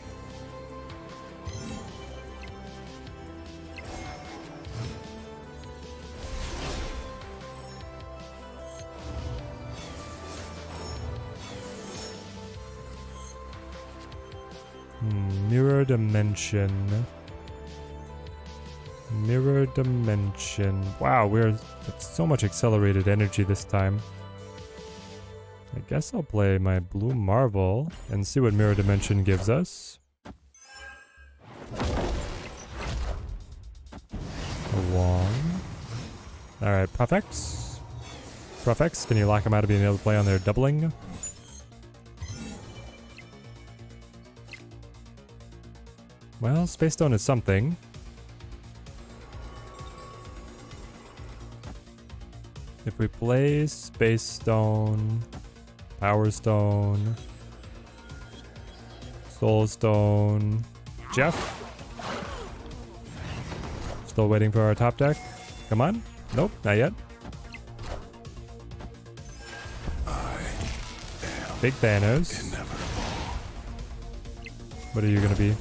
Mirror Dimension. Mirror Dimension. Wow, we're so much accelerated energy this time. I guess I'll play my Blue Marvel and see what Mirror Dimension gives us. One. Alright, Profex. Profex, can you lock them out of being able to play on their doubling? Well, Space Stone is something. If we play Space Stone, Power Stone, Soul Stone, Jeff. Still waiting for our top deck. Come on. Nope, not yet. Big Thanos. What are you gonna be?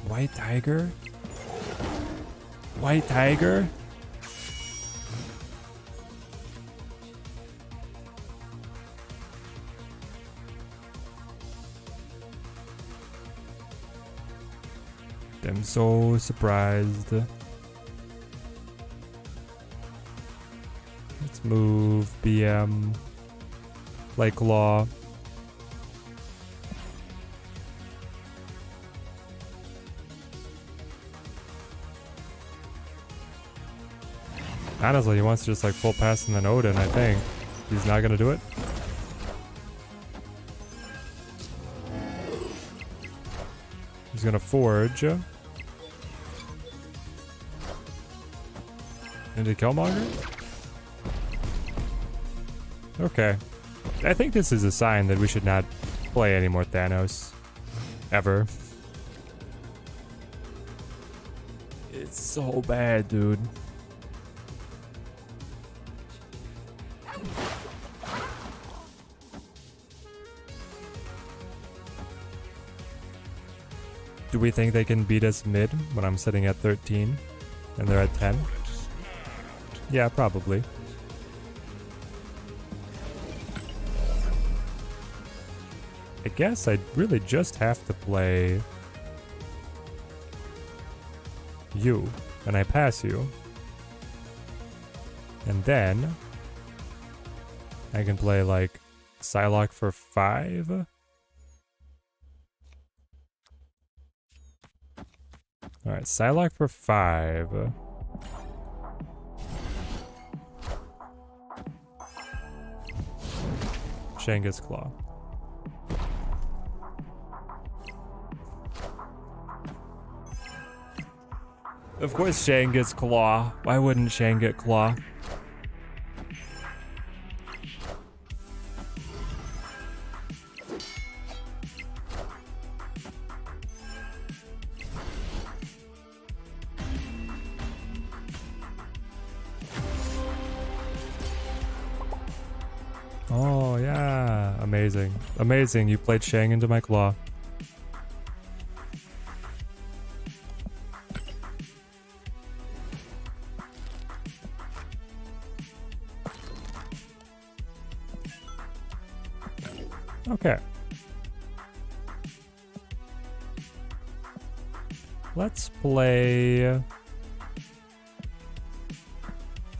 White Tiger? White Tiger? I'm so surprised. Let's move BM. Play Claw. Honestly, he wants to just like full pass and then Odin, I think. He's not gonna do it. He's gonna forge. Into Killmonger? Okay. I think this is a sign that we should not play any more Thanos. Ever. It's so bad, dude. Do we think they can beat us mid when I'm sitting at 13 and they're at 10? Yeah, probably. I guess I'd really just have to play you, and I pass you. And then I can play like Psylocke for 5. Alright, Psylocke for 5. Shangus Claw. Of course Shang gets Claw. Why wouldn't Shang get Claw? Oh yeah, amazing. Amazing, you played Shang into my Claw. Okay. Let's play...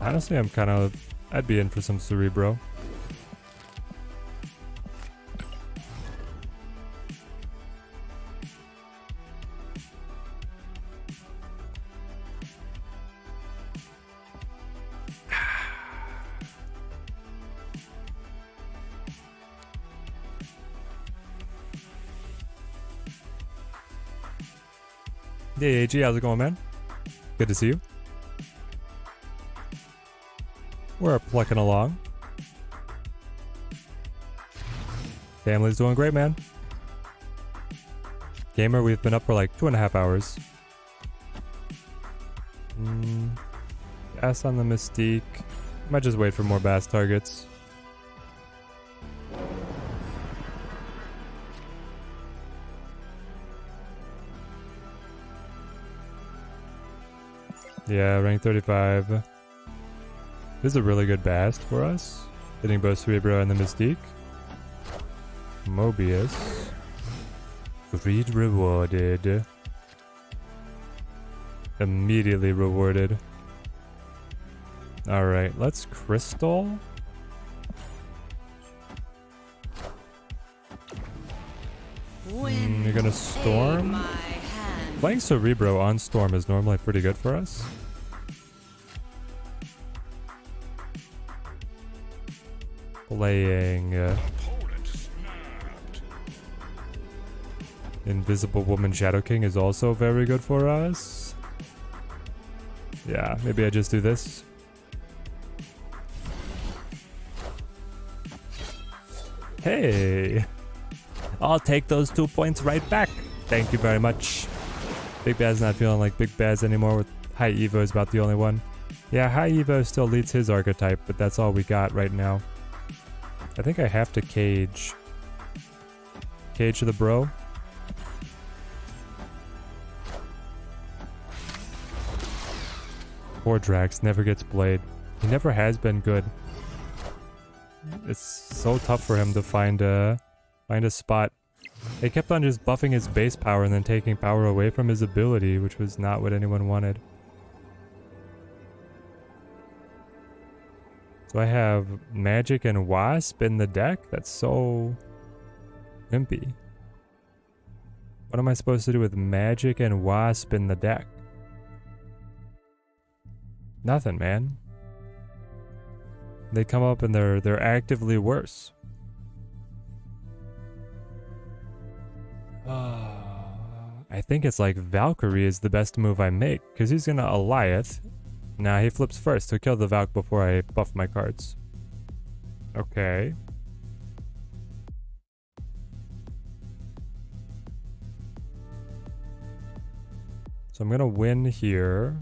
Honestly, I'd be in for some Cerebro. Hey AG, how's it going, man? Good to see you. We're plucking along. Family's doing great, man. Gamer, we've been up for like 2.5 hours. Bass on the Mystique. Might just wait for more bass targets. Yeah, rank 35. This is a really good bast for us. Hitting both Cerebro and the Mystique. Mobius. Greed rewarded. Immediately rewarded. Alright, let's Crystal. You're gonna Storm? Playing Cerebro on Storm is normally pretty good for us. Playing Invisible Woman Shadow King is also very good for us. Yeah, maybe I just do this. Hey! I'll take those 2 points right back. Thank you very much. Big Bad's not feeling like Big Bad's anymore. With High Evo is about the only one. Yeah, High Evo still leads his archetype, but that's all we got right now. I think I have to cage. Cage the bro. Poor Drax never gets played. He never has been good. It's so tough for him to find a spot. They kept on just buffing his base power and then taking power away from his ability, which was not what anyone wanted. So I have Magic and Wasp in the deck? That's so wimpy. What am I supposed to do with Magic and Wasp in the deck? Nothing, man. They come up and they're actively worse. I I think it's like Valkyrie is the best move I make, because he's gonna Alliath. Nah, he flips first to kill the Valk before I buff my cards. Okay. So I'm gonna win here.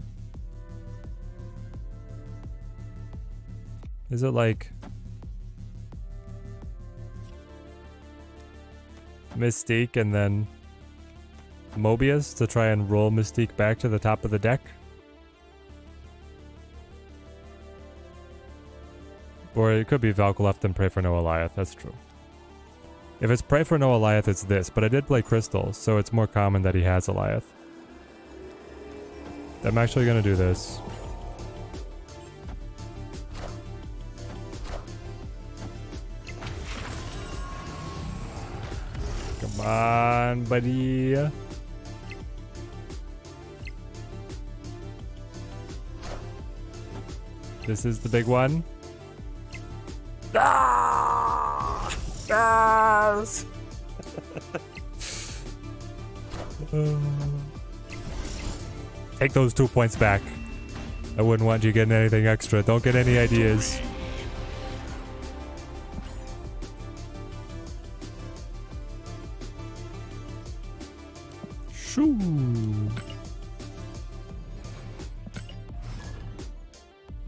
Is it like Mystique and then Mobius to try and roll Mystique back to the top of the deck? Or it could be Valk left and pray for no Alliath, that's true. If it's pray for no Alliath, it's this, but I did play Crystal, so it's more common that he has Alliath. I'm actually gonna do this. Come on, buddy. This is the big one. Ah! Yes! Take those 2 points back. I wouldn't want you getting anything extra. Don't get any ideas. Shoo!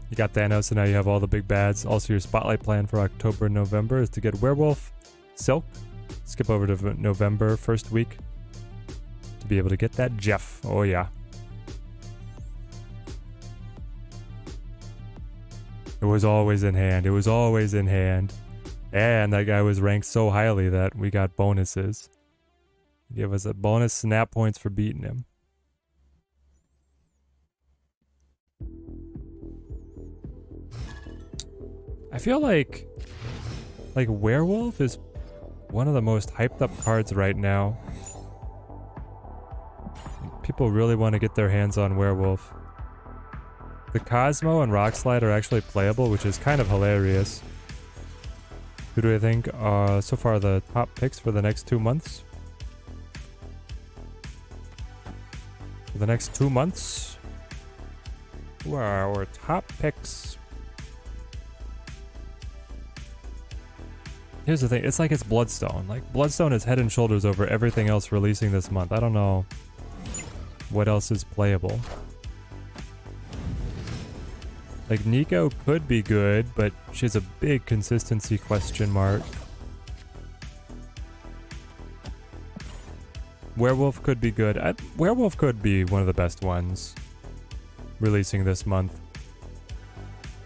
You got Thanos, so now you have all the big bads. Also, your spotlight plan for October and November is to get Werewolf, Silk, skip over to November first week to be able to get that Jeff. Oh yeah. It was always in hand. It was always in hand. And that guy was ranked so highly that we got bonuses. Give us a bonus snap points for beating him. I feel like Werewolf is one of the most hyped up cards right now. People really want to get their hands on Werewolf. The Cosmo and Rock Slide are actually playable, which is kind of hilarious. Who do I think are so far the top picks for the next 2 months? For the next 2 months? Who are our top picks? Here's the thing, it's like it's Bloodstone. Like, Bloodstone is head and shoulders over everything else releasing this month. I don't know what else is playable. Like, Nico could be good, but she's a big consistency question mark. Werewolf could be good. Werewolf could be one of the best ones releasing this month.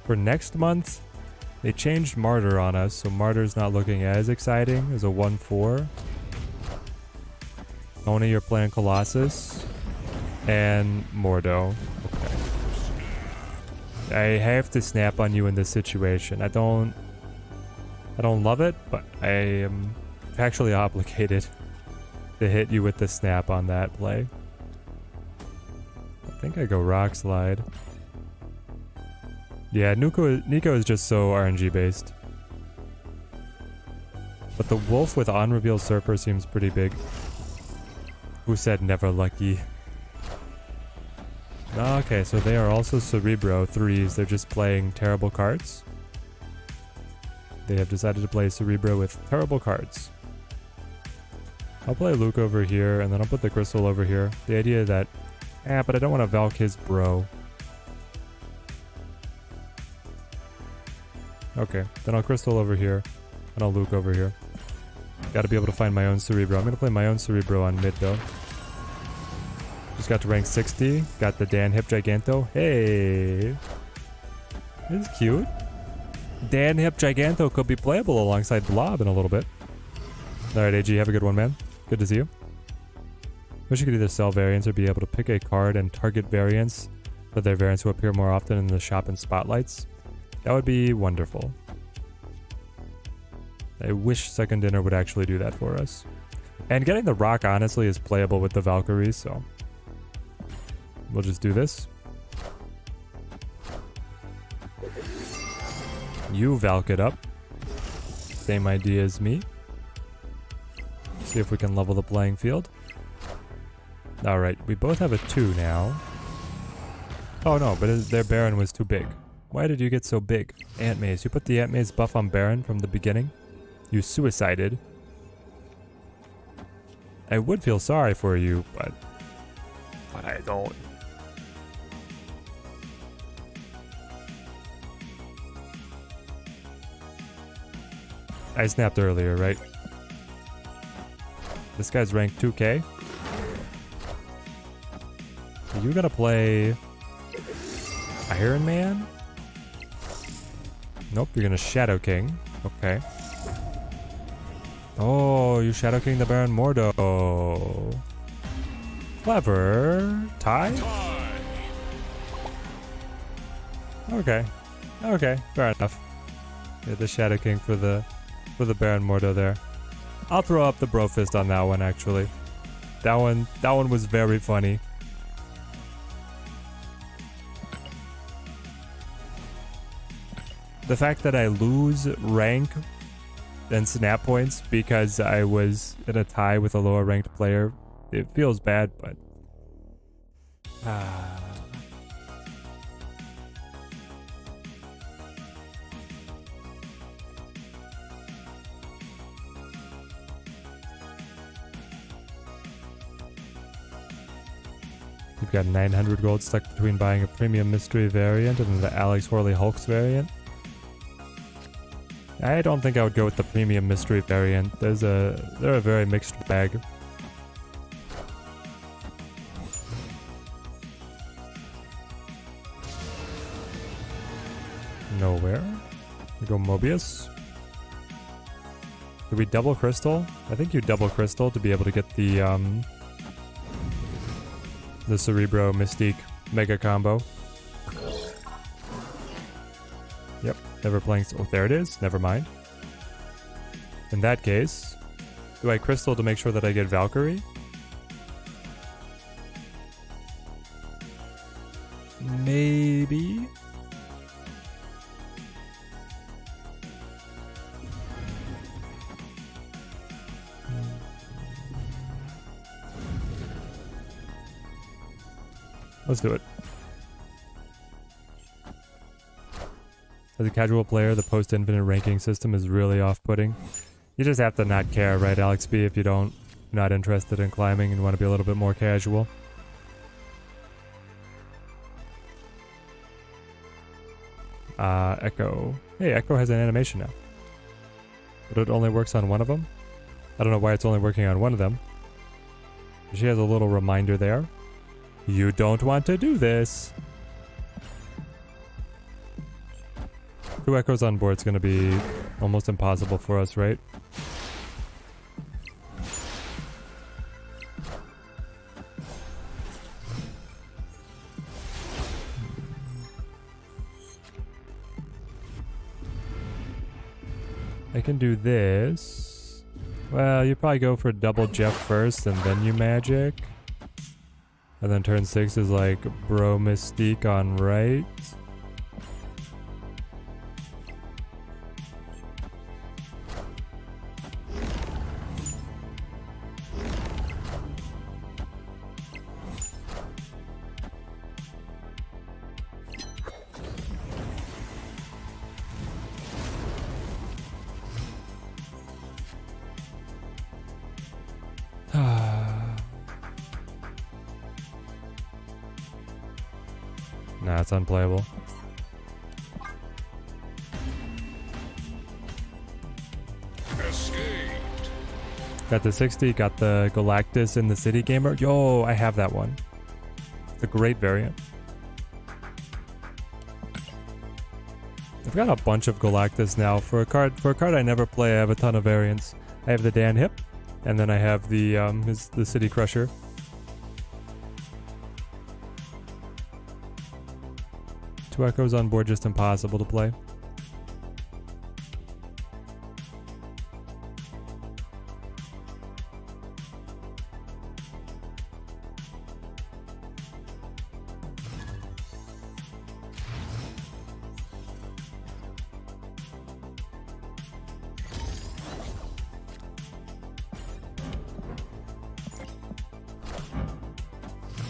For next month, they changed Martyr on us, so Martyr's not looking as exciting as a 1-4. Oni, you're playing Colossus. And Mordo. Okay. I have to snap on you in this situation. I don't love it, but I am actually obligated to hit you with the snap on that play. I think I go Rock Slide. Yeah, Nico is just so RNG based. But the Wolf with on-reveal Surfer seems pretty big. Who said never lucky? Okay, so they are also Cerebro 3s. They're just playing terrible cards. They have decided to play Cerebro with terrible cards. I'll play Luke over here, and then I'll put the Crystal over here. The idea that, but I don't want to Valk his bro. Okay, then I'll Crystal over here, and I'll Luke over here. Gotta be able to find my own Cerebro. I'm gonna play my own Cerebro on mid, though. Just got to rank 60. Got the Dan Hip Giganto. Hey! This is cute. Dan Hip Giganto could be playable alongside Blob in a little bit. Alright, AG, have a good one, man. Good to see you. Wish you could either sell variants or be able to pick a card and target variants, but they're variants who appear more often in the shop and spotlights. That would be wonderful. I wish Second Dinner would actually do that for us. And getting the Rock, honestly, is playable with the Valkyries, so we'll just do this. You Valk it up. Same idea as me. See if we can level the playing field. Alright, we both have a 2 now. Oh no, but their Baron was too big. Why did you get so big? Ant Maze. You put the Ant Maze buff on Baron from the beginning? You suicided. I would feel sorry for you, but I don't. I snapped earlier, right? This guy's ranked 2k. Are you gonna play Iron Man? Nope, you're gonna Shadow King. Okay. Oh, you Shadow King the Baron Mordo. Clever. Tie? Okay. Okay, fair enough. Yeah, the Shadow King for the Baron Mordo there. I'll throw up the bro fist on that one actually. That one was very funny. The fact that I lose rank and snap points because I was in a tie with a lower ranked player, it feels bad, but you've got 900 gold stuck between buying a premium mystery variant and the Alex Horley Hulks variant. I don't think I would go with the premium mystery variant. They're a very mixed bag. Nowhere. We go Mobius. Do we double crystal? I think you double crystal to be able to get the Cerebro Mystique mega combo. Yep, never playing. Oh, there it is. Never mind. In that case, do I crystal to make sure that I get Valkyrie? Maybe. Let's do it. As a casual player, the post-infinite ranking system is really off-putting. You just have to not care, right, Alex B, if you're not interested in climbing and want to be a little bit more casual. Echo. Hey, Echo has an animation now. But it only works on one of them? I don't know why it's only working on one of them. She has a little reminder there. You don't want to do this. 2 Echoes on board is going to be almost impossible for us, right? I can do this. Well, you probably go for double Jeff first and then you magic. And then turn 6 is like Bro Mystique on right. Nah, it's unplayable. Escaped. Got the 60, got the Galactus in the City Gamer. Yo, I have that one. It's a great variant. I've got a bunch of Galactus now. For a card I never play, I have a ton of variants. I have the Dan Hip, and then I have the City Crusher. Two Echoes on board, just impossible to play.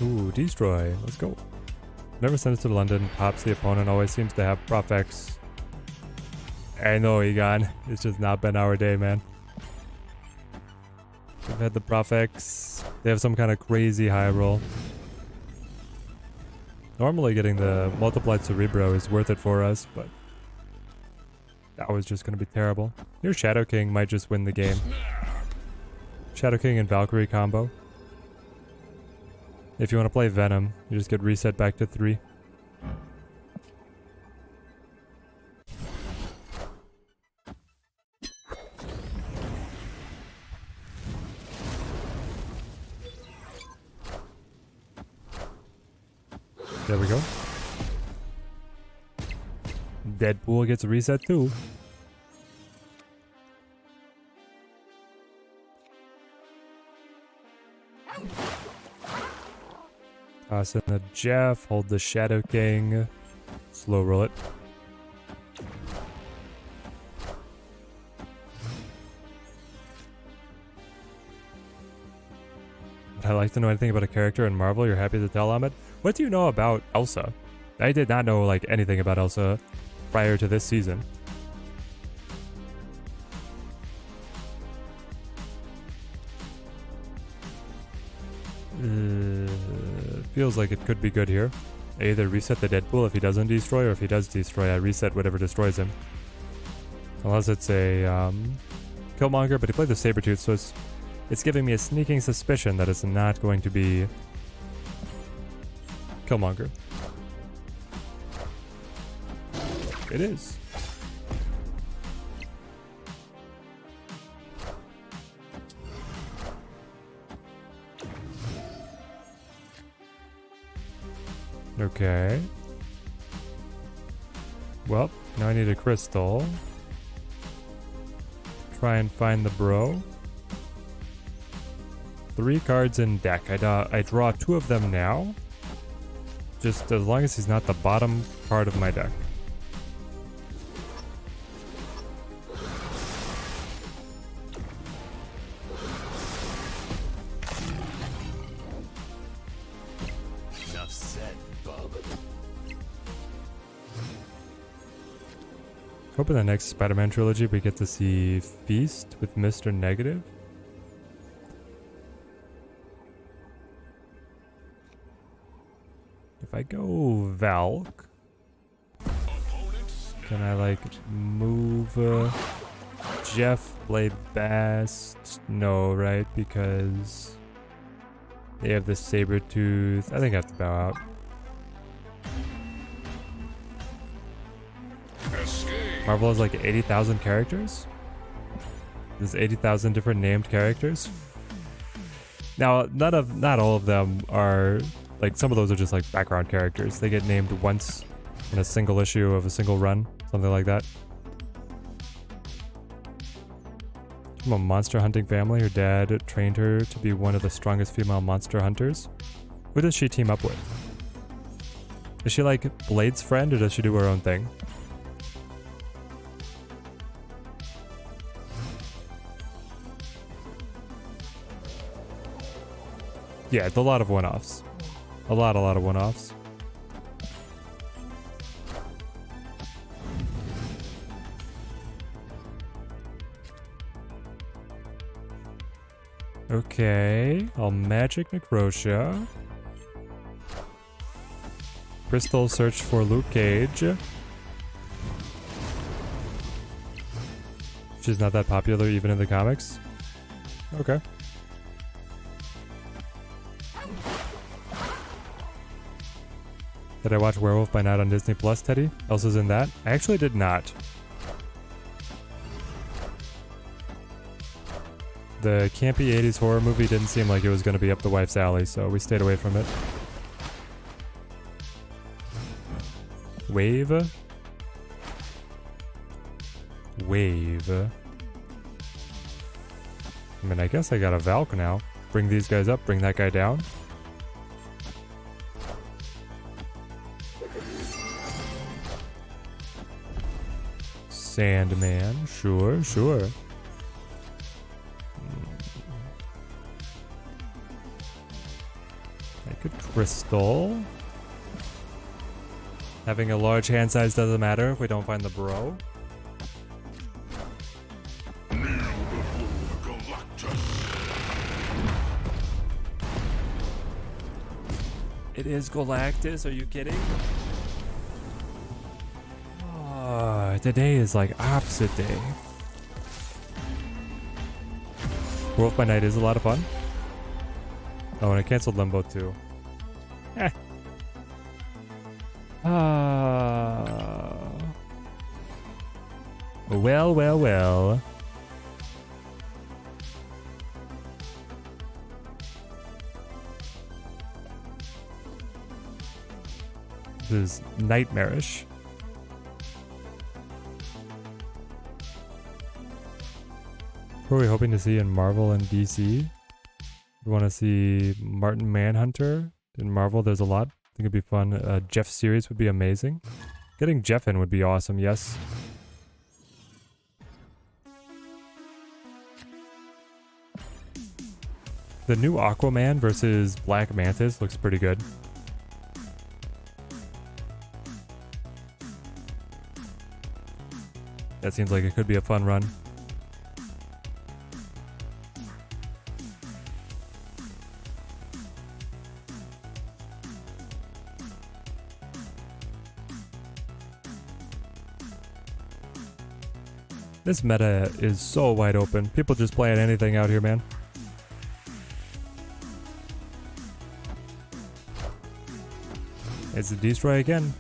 Ooh, destroy. Let's go. Never sends to London. Pops the opponent. Always seems to have Prof X. I know, Egon. It's just not been our day, man. We've had the Prof X. They have some kind of crazy high roll. Normally getting the multiplied Cerebro is worth it for us, but that was just going to be terrible. Your Shadow King might just win the game. Shadow King and Valkyrie combo. If you want to play Venom, you just get reset back to 3. There we go. Deadpool gets reset too. Toss in the Jeff, hold the Shadow King, slow roll it. Would I like to know anything about a character in Marvel? You're happy to tell, Ahmed? What do you know about Elsa? I did not know like anything about Elsa prior to this season. Feels like it could be good here. I either reset the Deadpool if he doesn't destroy, or if he does destroy, I reset whatever destroys him. Unless it's a Killmonger, but he played the Sabretooth, so it's giving me a sneaking suspicion that it's not going to be Killmonger. It is. Okay. Well, now I need a crystal. Try and find the bro. 3 cards in deck. I draw 2 of them now. Just as long as he's not the bottom part of my deck. Enough said, bub. Hope in the next Spider-Man trilogy we get to see Feast with Mr. Negative. If I go Valk, can I like move Jeff, play Bast? No, right? Because they have the Sabretooth. I think I have to bow out. Marvel has like 80,000 characters? There's 80,000 different named characters? Now, not all of them are... Like, some of those are just like background characters. They get named once in a single issue of a single run. Something like that. From a monster hunting family, her dad trained her to be one of the strongest female monster hunters. Who does she team up with? Is she like Blade's friend, or does she do her own thing? Yeah, it's a lot of one-offs. A lot of one-offs. Okay, I'll magic Necrotia. Crystal search for Luke Cage. She's not that popular even in the comics. Okay. Did I watch Werewolf by Night on Disney Plus, Teddy? Elsa's in that? I actually did not. The campy 80s horror movie didn't seem like it was going to be up the wife's alley, so we stayed away from it. Wave? Wave. I mean, I guess I got a Valk now. Bring these guys up, bring that guy down. Sandman, sure. I could Crystal. Having a large hand size doesn't matter if we don't find the bro. It is Galactus, are you kidding? Oh, today is like opposite day. Wolf by Night is a lot of fun. Oh, and I canceled Limbo too. Eh. Well, well, well. This is nightmarish. Who are we hoping to see in Marvel and DC? We want to see Martin Manhunter. In Marvel, there's a lot. I think it'd be fun. Jeff series would be amazing. Getting Jeff in would be awesome, yes. The new Aquaman versus Black Mantis looks pretty good. That seems like it could be a fun run. This meta is so wide open. People just playing anything out here, man. It's a Destroy again.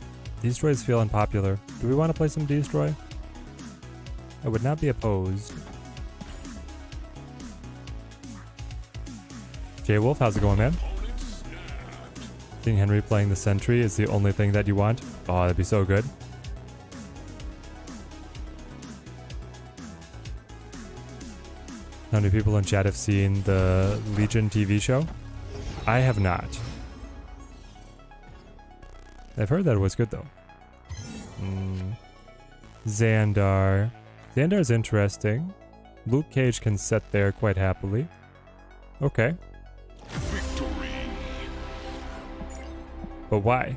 Destroy is feeling popular. Do we want to play some Destroy? I would not be opposed. Jay Wolf, how's it going, man? King Henry playing the Sentry is the only thing that you want? Oh, that'd be so good. How many people in chat have seen the Legion TV show? I have not. I've heard that it was good though. Xandar. Xandar's interesting. Luke Cage can set there quite happily. Okay. Victory. But why?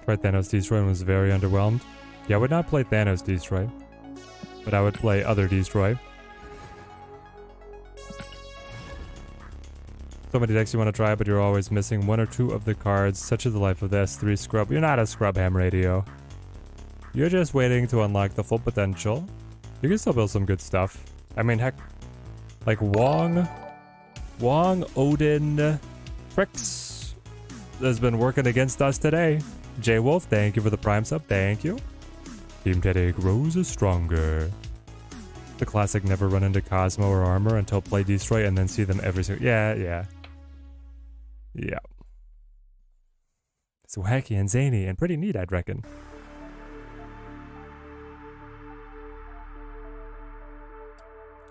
Tried Thanos Destroy and was very underwhelmed. Yeah, I would not play Thanos Destroy. But I would play other Destroy. So many decks you want to try, but you're always missing one or two of the cards, such as the life of the S3 Scrub. You're not a Scrub Ham Radio. You're just waiting to unlock the full potential. You can still build some good stuff. I mean, heck, like Wong, Odin, Fricks has been working against us today. J Wolf, thank you for the Prime sub. Thank you. Team Teddy grows is stronger. The classic never run into Cosmo or Armor until play Destroy and then see them every single... Yeah. It's wacky and zany and pretty neat, I'd reckon.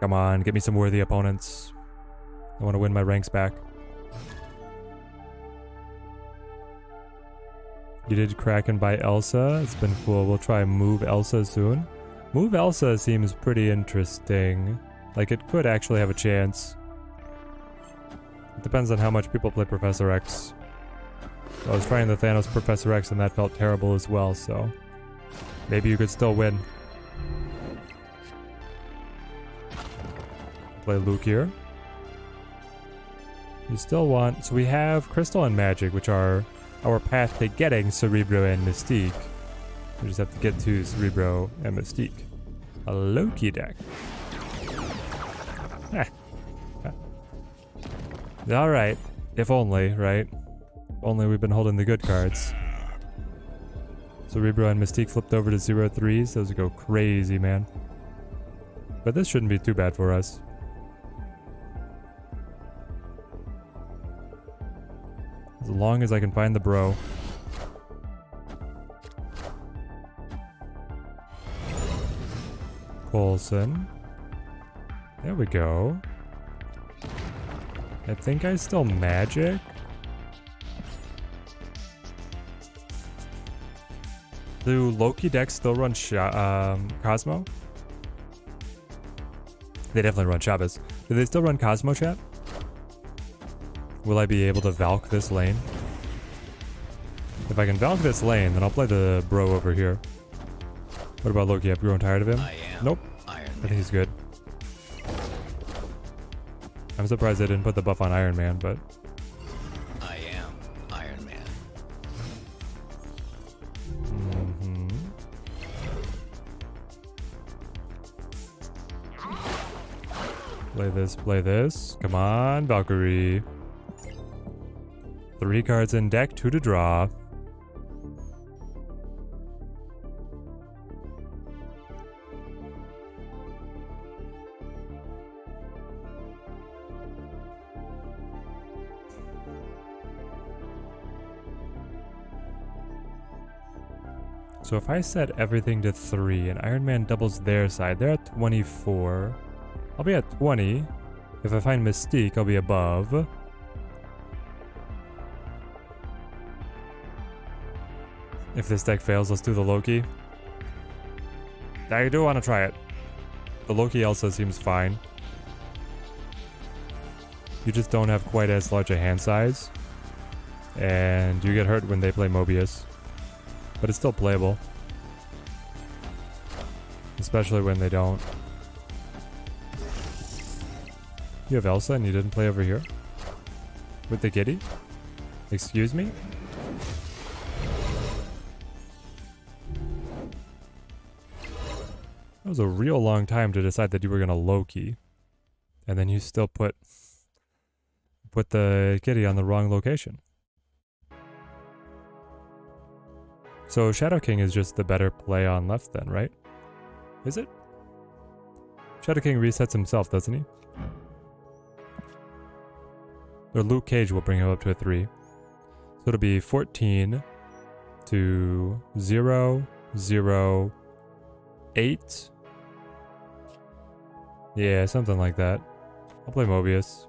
Come on, get me some worthy opponents. I want to win my ranks back. You did Kraken by Elsa. It's been cool. We'll try Move Elsa soon. Move Elsa seems pretty interesting. Like, it could actually have a chance. It depends on how much people play Professor X. I was trying the Thanos Professor X and that felt terrible as well, so... maybe you could still win. Play Luke here. You still want... so we have Crystal and Magic, which are our path to getting Cerebro and Mystique. We just have to get to Cerebro and Mystique. A Loki deck. Alright. If only, right? If only we've been holding the good cards. Cerebro and Mystique flipped over to 0-3s. Those would go crazy, man. But this shouldn't be too bad for us. As long as I can find the bro. Coulson. There we go. I think I still Magic. Do Loki decks still run Cosmo? They definitely run Chavez. Do they still run Cosmo, chat? Will I be able to Valk this lane? If I can Valk this lane, then I'll play the bro over here. What about Loki? I've grown tired of him. Nope. I think he's good. I'm surprised they didn't put the buff on Iron Man, but... I am Iron Man. Play this, play this. Come on, Valkyrie. 3 cards in deck, 2 to draw. So if I set everything to 3 and Iron Man doubles their side, they're at 24. I'll be at 20. If I find Mystique, I'll be above. If this deck fails, let's do the Loki. I do want to try it. The Loki Elsa seems fine. You just don't have quite as large a hand size. And you get hurt when they play Mobius. But it's still playable. Especially when they don't. You have Elsa and you didn't play over here? With the kitty? Excuse me? That was a real long time to decide that you were gonna Loki. And then you still put the kitty on the wrong location. So Shadow King is just the better play on left then, right? Is it? Shadow King resets himself, doesn't he? Or Luke Cage will bring him up to a 3. So it'll be 14 to 0, 0, 8. Yeah, something like that. I'll play Mobius.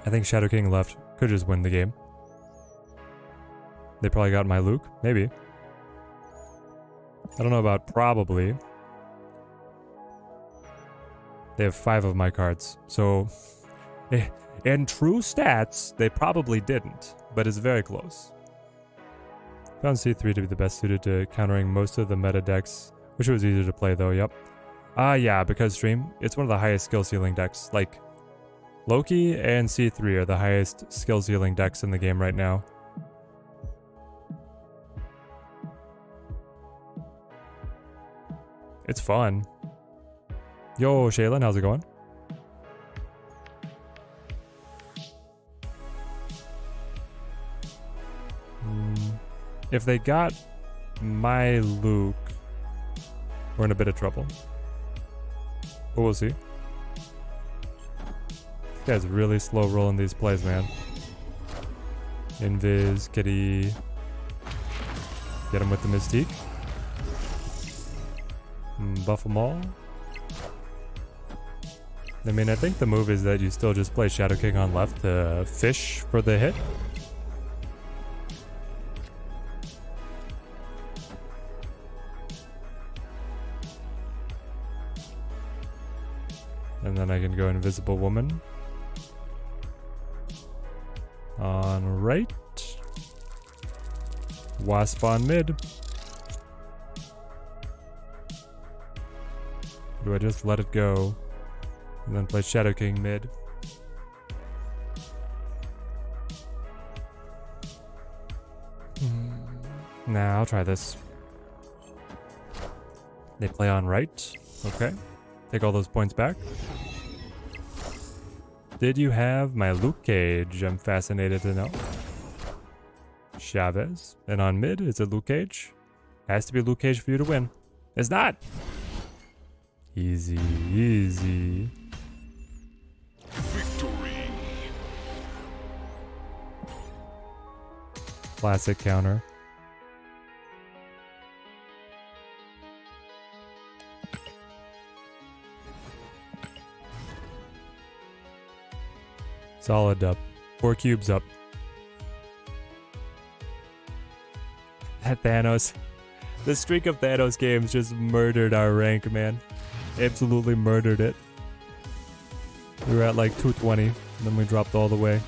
I think Shadow King left could just win the game. They probably got my Luke. Maybe. I don't know about probably. They have 5 of my cards. So, in true stats, they probably didn't. But it's very close. Found C3 to be the best suited to countering most of the meta decks. Wish it was easier to play though, yep. Yeah, because Stream, it's one of the highest skill ceiling decks. Like, Loki and C3 are the highest skill ceiling decks in the game right now. It's fun. Yo, Shaylin, how's it going? If they got my Luke, we're in a bit of trouble. But we'll see. This guy's really slow rolling these plays, man. Invis, Kitty. Get him with the Mystique. Buff them all. I mean, I think the move is that you still just play Shadow King on left to fish for the hit. And then I can go Invisible Woman. On right. Wasp on mid. Do I just let it go? And then play Shadow King mid. Nah, I'll try this. They play on right. Okay. Take all those points back. Did you have my Luke Cage? I'm fascinated to know. Chavez. And on mid, is it Luke Cage? Has to be Luke Cage for you to win. It's not! Easy, easy. Victory. Classic counter. Solid up. 4 cubes up. That Thanos. The streak of Thanos games just murdered our rank, man. Absolutely murdered it. We were at like 220, and then we dropped all the way.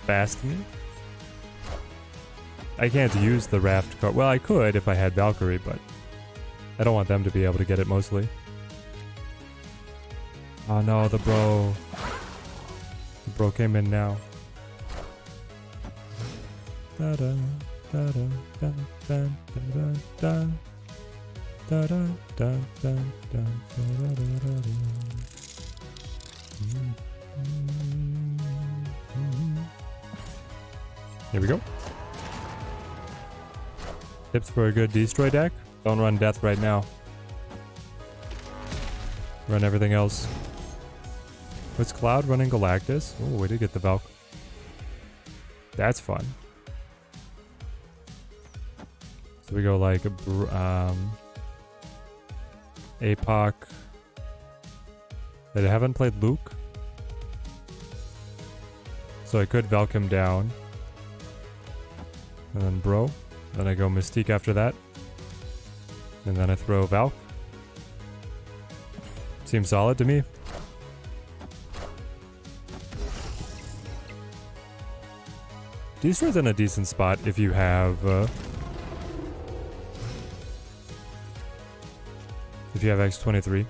Fast me? I can't use the raft card. Well, I could if I had Valkyrie, but I don't want them to be able to get it mostly. Oh no, the bro. The bro came in now. Da da da da da da da da da da da da da da da da. Here we go. Tips for a good destroy deck? Don't run death right now. Run everything else. Was Cloud running Galactus? Oh, we did get the Valk. That's fun. So we go like APOC. I haven't played Luke, so I could Valk him down. And then Bro. Then I go Mystique after that. And then I throw Valk. Seems solid to me. Destroy's in a decent spot if you have X23.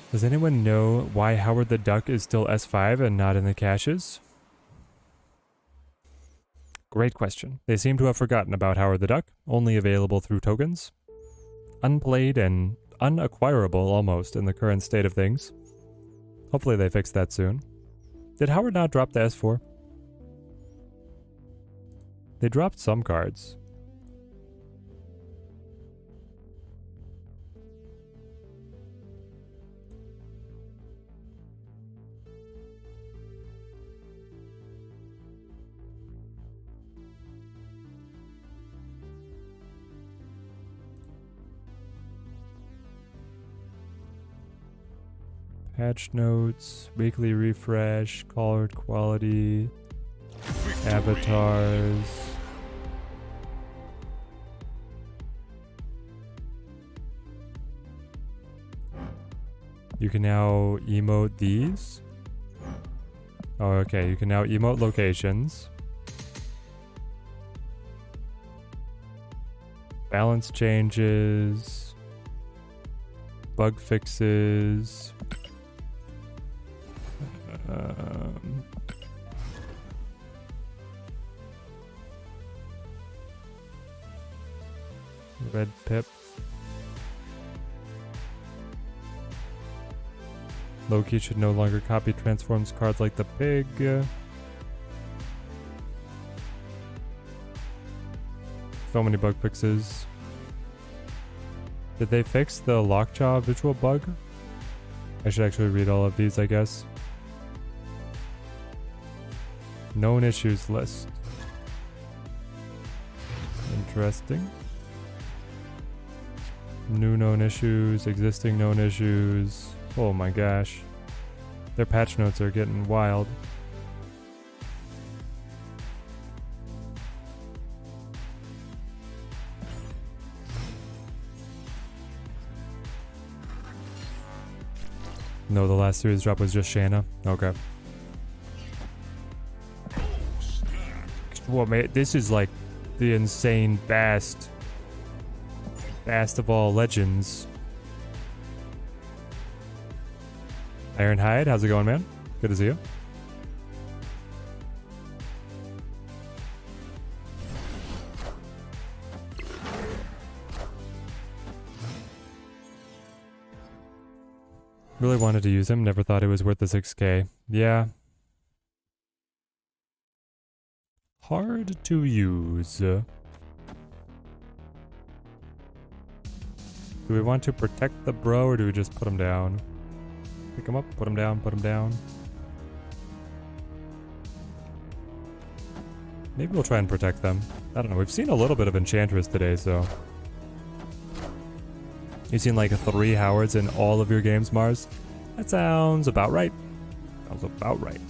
Does anyone know why Howard the Duck is still S5 and not in the caches? Great question. They seem to have forgotten about Howard the Duck, only available through tokens. Unplayed and unacquirable almost in the current state of things. Hopefully they fix that soon. Did Howard not drop the S4? They dropped some cards. Patch notes, weekly refresh, colored quality, avatars. You can now emote these. Oh, okay. You can now emote locations. Balance changes. Bug fixes. Red Pip. Loki should no longer copy transforms cards like the pig. So many bug fixes. Did they fix the Lockjaw visual bug? I should actually read all of these, I guess. Known issues list. Interesting. New known issues, existing known issues. Oh my gosh. Their patch notes are getting wild. No, the last series drop was just Shanna. Okay. Whoa, man, this is like the insane Bast of all legends. Ironhide, how's it going, man? Good to see you. Really wanted to use him, never thought it was worth the 6k. Yeah. Hard to use. Do we want to protect the bro or do we just put him down? Pick him up, put him down, put him down. Maybe we'll try and protect them. I don't know, we've seen a little bit of Enchantress today, so. You've seen like 3 Howards in all of your games, Mars? That sounds about right. Sounds about right.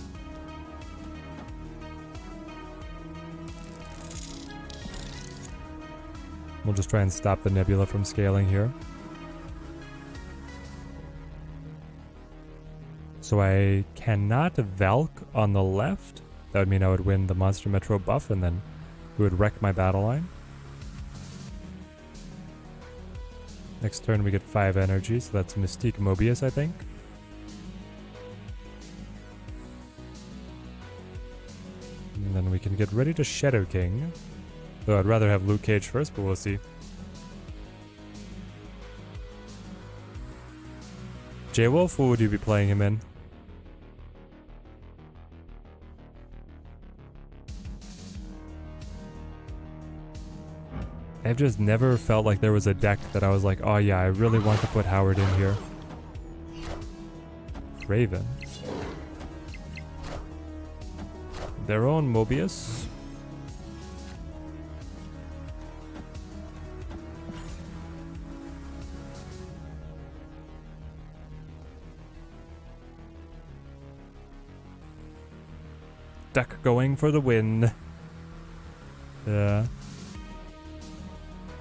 We'll just try and stop the nebula from scaling here. So I cannot Valk on the left. That would mean I would win the Monster Metro buff and then it would wreck my battle line. Next turn we get 5 energy, so that's Mystique Mobius, I think. And then we can get ready to Shadow King. Though I'd rather have Luke Cage first, but we'll see. J-Wolf, what would you be playing him in? I've just never felt like there was a deck that I was like, oh yeah, I really want to put Howard in here. Raven. Their own Mobius. Duck going for the win. Yeah.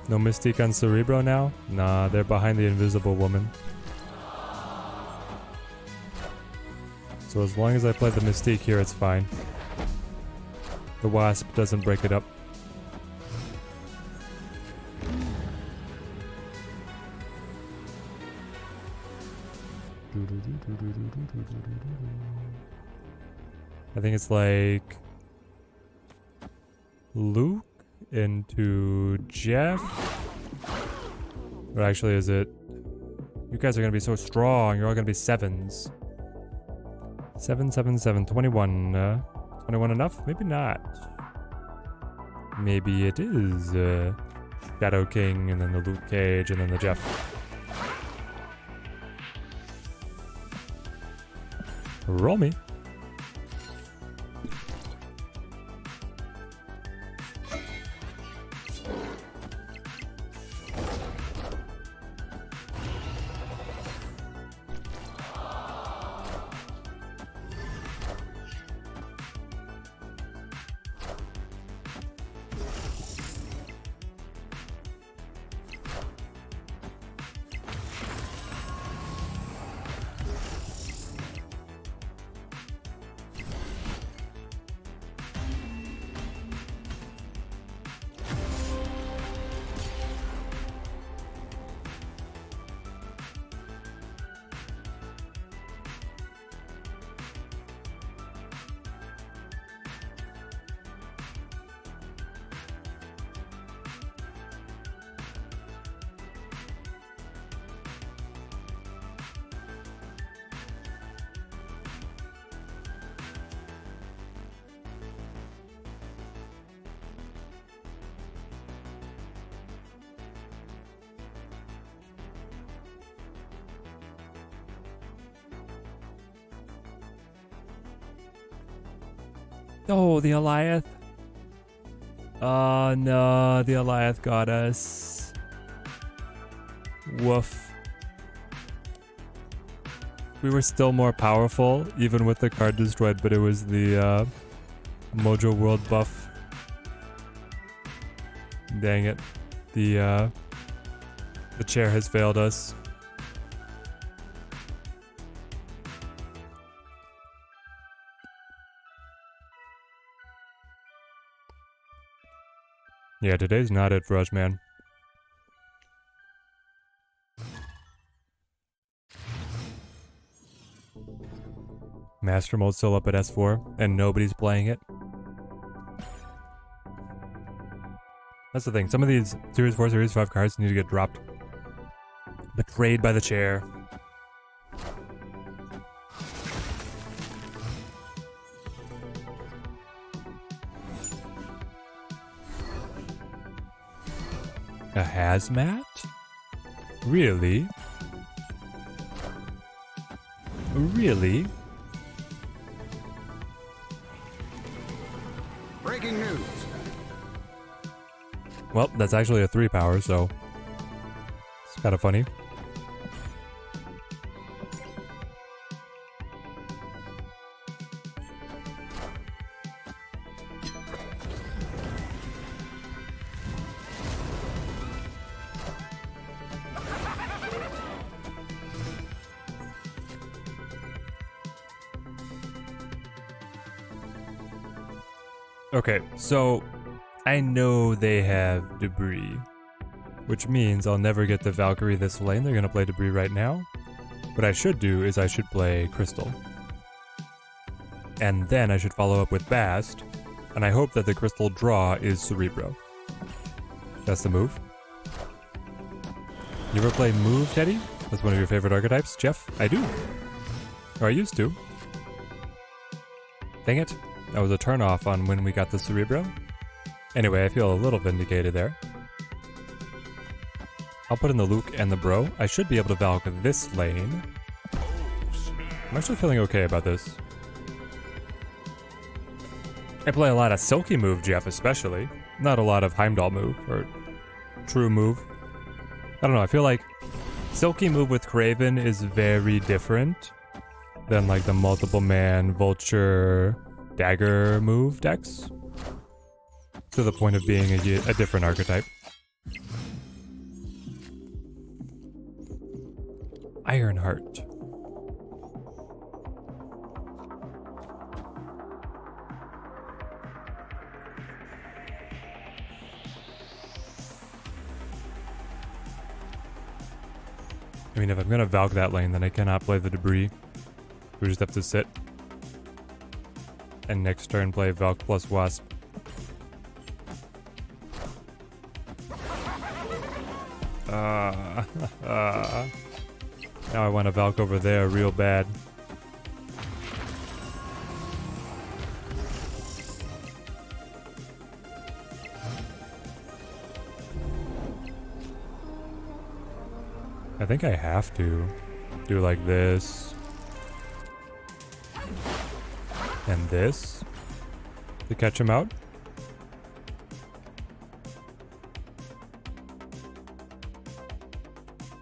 No Mystique on Cerebro now? Nah, they're behind the Invisible Woman. So as long as I play the Mystique here, it's fine. The Wasp doesn't break it up. I think it's like Luke into Jeff. Or actually, is it? You guys are gonna be so strong. You're all gonna be 7s. 7, 7, 7, 21. 21 enough? Maybe not. Maybe it is Shadow King and then the Luke Cage and then the Jeff. Roll me. Oh, the Eliath. Oh no, the Eliath got us. Woof. We were still more powerful, even with the card destroyed, but it was the Mojo World buff. Dang it. The chair has failed us. Yeah, today's not it for us, man. Master Mode's still up at S4, and nobody's playing it. That's the thing. Some of these Series 4, Series 5 cards need to get dropped. Betrayed by the chair. A hazmat? Really? Really? Breaking news. Well, that's actually a 3 power, so it's kind of funny. Okay, so I know they have debris, which means I'll never get the Valkyrie this lane. They're gonna play debris right now. What I should do is I should play Crystal. And then I should follow up with Bast, and I hope that the Crystal draw is Cerebro. That's the move. You ever play Move, Teddy? That's one of your favorite archetypes, Jeff? I do. Or I used to. Dang it. That was a turn-off on when we got the Cerebro. Anyway, I feel a little vindicated there. I'll put in the Luke and the Bro. I should be able to Valk this lane. I'm actually feeling okay about this. I play a lot of Silky move, Jeff, especially. Not a lot of Heimdall move, or true move. I don't know, I feel like Silky move with Craven is very different than like the multiple man Vulture Dagger move decks. To the point of being a different archetype. Ironheart. I mean, if I'm gonna Valk that lane, then I cannot play the debris. We just have to sit. And next turn play Valk plus Wasp. Now I want to Valk over there real bad. I think I have to do like this and this to catch him out.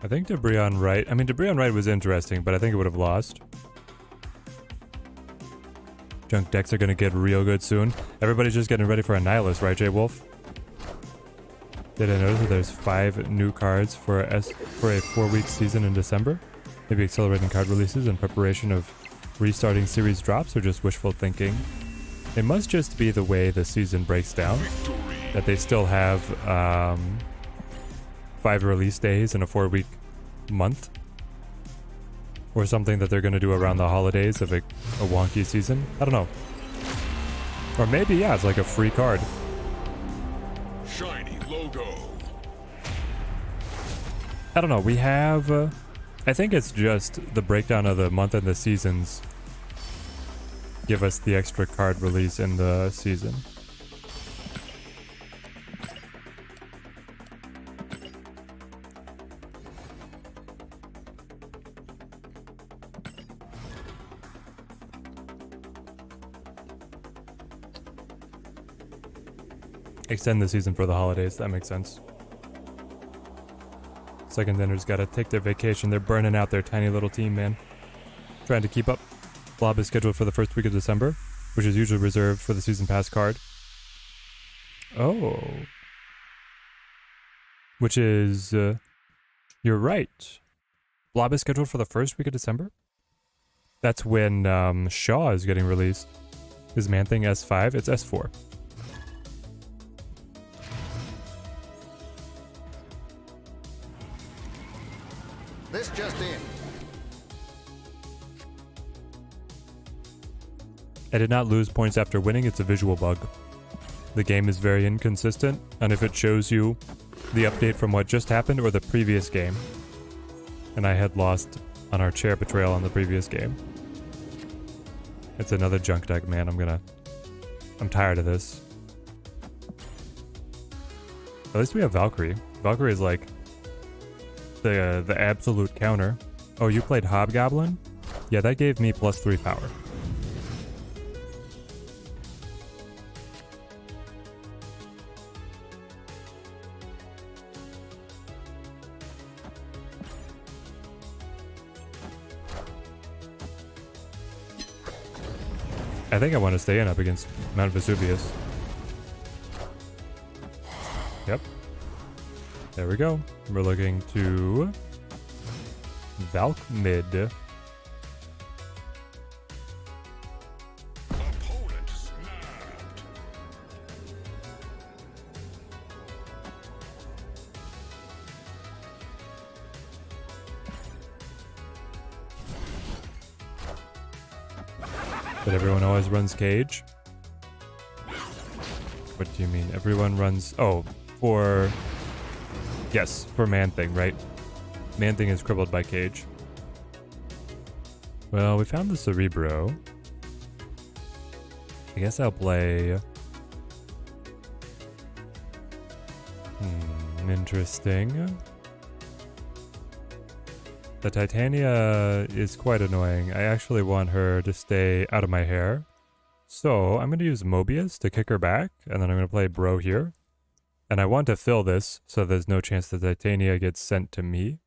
I think debris on right. I mean, debris on right was interesting, but I think it would have lost. Junk decks are gonna get real good soon. Everybody's just getting ready for a Nihilist, right, Jay Wolf? Did I notice that there's 5 new cards for a 4-week season in December? Maybe accelerating card releases in preparation of restarting series drops, or just wishful thinking? It must just be the way the season breaks down. That they still have 5 release days in a 4-week month. Or something that they're going to do around the holidays of a wonky season. I don't know. Or maybe, yeah, it's like a free card. Shiny logo. I don't know. We have... I think it's just the breakdown of the month and the seasons give us the extra card release in the season. Extend the season for the holidays, that makes sense. Second Dinner's gotta take their vacation. They're burning out their tiny little team, man. Trying to keep up. Blob is scheduled for the first week of December, which is usually reserved for the season pass card. Oh. Which is... you're right. Blob is scheduled for the first week of December? That's when Shaw is getting released. Is Man-Thing S5? It's S4. This just in. I did not lose points after winning. It's a visual bug. The game is very inconsistent, and if it shows you the update from what just happened or the previous game. And I had lost on our chair betrayal on the previous game. It's another junk deck, man. I'm tired of this. At least we have Valkyrie. Valkyrie is like the absolute counter. Oh, you played Hobgoblin? Yeah, that gave me +3 power. I think I want to stay in up against Mount Vesuvius. Yep. There we go. We're looking to Valk mid. Opponent snapped. But everyone always runs Cage. What do you mean? Everyone runs... Oh, for... Yes, for Man-Thing, right? Man-Thing is crippled by Cage. Well, we found the Cerebro. I guess I'll play... Interesting. The Titania is quite annoying. I actually want her to stay out of my hair. So I'm going to use Mobius to kick her back, and then I'm going to play Bro here. And I want to fill this, so there's no chance the Titania gets sent to me.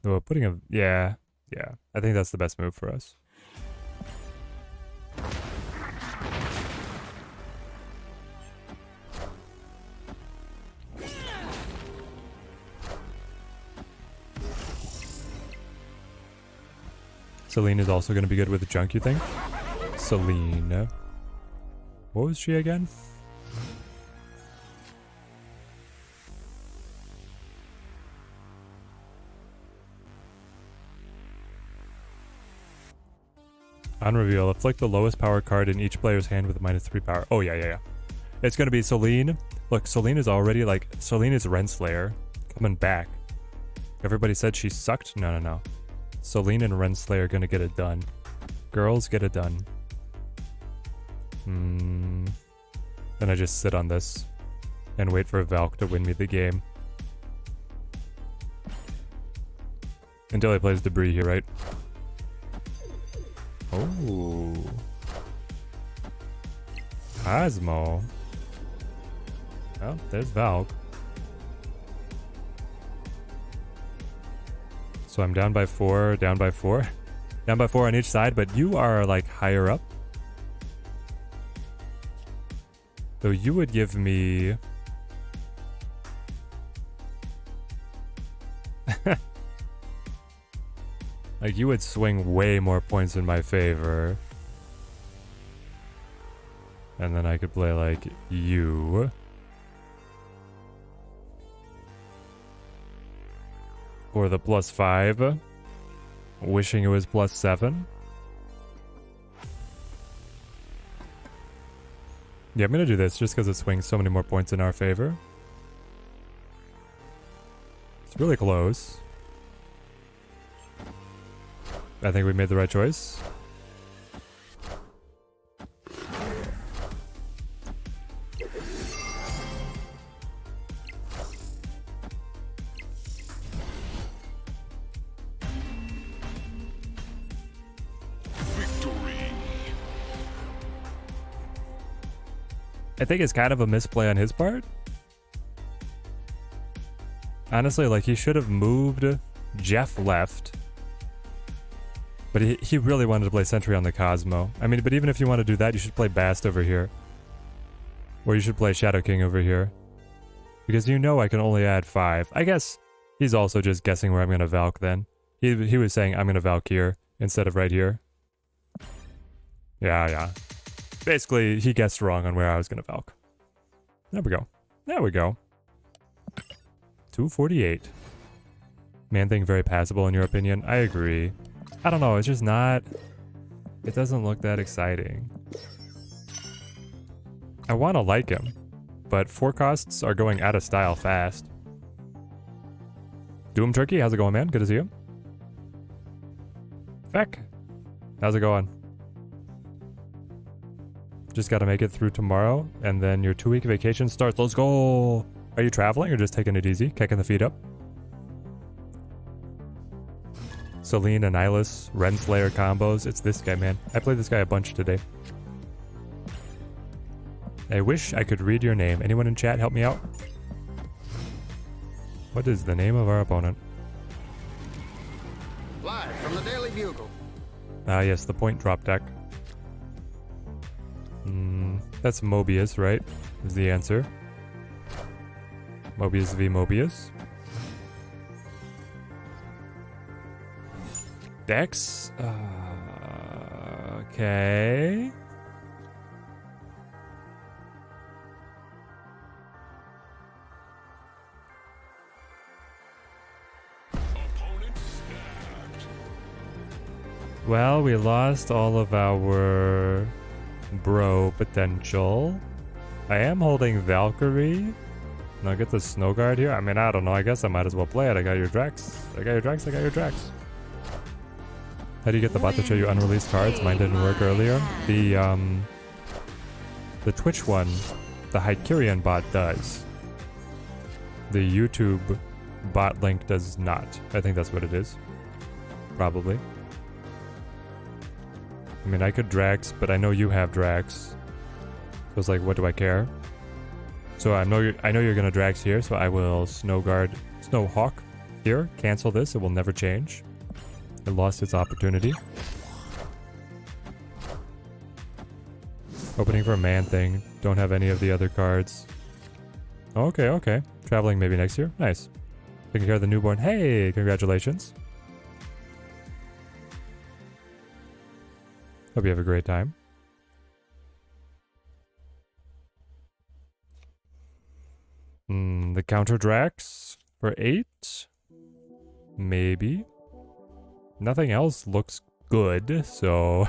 Though putting a... Yeah. I think that's the best move for us. Celine is also going to be good with junk, you think? Celine. What was she again? On reveal, afflict the lowest power card in each player's hand with -3 power. Oh, yeah. It's going to be Celine. Look, Celine is already like... Celine is Renslayer coming back. Everybody said she sucked? No. Celine and Renslayer are going to get it done. Girls, get it done. Then I just sit on this and wait for Valk to win me the game. Until he plays Debris here, right? Oh. Cosmo. Well, there's Valk. So I'm down by 4, down by 4. Down by 4 on each side, but you are like higher up. So you would give me... like you would swing way more points in my favor. And then I could play like you. For the +5. Wishing it was +7. Yeah, I'm gonna do this just because it swings so many more points in our favor. It's really close. I think we made the right choice. I think it's kind of a misplay on his part. Honestly, like he should have moved Jeff left. But he really wanted to play Sentry on the Cosmo. I mean, but even if you want to do that, you should play Bast over here. Or you should play Shadow King over here. Because you know I can only add 5. I guess he's also just guessing where I'm going to Valk then. He was saying I'm going to Valk here instead of right here. Yeah. Basically, he guessed wrong on where I was going to Valk. There we go. 248. Man-Thing very passable in your opinion? I agree. I don't know, it's just not... It doesn't look that exciting. I want to like him, but 4 costs are going out of style fast. Doom Turkey, how's it going, man? Good to see you. Feck, how's it going? Just gotta make it through tomorrow, and then your 2-week vacation starts. Let's go! Are you traveling or just taking it easy? Kicking the feet up? Celine, Annihilus, Renslayer combos. It's this guy, man. I played this guy a bunch today. I wish I could read your name. Anyone in chat help me out? What is the name of our opponent? Live from the Daily Bugle. Ah, yes, the point drop deck. That's Mobius, right? Is the answer. Mobius v Mobius. Dex? Okay. Opponent stacked. Well, we lost all of our bro potential. I am holding Valkyrie. And I'll get the Snow Guard here. I mean, I don't know. I guess I might as well play it. I got your Drax. I got your Drax. I got your Drax. How do you get the bot to show you unreleased cards? Mine didn't work earlier. The Twitch one, the Hyperion bot does. The YouTube bot link does not. I think that's what it is. Probably. I mean, I could Drax, but I know you have Drax. So it's like, what do I care? So I know you're gonna Drax here, so I will Snowhawk here. Cancel this, it will never change. It lost its opportunity. Opening for a man thing. Don't have any of the other cards. Okay, okay. Traveling maybe next year. Nice. Taking care of the newborn. Hey, congratulations. Hope you have a great time. The counter Drax for 8? Maybe. Nothing else looks good, so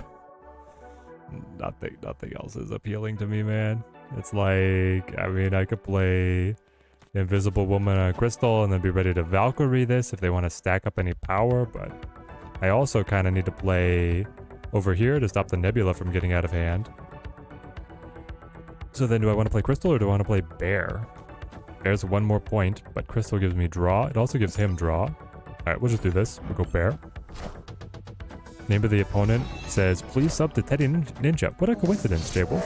nothing else is appealing to me, man. It's like, I mean, I could play Invisible Woman on Crystal and then be ready to Valkyrie this if they want to stack up any power, but I also kind of need to play over here to stop the Nebula from getting out of hand. So then do I want to play Crystal or do I want to play Bear? Bear's one more point, but Crystal gives me draw. It also gives him draw. Alright, we'll just do this. We'll go Bear. Name of the opponent says, please sub to Teddy Ninja. What a coincidence, J-Wolf.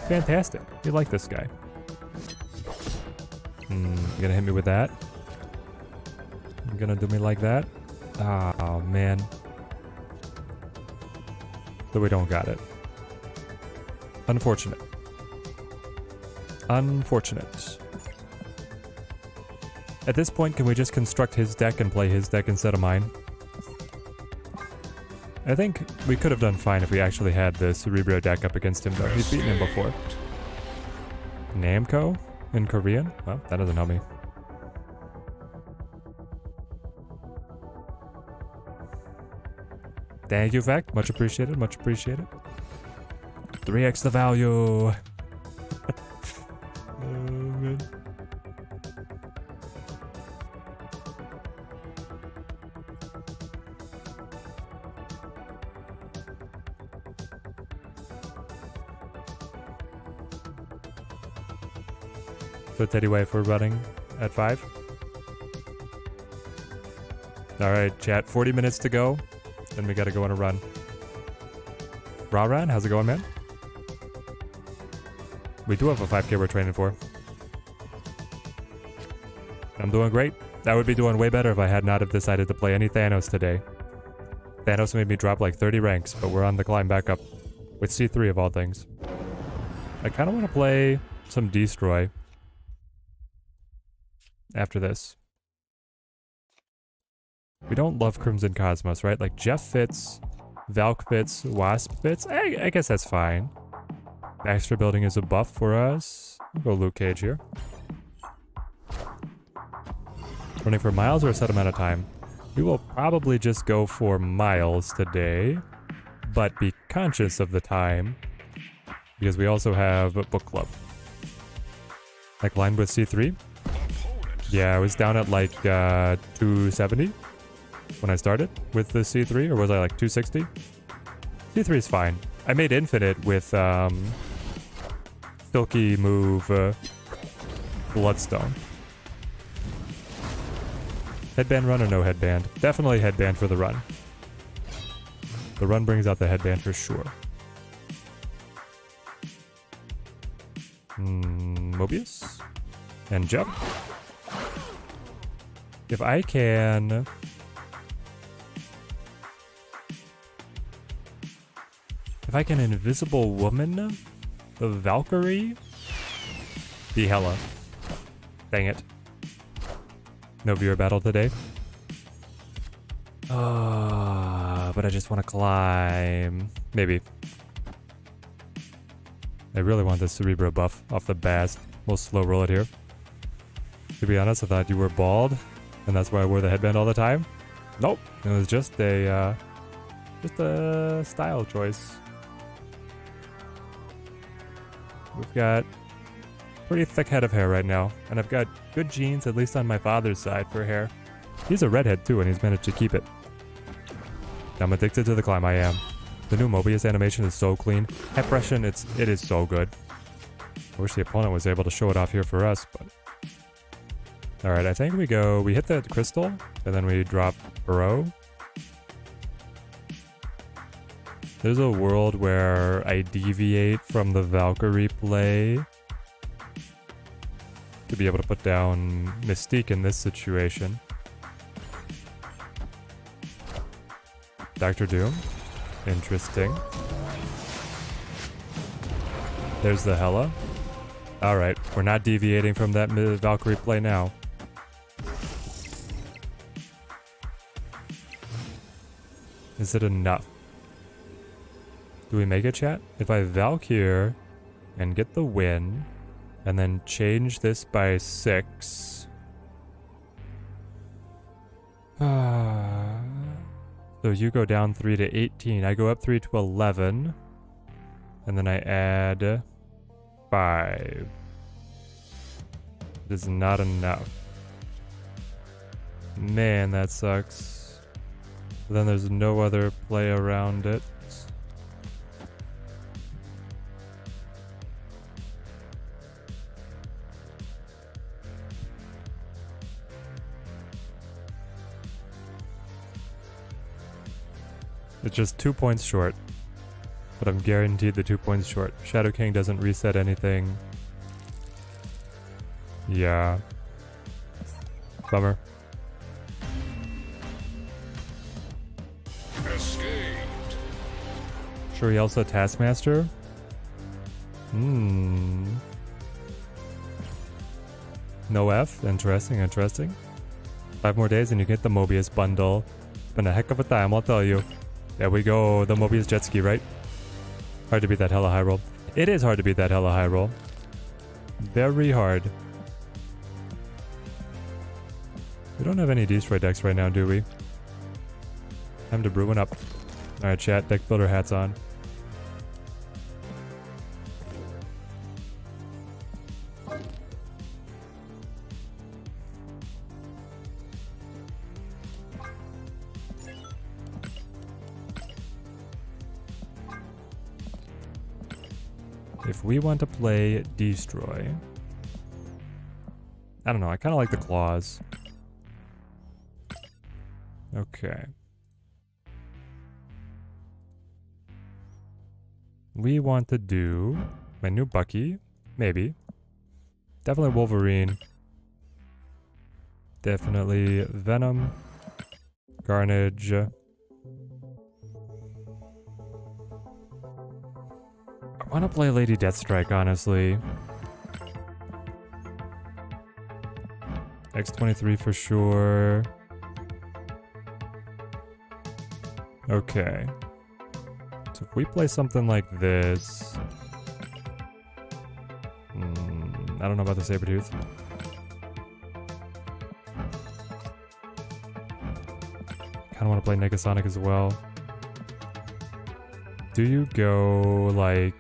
Fantastic. You like this guy. You're gonna hit me with that? You're gonna do me like that? Oh, man. So we don't got it. Unfortunate. Unfortunate. At this point, can we just construct his deck and play his deck instead of mine? I think we could have done fine if we actually had the Cerebro deck up against him, though. He's beaten him before. Namco? In Korean? Well, that doesn't help me. Thank you, Fact. Much appreciated, much appreciated. 3x the value. Oh, man. So Teddy Wife, we're running at 5. Alright, chat, 40 minutes to go. Then we gotta go on a run. Rawran, how's it going, man? We do have a 5K we're training for. I'm doing great. I would be doing way better if I had not have decided to play any Thanos today. Thanos made me drop like 30 ranks, but we're on the climb back up. With C3 of all things. I kind of want to play some Destroy. After this. We don't love Crimson Cosmos, right? Like Jeff fits, Valk fits, Wasp fits. I guess that's fine. Extra building is a buff for us. We'll go Luke Cage here. Running for miles or a set amount of time? We will probably just go for miles today, but be conscious of the time because we also have a book club. Like lined with C3. Yeah, I was down at like 270 when I started with the C3, or was I like 260? C3 is fine. I made infinite with Silky move Bloodstone. Headband run or no headband? Definitely headband for the run. The run brings out the headband for sure. Mobius? And jump. If I can... If I can Invisible Woman the Valkyrie? Be hella. Dang it. No viewer battle today. But I just want to climb. Maybe. I really want this Cerebro buff off the bat. We'll slow roll it here. To be honest, I thought you were bald, and that's why I wore the headband all the time. Nope. It was just a Just a style choice. We've got pretty thick head of hair right now, and I've got good genes, at least on my father's side, for hair. He's a redhead too, and he's managed to keep it. I'm addicted to the climb, I am. The new Mobius animation is so clean. Head pressure, it is so good. I wish the opponent was able to show it off here for us, but... Alright, I think we hit the crystal, and then we drop Burrow. There's a world where I deviate from the Valkyrie play to be able to put down Mystique in this situation. Dr. Doom. Interesting. There's the Hela. Alright, we're not deviating from that Valkyrie play now. Is it enough? Do we make a chat? If I Valk here and get the win, and then change this by 6. So you go down 3 to 18. I go up 3 to 11. And then I add 5. It is not enough. Man, that sucks. But then there's no other play around it. It's just 2 points short. But I'm guaranteed the 2 points short. Shadow King doesn't reset anything. Yeah. Bummer. Escaped. Shuri Elsa Taskmaster? No F? Interesting, interesting. 5 more days and you get the Mobius bundle. It's been a heck of a time, I'll tell you. There we go, the Mobius jet ski, right? Hard to beat that hella high roll. It is hard to beat that hella high roll. Very hard. We don't have any Destroy decks right now, do we? Time to brew one up. Alright, chat, deck builder hats on. If we want to play Destroy... I don't know, I kind of like the claws. Okay. We want to do my new Bucky. Maybe. Definitely Wolverine. Definitely Venom. Carnage. I want to play Lady Deathstrike, honestly. X-23 for sure. Okay. So if we play something like this... I don't know about the Sabretooth. Kinda want to play Negasonic as well. Do you go, like...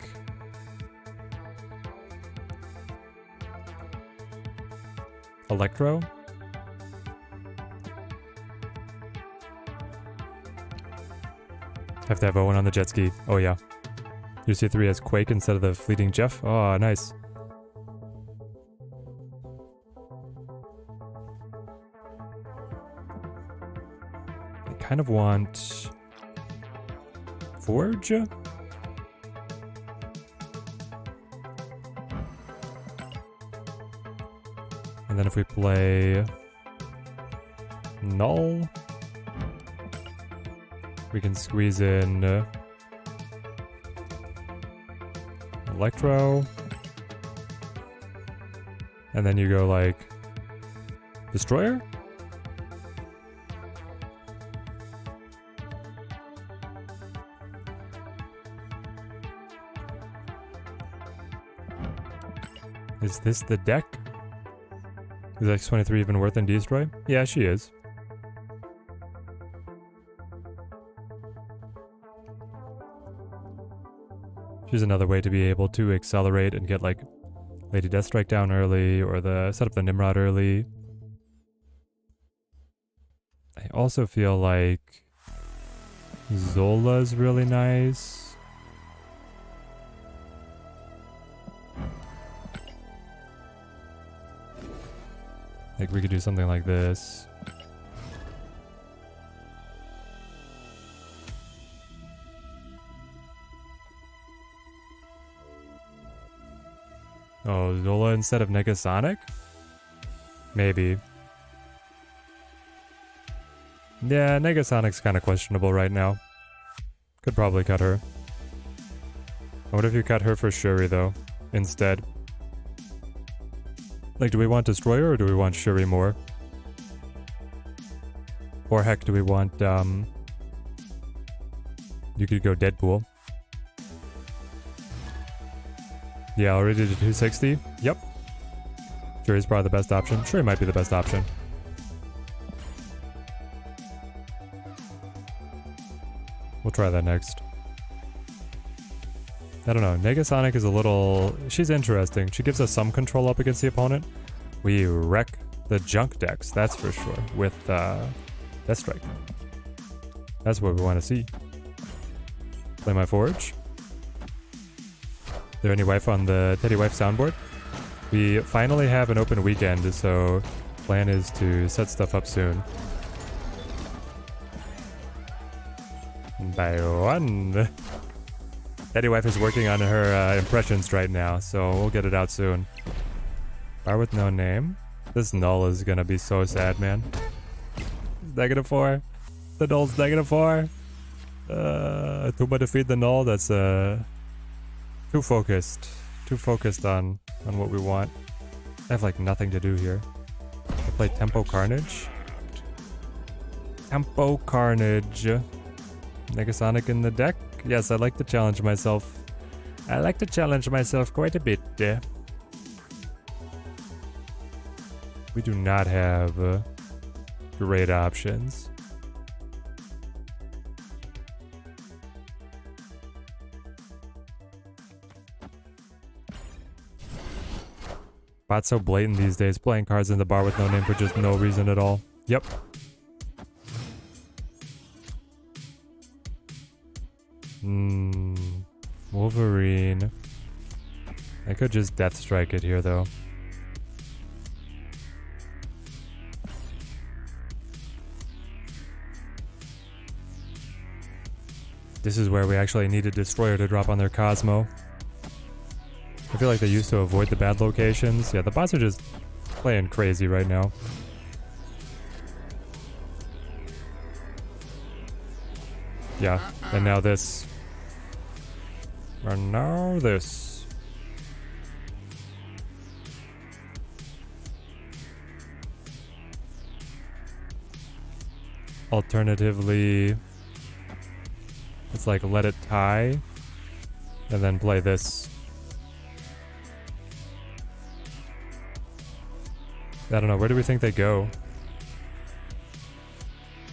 Electro? Have to have Owen on the jet ski. Oh yeah. UC3 has Quake instead of the Fleeting Jeff. Oh, nice. I kind of want... Forge? And then if we play... Null... We can squeeze in... Electro... And then you go like... Destroyer? Is this the deck? Is X-23 even worth in Destroy? Yeah, she is. She's another way to be able to accelerate and get like Lady Deathstrike down early or set up the Nimrod early. I also feel like Zola's really nice. Like we could do something like this. Oh, Zola instead of Negasonic? Maybe. Yeah, Negasonic's kind of questionable right now. Could probably cut her. What if you cut her for Shuri, though, instead? Like, do we want Destroyer or do we want Shuri more? Or heck, do we want, you could go Deadpool. Yeah, already to 260? Yep. Shuri's probably the best option. Shuri might be the best option. We'll try that next. I don't know. Negasonic is a little... She's interesting. She gives us some control up against the opponent. We wreck the junk decks, that's for sure, with Deathstrike. That's what we want to see. Play my Forge. Is there any wife on the Teddy Wife soundboard? We finally have an open weekend, so plan is to set stuff up soon. By one. Teddy Wife is working on her impressions right now, so we'll get it out soon. Bar with no name. This null is gonna be so sad, man. It's -4. The null's -4. Tuba defeat the null. That's too focused. Too focused on what we want. I have like nothing to do here. I play Tempo Carnage. Tempo Carnage. Negasonic in the deck. Yes, I like to challenge myself. I like to challenge myself quite a bit. We do not have great options. Bot's so blatant these days, playing cards in the bar with no name for just no reason at all. Yep. Wolverine. I could just Deathstrike it here though. This is where we actually need a Destroyer to drop on their Cosmo. I feel like they used to avoid the bad locations. Yeah, the bots are just playing crazy right now. Yeah, and now this. And now this. Alternatively, it's like let it tie and then play this. I don't know, where do we think they go?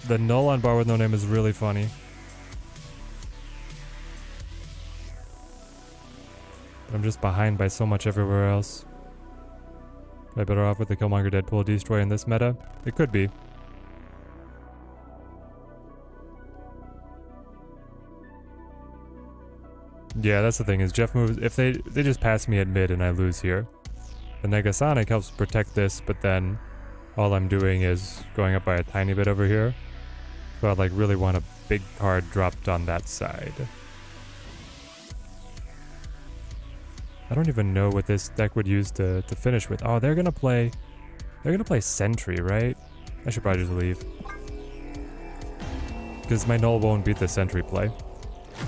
The null on bar with no name is really funny. I'm just behind by so much everywhere else. Am I better off with the Killmonger Deadpool Destroy in this meta? It could be. Yeah, that's the thing, is Jeff moves... If they just pass me at mid and I lose here. The Negasonic helps protect this, but then all I'm doing is going up by a tiny bit over here. So I'd like really want a big card dropped on that side. I don't even know what this deck would use to finish with. Oh, they're gonna play Sentry, right? I should probably just leave. Because my null won't beat the Sentry play.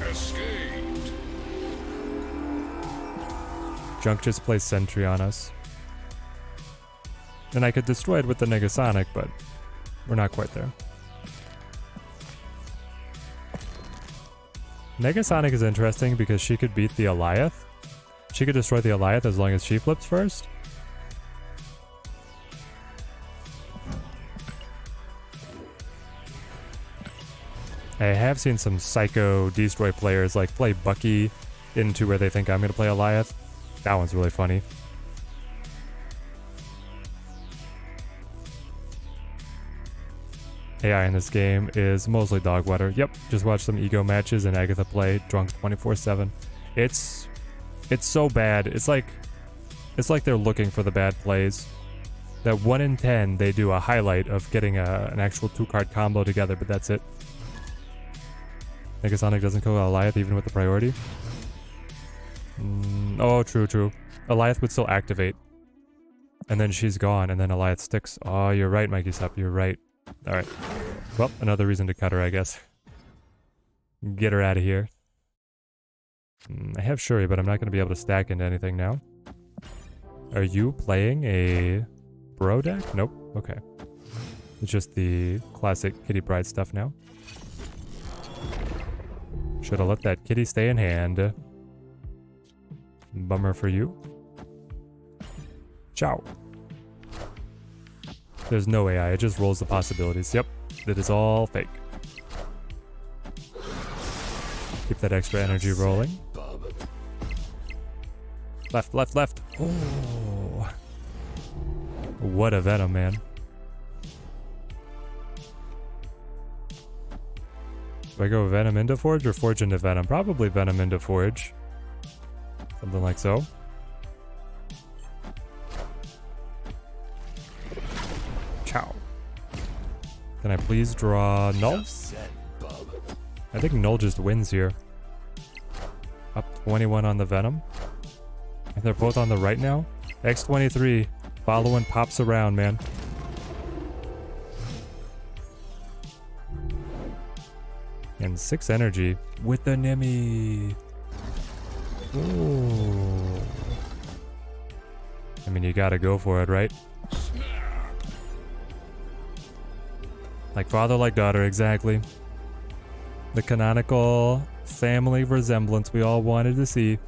Escaped. Junk just plays Sentry on us. And I could destroy it with the Negasonic, but we're not quite there. Negasonic is interesting because she could beat the Eliath. She could destroy the Eliath as long as she flips first. I have seen some psycho destroy players like play Bucky into where they think I'm going to play Eliath. That one's really funny. AI in this game is mostly dog water. Yep, just watch some ego matches and Agatha play drunk 24/7. It's so bad. It's like they're looking for the bad plays. That 1 in 10 they do a highlight of getting an actual 2-card combo together, but that's it. Negasonic doesn't kill Eliath even with the priority. Oh, true. Eliath would still activate. And then she's gone, and then Eliath sticks. Oh, you're right, Mikey Sup, you're right. Alright. Well, another reason to cut her, I guess. Get her out of here. I have Shuri, but I'm not going to be able to stack into anything now. Are you playing a bro deck? Nope. Okay. It's just the classic Kitty Pryde stuff now. Should have let that kitty stay in hand. Bummer for you. Ciao. There's no AI, it just rolls the possibilities. Yep, it is all fake. Keep that extra energy rolling. Left. Oh. What a Venom, man. Do I go Venom into Forge or Forge into Venom? Probably Venom into Forge. Something like so. Ciao. Can I please draw Null? I think Null just wins here. Up 21 on the Venom. And they're both on the right now. X23 following pops around, man. And 6 energy with the Nemi. Ooh. I mean, you gotta go for it, right? Like father, like daughter, exactly. The canonical family resemblance we all wanted to see.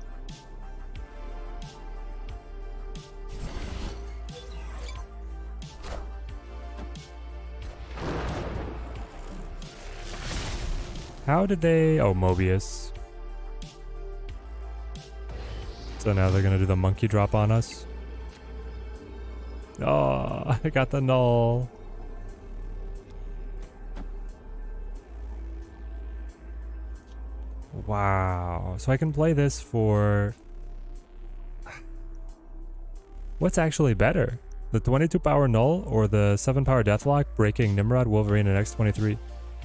How did they... Oh, Mobius. So now they're gonna do the monkey drop on us. Oh, I got the Null. Wow. So I can play this for... What's actually better? The 22 power Null or the 7 power Deathlock breaking Nimrod, Wolverine, and X23?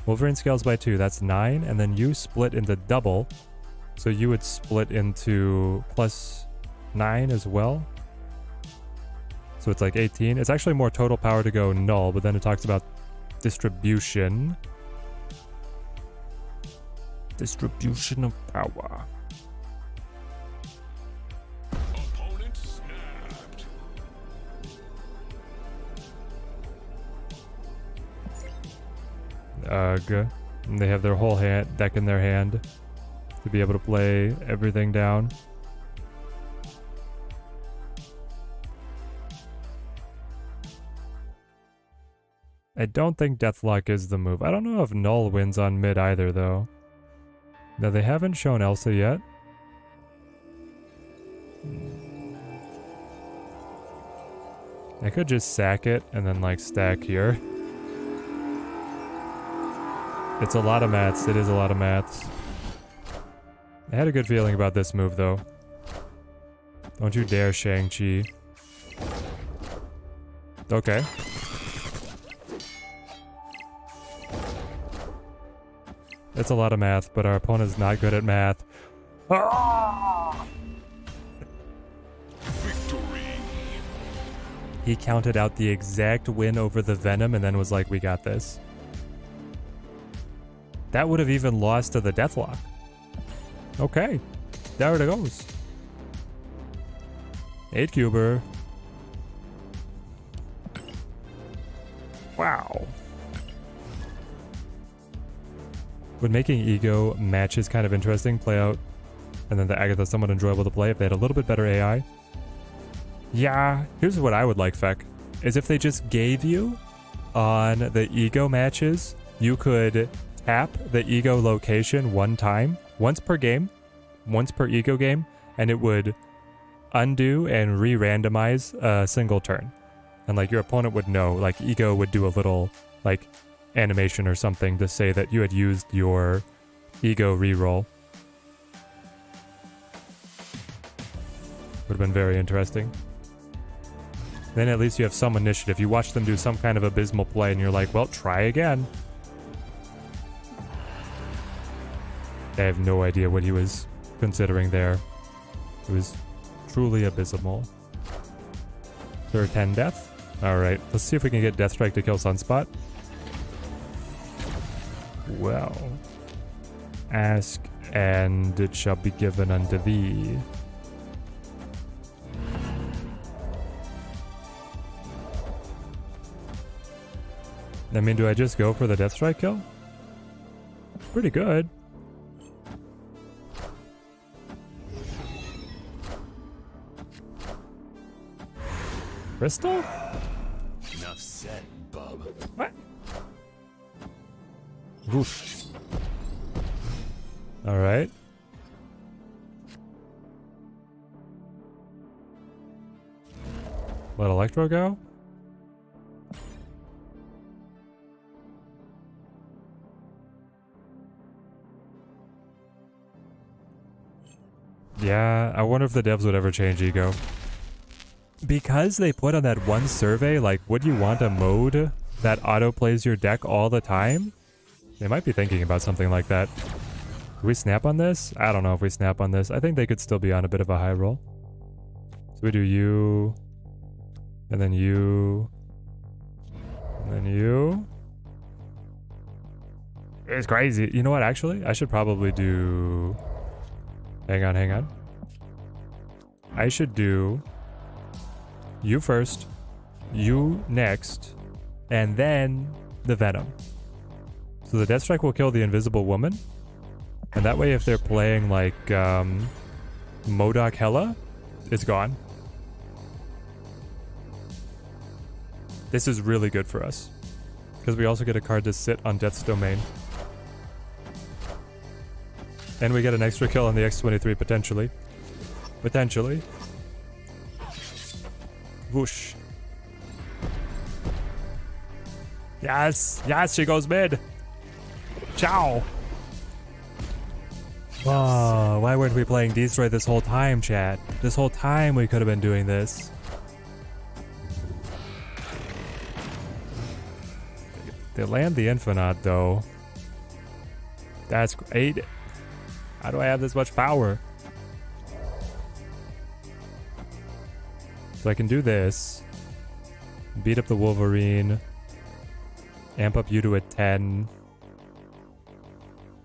Wolverine scales by 2, that's 9, and then you split into double. So you would split into plus 9 as well. So it's like 18. It's actually more total power to go Null, but then it talks about distribution. Distribution of power. Opponent snapped. Ugh. And they have their whole deck in their hand to be able to play everything down. I don't think Deathlock is the move. I don't know if Null wins on mid either, though. Now, they haven't shown Elsa yet. I could just sack it and then, like, stack here. It's a lot of maths. It is a lot of maths. I had a good feeling about this move, though. Don't you dare, Shang-Chi. Okay. It's a lot of math, but our opponent's not good at math. Ah! Victory. He counted out the exact win over the Venom and then was like, we got this. That would have even lost to the Deathlock. Okay. There it goes. 8-cuber. Wow. Would making ego matches kind of interesting play out, and then the Agatha somewhat enjoyable to play if they had a little bit better AI? Yeah, here's what I would like, Feck, is if they just gave you on the ego matches, you could tap the ego location one time, once per game, once per eco game, and it would undo and re-randomize a single turn. And like your opponent would know, like eco would do a little like animation or something to say that you had used your ego reroll. Would have been very interesting. Then at least you have some initiative. You watch them do some kind of abysmal play and you're like, well, try again. I have no idea what he was considering there. It was truly abysmal. There are 10 death. Alright, let's see if we can get Death Strike to kill Sunspot. Well. Ask, and it shall be given unto thee. I mean, do I just go for the Death Strike kill? Pretty good. Crystal? Enough said, bub. What? Whoosh. Alright. Let Electro go? Yeah, I wonder if the devs would ever change Ego. Because they put on that one survey, like, would you want a mode that autoplays your deck all the time? They might be thinking about something like that. Do we snap on this? I don't know if we snap on this. I think they could still be on a bit of a high roll. So we do you, and then you, and then you. It's crazy. You know what, actually? I should probably do... Hang on. I should do... You first, you next, and then the Venom. So the Death Strike will kill the Invisible Woman. And that way if they're playing like MODOK Hella, it's gone. This is really good for us. Because we also get a card to sit on Death's Domain. And we get an extra kill on the X-23 potentially. Potentially. Whoosh. Yes, she goes mid. Ciao. Oh, why weren't we playing Destroy this whole time, chat? This whole time we could have been doing this. They land the Infinite though. That's great. How do I have this much power? So I can do this. Beat up the Wolverine. Amp up you to a 10.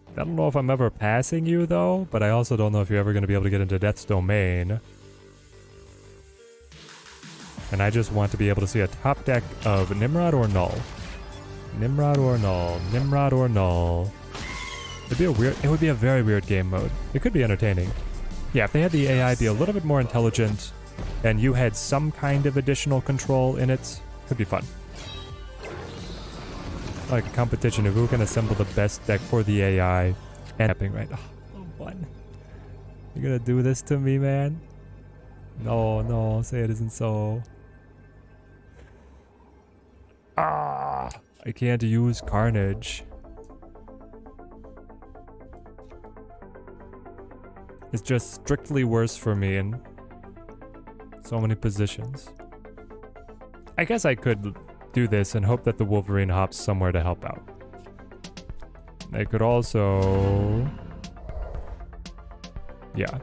I don't know if I'm ever passing you though, but I also don't know if you're ever going to be able to get into Death's Domain. And I just want to be able to see a top deck of Nimrod or Null. Nimrod or Null. Nimrod or Null. It would be a very weird game mode. It could be entertaining. Yeah, if they had the AI be a little bit more intelligent and you had some kind of additional control in it, could be fun. Like a competition of who can assemble the best deck for the AI. And tapping right. Oh, one. You're gonna do this to me, man? No, say it isn't so. I can't use Carnage. It's just strictly worse for me in so many positions. I guess I could do this and hope that the Wolverine hops somewhere to help out. I could also... Yeah,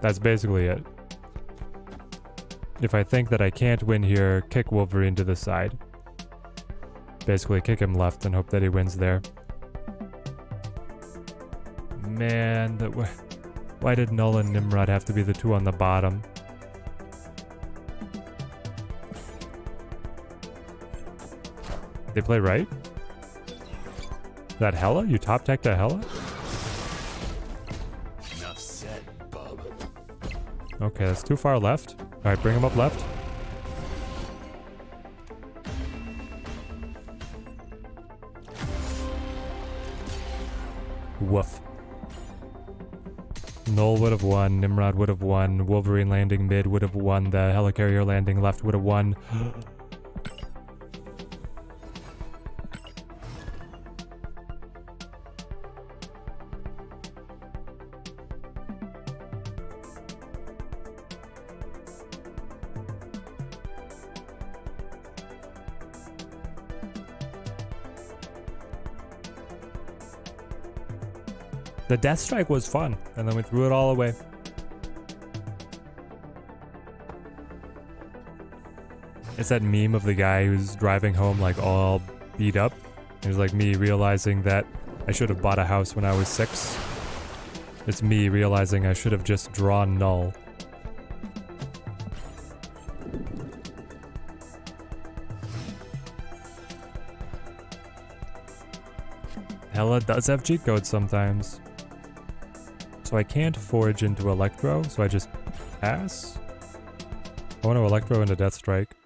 that's basically it. If I think that I can't win here, kick Wolverine to the side. Basically kick him left and hope that he wins there. Man, why did Null and Nimrod have to be the two on the bottom? They play right? Is that Hella? You top decked a Hella? Enough said, bub. Okay, that's too far left. Alright, bring him up left. Woof. Null would have won. Nimrod would have won. Wolverine landing mid would have won. The helicarrier landing left would have won. The Death Strike was fun, and then we threw it all away. It's that meme of the guy who's driving home like all beat up. It was like me realizing that I should have bought a house when I was 6. It's me realizing I should have just drawn null. Hella does have cheat codes sometimes. So I can't forge into Electro, so I just pass. I want to Electro into Death Strike.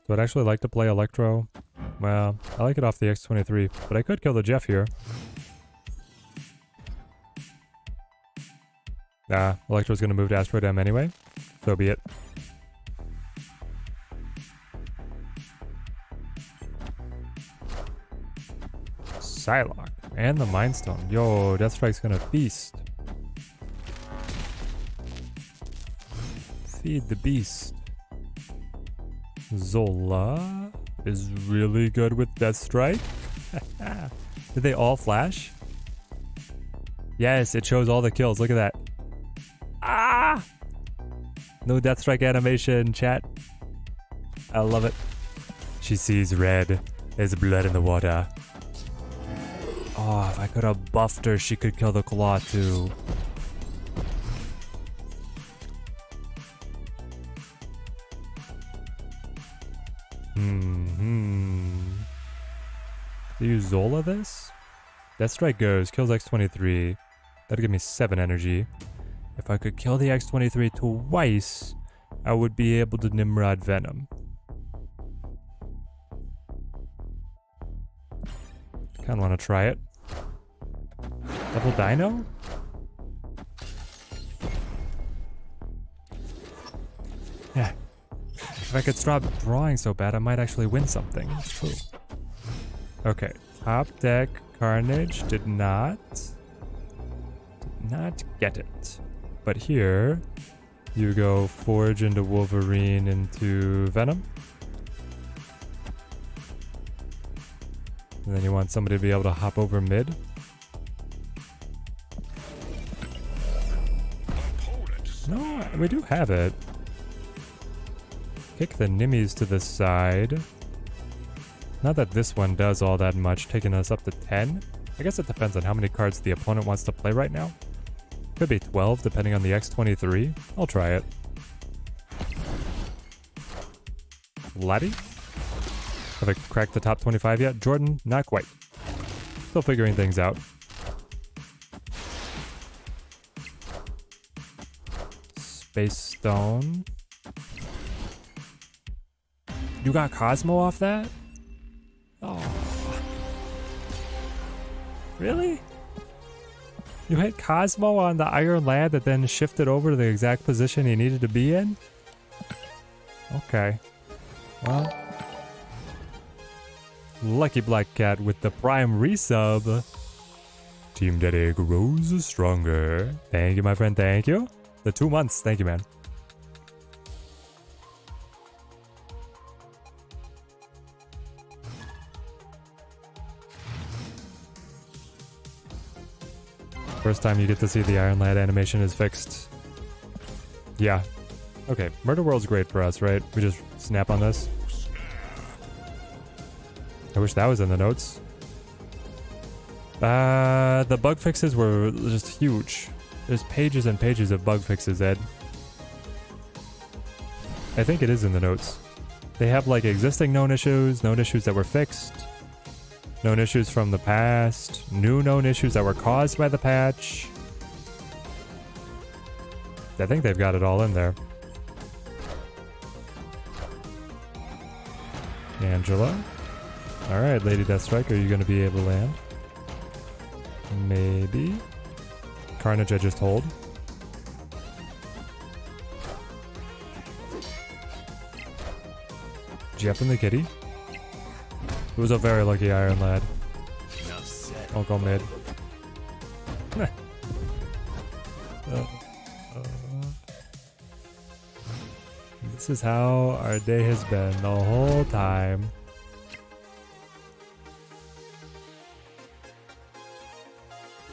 So I'd actually like to play Electro. Well, I like it off the X-23, but I could kill the Jeff here. Nah, Electro's gonna move to Asteroid M anyway. So be it. Psylocke and the Mind Stone. Yo, Death Strike's gonna feast. Feed the beast. Zola is really good with Death Strike. Did they all flash? Yes, it shows all the kills. Look at that. Ah! No Death Strike animation, chat. I love it. She sees red. There's blood in the water. Oh, if I could have buffed her, she could kill the claw too. Do you Zola this? Death Strike goes, kills X-23. That'll give me 7 energy. If I could kill the X-23 twice, I would be able to Nimrod Venom. Kinda wanna try it. Double Dino? Yeah. If I could stop drawing so bad, I might actually win something. It's true. Okay. Top deck Carnage did not get it. But here, you go Forge into Wolverine into Venom. And then you want somebody to be able to hop over mid. No, we do have it. Kick the Nimmies to the side. Not that this one does all that much, taking us up to 10. I guess it depends on how many cards the opponent wants to play right now. Could be 12, depending on the X-23. I'll try it. Laddie? Have I cracked the top 25 yet? Jordan, not quite. Still figuring things out. Space Stone. You got Cosmo off that? Oh. Really? You hit Cosmo on the Iron Lad that then shifted over to the exact position he needed to be in? Okay. Well. Lucky Black Cat with the Prime resub. Team Daddy grows stronger. Thank you, my friend. Thank you. The 2 months. Thank you, man. First time you get to see the Iron Lad animation is fixed. Yeah. Okay, Murder World's great for us, right? We just snap on this. I wish that was in the notes. The bug fixes were just huge. There's pages and pages of bug fixes, Ed. I think it is in the notes. They have like existing known issues that were fixed, known issues from the past, new known issues that were caused by the patch. I think they've got it all in there. Angela. Alright, Lady Deathstrike, are you going to be able to land? Maybe. Carnage I just hold. Jeff and the kitty. It was a very lucky Iron Lad. Enough said. I'll go mid. This is how our day has been the whole time.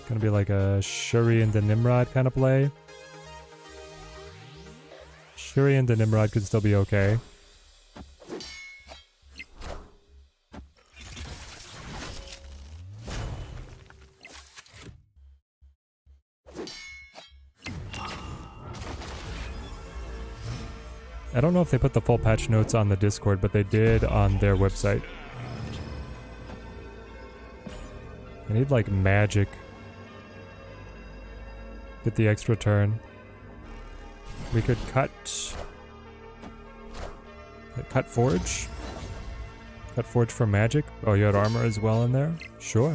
Gonna be like a Shuri and the Nimrod kind of play. Shuri and the Nimrod could still be okay. I don't know if they put the full patch notes on the Discord, but they did on their website. I need like magic. Get the extra turn. We could cut forge. Cut forge for magic. Oh, you had armor as well in there? Sure.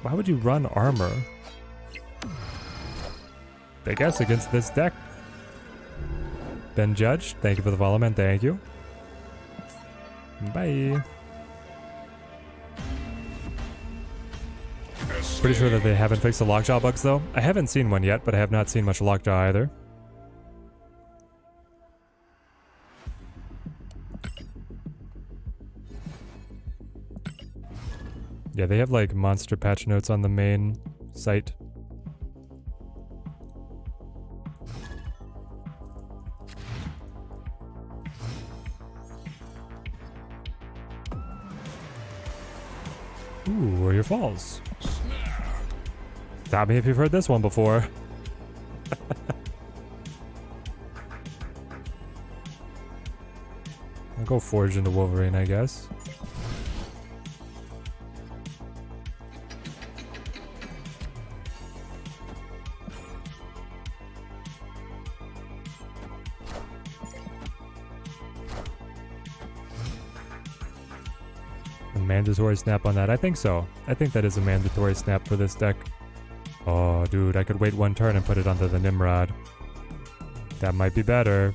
Why would you run armor? I guess against this deck. Ben Judge, thank you for the follow, man. Thank you. Bye. Pretty sure that they haven't fixed the lockjaw bugs though. I haven't seen one yet, but I have not seen much lockjaw either. Yeah, they have like monster patch notes on the main site. Ooh, Warrior Falls. Stop me if you've heard this one before. I'll go Forge into Wolverine, I guess. Mandatory snap on that. I think so. I think that is a mandatory snap for this deck. Oh, dude, I could wait one turn and put it onto the Nimrod. That might be better.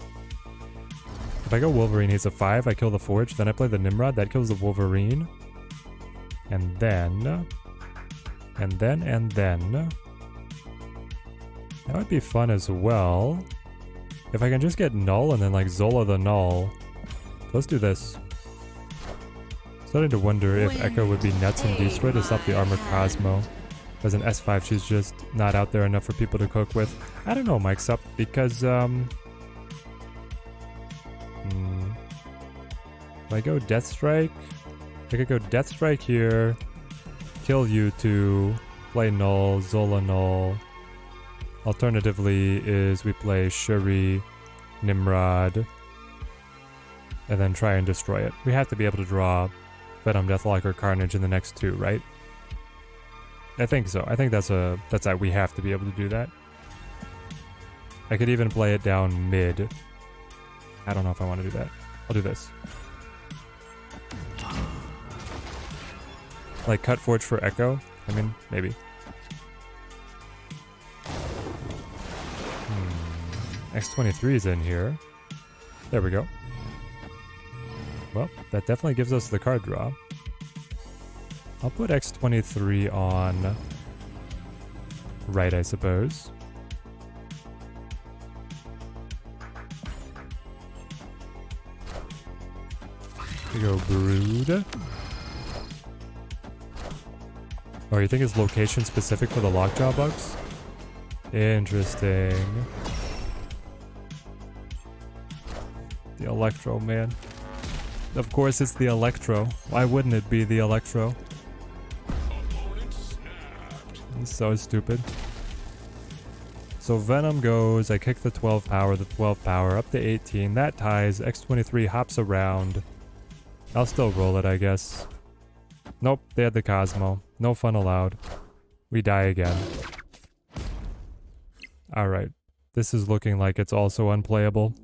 If I go Wolverine, he's a 5. I kill the Forge, then I play the Nimrod. That kills the Wolverine. And then... That would be fun as well. If I can just get Null and then like Zola the Null. Let's do this. Starting to wonder if Echo would be nuts and destroy to stop the Armored Cosmo. As an S5, she's just not out there enough for people to cook with. I don't know, Mike's up, because, if I go Death Strike, I could go Death Strike here, kill you to play Null, Zola Null. Alternatively is we play Shuri, Nimrod, and then try and destroy it. We have to be able to draw Venom, Deathlock, or Carnage in the next 2, right? I think so. I think that's that we have to be able to do that. I could even play it down mid. I don't know if I want to do that. I'll do this. Like cut Forge for Echo? I mean, maybe. X23 is in here. There we go. Well, that definitely gives us the card draw. I'll put X23 on right, I suppose. We go Brood. Oh, you think it's location specific for the lockjaw bugs? Interesting. The Electro, man. Of course it's the Electro. Why wouldn't it be the Electro? It's so stupid. So Venom goes, I kick the 12 power, up to 18. That ties, X23 hops around. I'll still roll it, I guess. Nope, they had the Cosmo. No fun allowed. We die again. Alright. This is looking like it's also unplayable.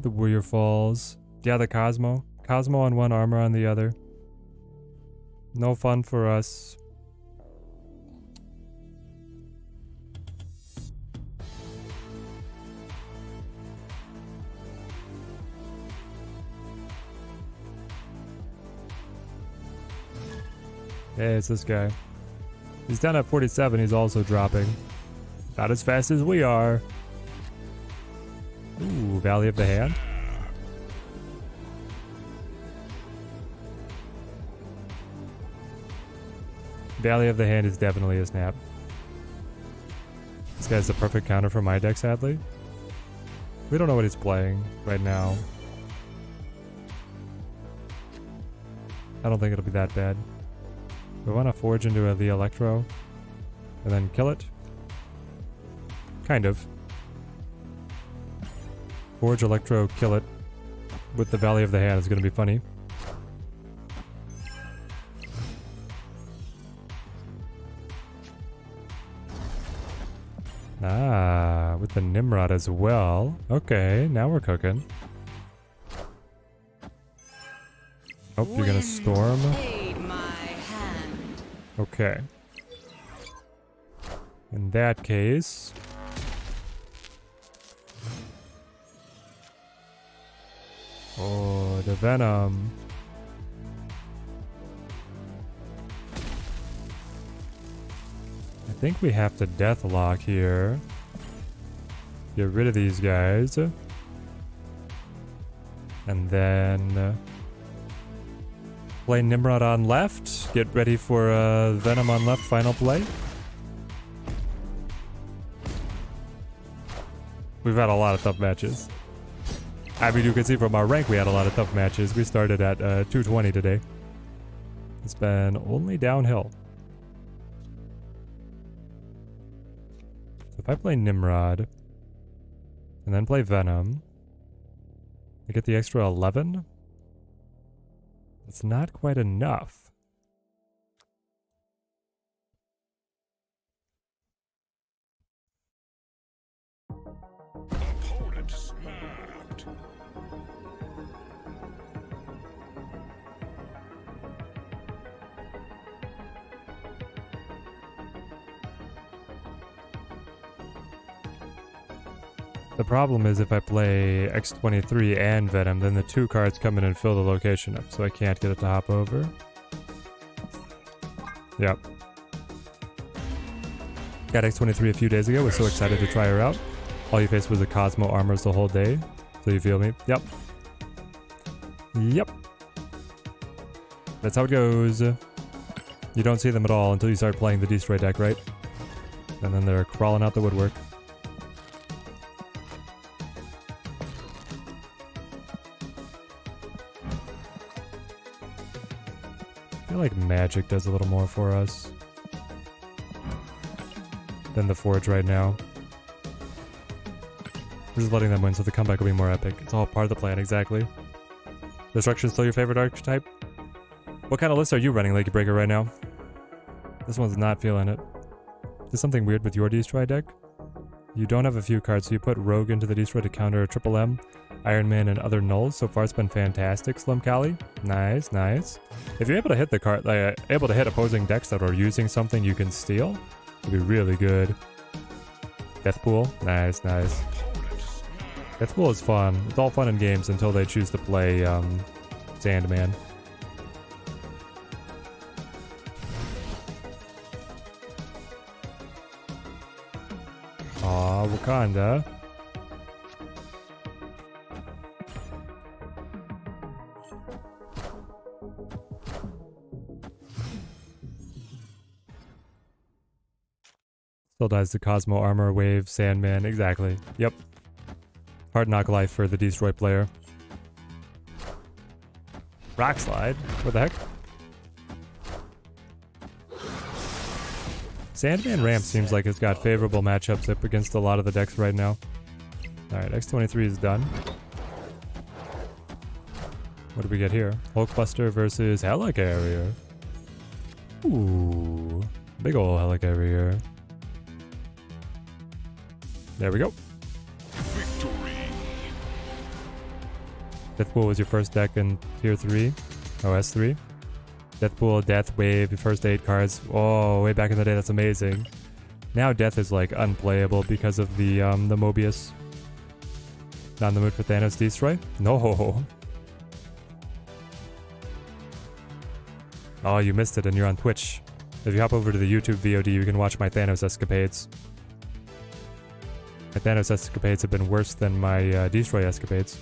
the Warrior Falls. Yeah, the Cosmo. Cosmo on one, armor on the other. No fun for us. Hey, it's this guy. He's down at 47, he's also dropping. Not as fast as we are. Ooh, Valley of the Hand. Valley of the Hand is definitely a snap. This guy's the perfect counter for my deck, sadly. We don't know what he's playing right now. I don't think it'll be that bad. We want to forge into the Electro and then kill it. Kind of. Forge, Electro, kill it with the Valley of the Hand is going to be funny. Ah, with the Nimrod as well. Okay, now we're cooking. Oh, you're going to storm. Okay. In that case... Oh, the Venom. I think we have to Deathlock here. Get rid of these guys. And then... play Nimrod on left. Get ready for Venom on left final play. We've had a lot of tough matches. I mean, you can see from our rank we had a lot of tough matches. We started at 220 today. It's been only downhill. So if I play Nimrod and then play Venom, I get the extra 11. It's not quite enough. Opponent snapped. The problem is if I play X23 and Venom, then the two cards come in and fill the location up, so I can't get it to hop over. Yep. Got X23 a few days ago, was so excited to try her out. All you faced was a Cosmo Armors the whole day. So you feel me? Yep. Yep. That's how it goes. You don't see them at all until you start playing the Destroy deck, right? And then they're crawling out the woodwork. I feel like Magic does a little more for us than the Forge right now. We're just letting them win so the comeback will be more epic. It's all part of the plan, exactly. Destruction's still your favorite archetype? What kind of list are you running, Lakey Breaker, right now? This one's not feeling it. Is something weird with your Destroy deck? You don't have a few cards, so you put Rogue into the Destroy to counter Triple M, Iron Man, and other nulls. So far it's been fantastic, Slim Cali. Nice, nice. If you're able to hit the card, able to hit opposing decks that are using something you can steal, it'd be really good. Deathpool, nice, nice. Deathpool is fun. It's all fun in games until they choose to play Sandman. Aw, Wakanda. Still dies the Cosmo Armor, Wave, Sandman. Exactly. Yep. Hard knock life for the Destroy player. Rock Slide? What the heck? Sandman Ramp seems like it's got favorable matchups up against a lot of the decks right now. Alright, X23 is done. What do we get here? Hulkbuster versus Helicarrier. Ooh. Big ol' Helicarrier. There we go. Victory. Deathpool was your first deck in tier 3. Oh, S3. Deathpool, Death, Wave, first 8 cards. Oh, way back in the day, that's amazing. Now Death is like unplayable because of the Mobius. Not in the mood for Thanos Destroy? No. Oh, you missed it and you're on Twitch. If you hop over to the YouTube VOD, you can watch my Thanos escapades. My Thanos escapades have been worse than my Destroy escapades.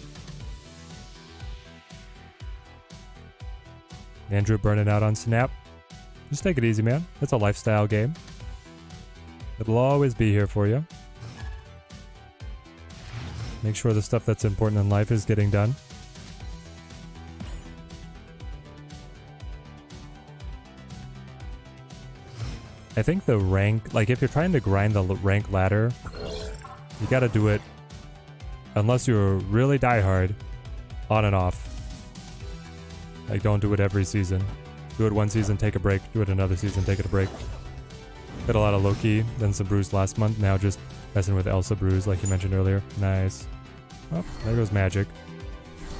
Andrew burning out on Snap. Just take it easy, man. It's a lifestyle game. It'll always be here for you. Make sure the stuff that's important in life is getting done. I think the rank, like if you're trying to grind the rank ladder, you gotta do it, unless you're really diehard, on and off. Like don't do it every season. Do it one season, take a break. Do it another season, take it a break. Did a lot of Loki, then some Bruise last month. Now just messing with Elsa Bruise like you mentioned earlier. Nice. Oh, there goes Magic.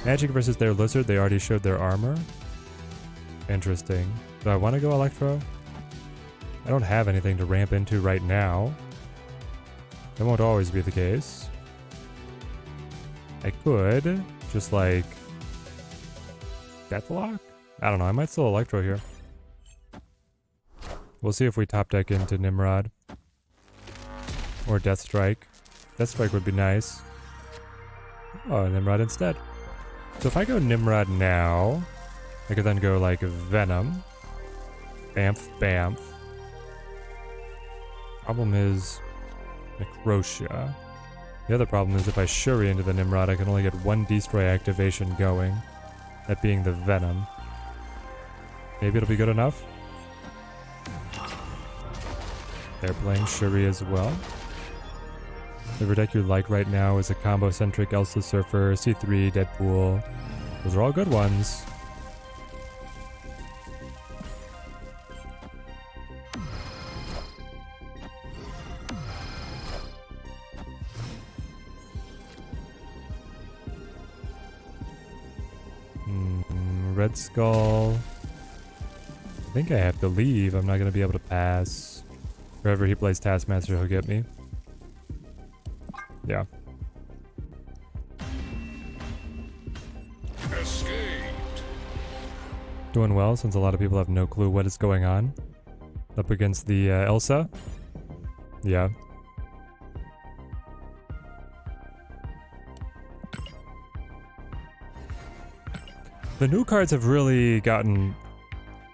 Magic versus their Lizard, they already showed their armor. Interesting. Do I want to go Electro? I don't have anything to ramp into right now. That won't always be the case. I could just like Deathlock? I don't know, I might still Electro here. We'll see if we top deck into Nimrod. Or Deathstrike. Deathstrike would be nice. Oh, Nimrod instead. So if I go Nimrod now, I could then go like Venom. Bamf, Bamf. Problem is Necrotia. The other problem is if I Shuri into the Nimrod, I can only get one Destroy activation going. That being the Venom. Maybe it'll be good enough. They're playing Shuri as well. The deck you like right now is a combo-centric Elsa Surfer, C3, Deadpool. Those are all good ones. Red Skull. I think I have to leave. I'm not going to be able to pass. Wherever he plays Taskmaster, he'll get me. Yeah. Escaped. Doing well since a lot of people have no clue what is going on. Up against the Elsa. Yeah. The new cards have really gotten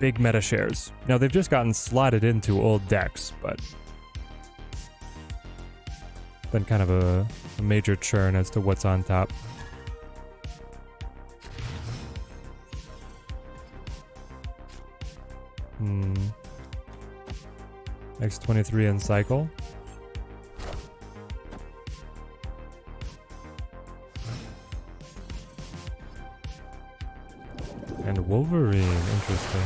big meta shares. Now they've just gotten slotted into old decks, but been kind of a major churn as to what's on top. X23 and Cycle. And Wolverine, interesting.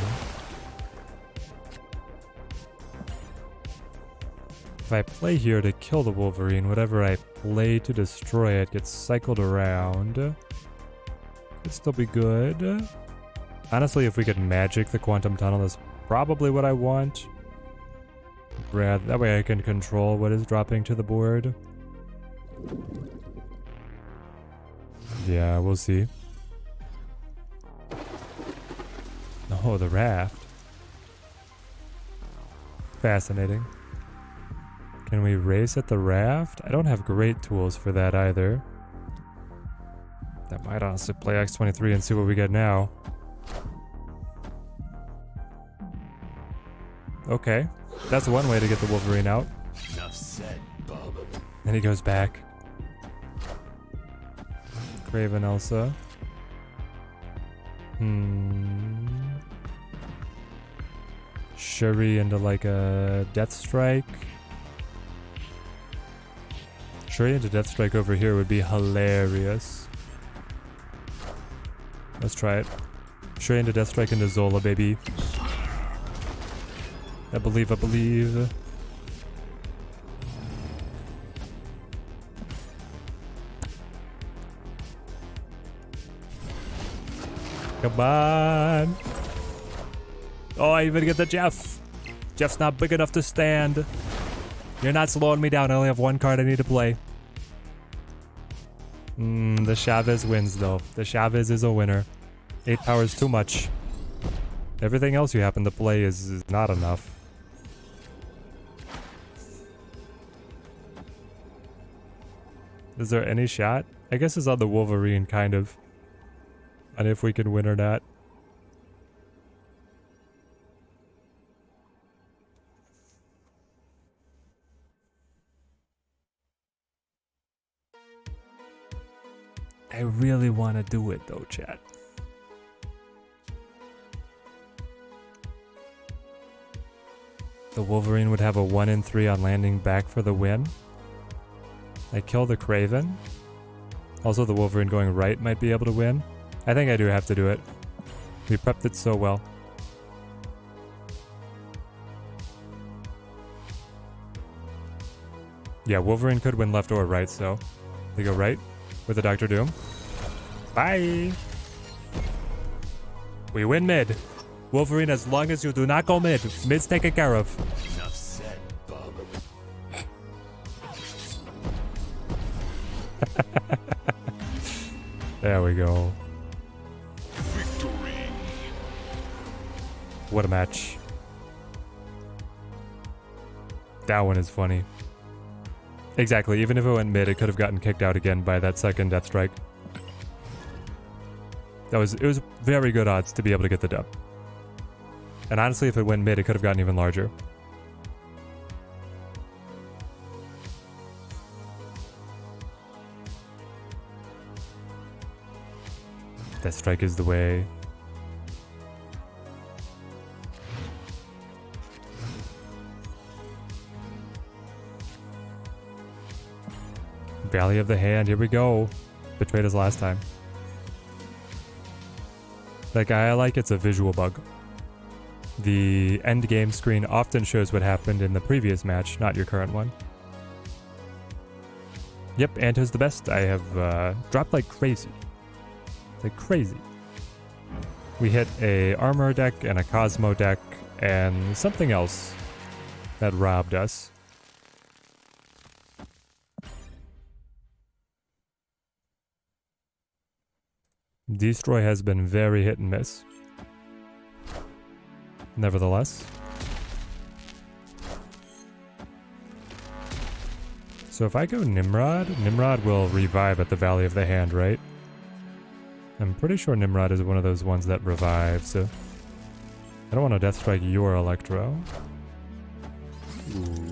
If I play here to kill the Wolverine, whatever I play to destroy it gets cycled around. Could still be good. Honestly, if we could magic the Quantum Tunnel, that's probably what I want. That way I can control what is dropping to the board. Yeah, we'll see. Oh, the raft. Fascinating. Can we race at the raft? I don't have great tools for that either. That might honestly play X23 and see what we get now. Okay. That's one way to get the Wolverine out. Enough said, bub. Then he goes back. Craven Elsa. Shuri into like a Deathstrike. Shuri into Deathstrike over here would be hilarious. Let's try it. Shuri into Deathstrike into Zola, baby. I believe, I believe. Come on. Oh, I even get the Jeff. Jeff's not big enough to stand. You're not slowing me down. I only have one card I need to play. The Chavez wins, though. The Chavez is a winner. 8 power is too much. Everything else you happen to play is not enough. Is there any shot? I guess it's on the Wolverine, kind of. And if we can win or not. I really want to do it though, chat. The Wolverine would have a 1 in 3 on landing back for the win. I kill the Craven. Also, the Wolverine going right might be able to win. I think I do have to do it. We prepped it so well. Yeah, Wolverine could win left or right, so they go right with the Dr. Doom. Bye! We win mid. Wolverine, as long as you do not go mid. Mid's taken care of. Enough said, bub. There we go. Victory. What a match. That one is funny. Exactly, even if it went mid, it could have gotten kicked out again by that second Death Strike. It was very good odds to be able to get the dub. And honestly, if it went mid, it could have gotten even larger. Death Strike is the way. Valley of the Hand, here we go. Betrayed us last time. That guy I like, it's a visual bug. The end game screen often shows what happened in the previous match, not your current one. Yep, Anto's the best. I have dropped like crazy. Like crazy. We hit a armor deck and a Cosmo deck and something else that robbed us. Destroy has been very hit and miss. Nevertheless. So if I go Nimrod, Nimrod will revive at the Valley of the Hand, right? I'm pretty sure Nimrod is one of those ones that revive, so... I don't want to Death Strike your Electro. Ooh.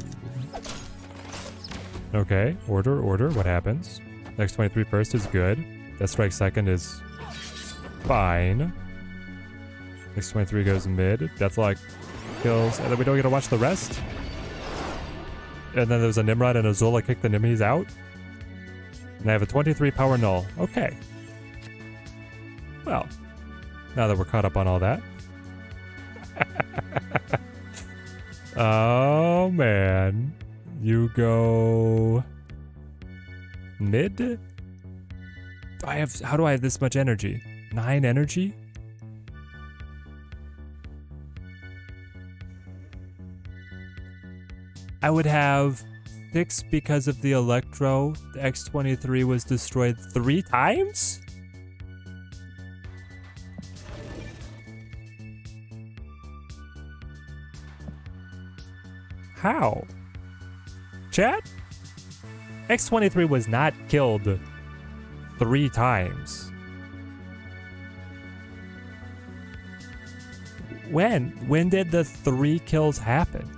Okay, order, what happens? X23 first is good. Death Strike second is... fine. X23 goes mid. Deathlock kills. And then we don't get to watch the rest. And then there's a Nimrod and a Zola kick the Nimmies out. And I have a 23 power null. Okay. Well, now that we're caught up on all that. Oh, man. You go... mid? How do I have this much energy? 9 energy? I would have 6 because of the Electro. The X23 was destroyed 3 times? How? Chat? X23 was not killed 3 times. When? When did the 3 kills happen?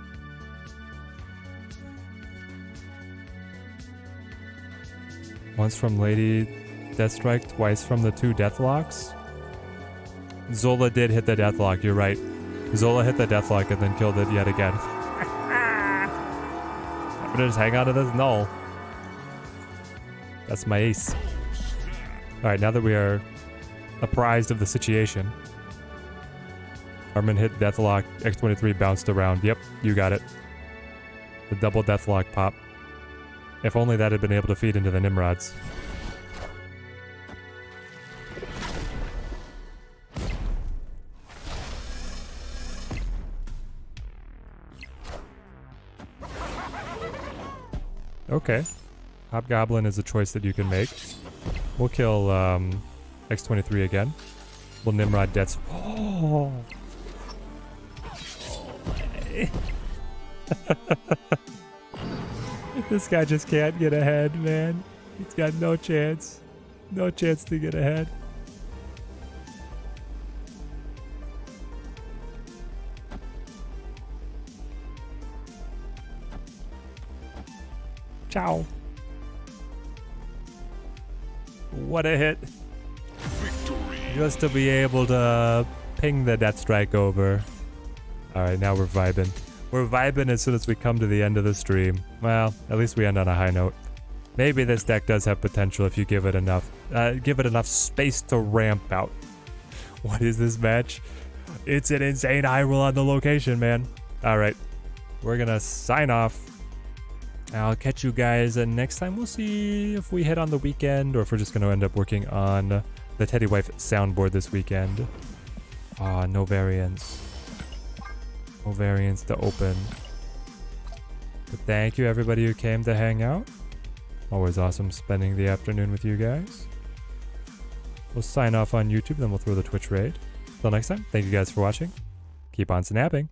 Once from Lady Deathstrike, twice from the 2 Deathlocks? Zola did hit the Deathlock, you're right. Zola hit the Deathlock and then killed it yet again. I'm gonna just hang on to this null. That's my ace. Alright, now that we are apprised of the situation. Armin hit Deathlock, X23 bounced around. Yep, you got it. The double Deathlock pop. If only that had been able to feed into the Nimrods. Okay. Hobgoblin is a choice that you can make. We'll kill X-23 again. We'll Nimrod Deaths. Oh! This guy just can't get ahead, man. He's got no chance. No chance to get ahead. Ciao. What a hit. Victory. Just to be able to ping the Death Strike over. Alright, now we're vibing. We're vibing as soon as we come to the end of the stream. Well, at least we end on a high note. Maybe this deck does have potential if you give it enough space to ramp out. What is this match? It's an insane high roll on the location, man. Alright, we're gonna sign off. I'll catch you guys next time. We'll see if we hit on the weekend or if we're just gonna end up working on the Teddy Wife soundboard this weekend. Ah, no variants. No variants to open. But thank you everybody who came to hang out. Always awesome spending the afternoon with you guys. We'll sign off on YouTube, then we'll throw the Twitch raid. Till next time, thank you guys for watching. Keep on snapping.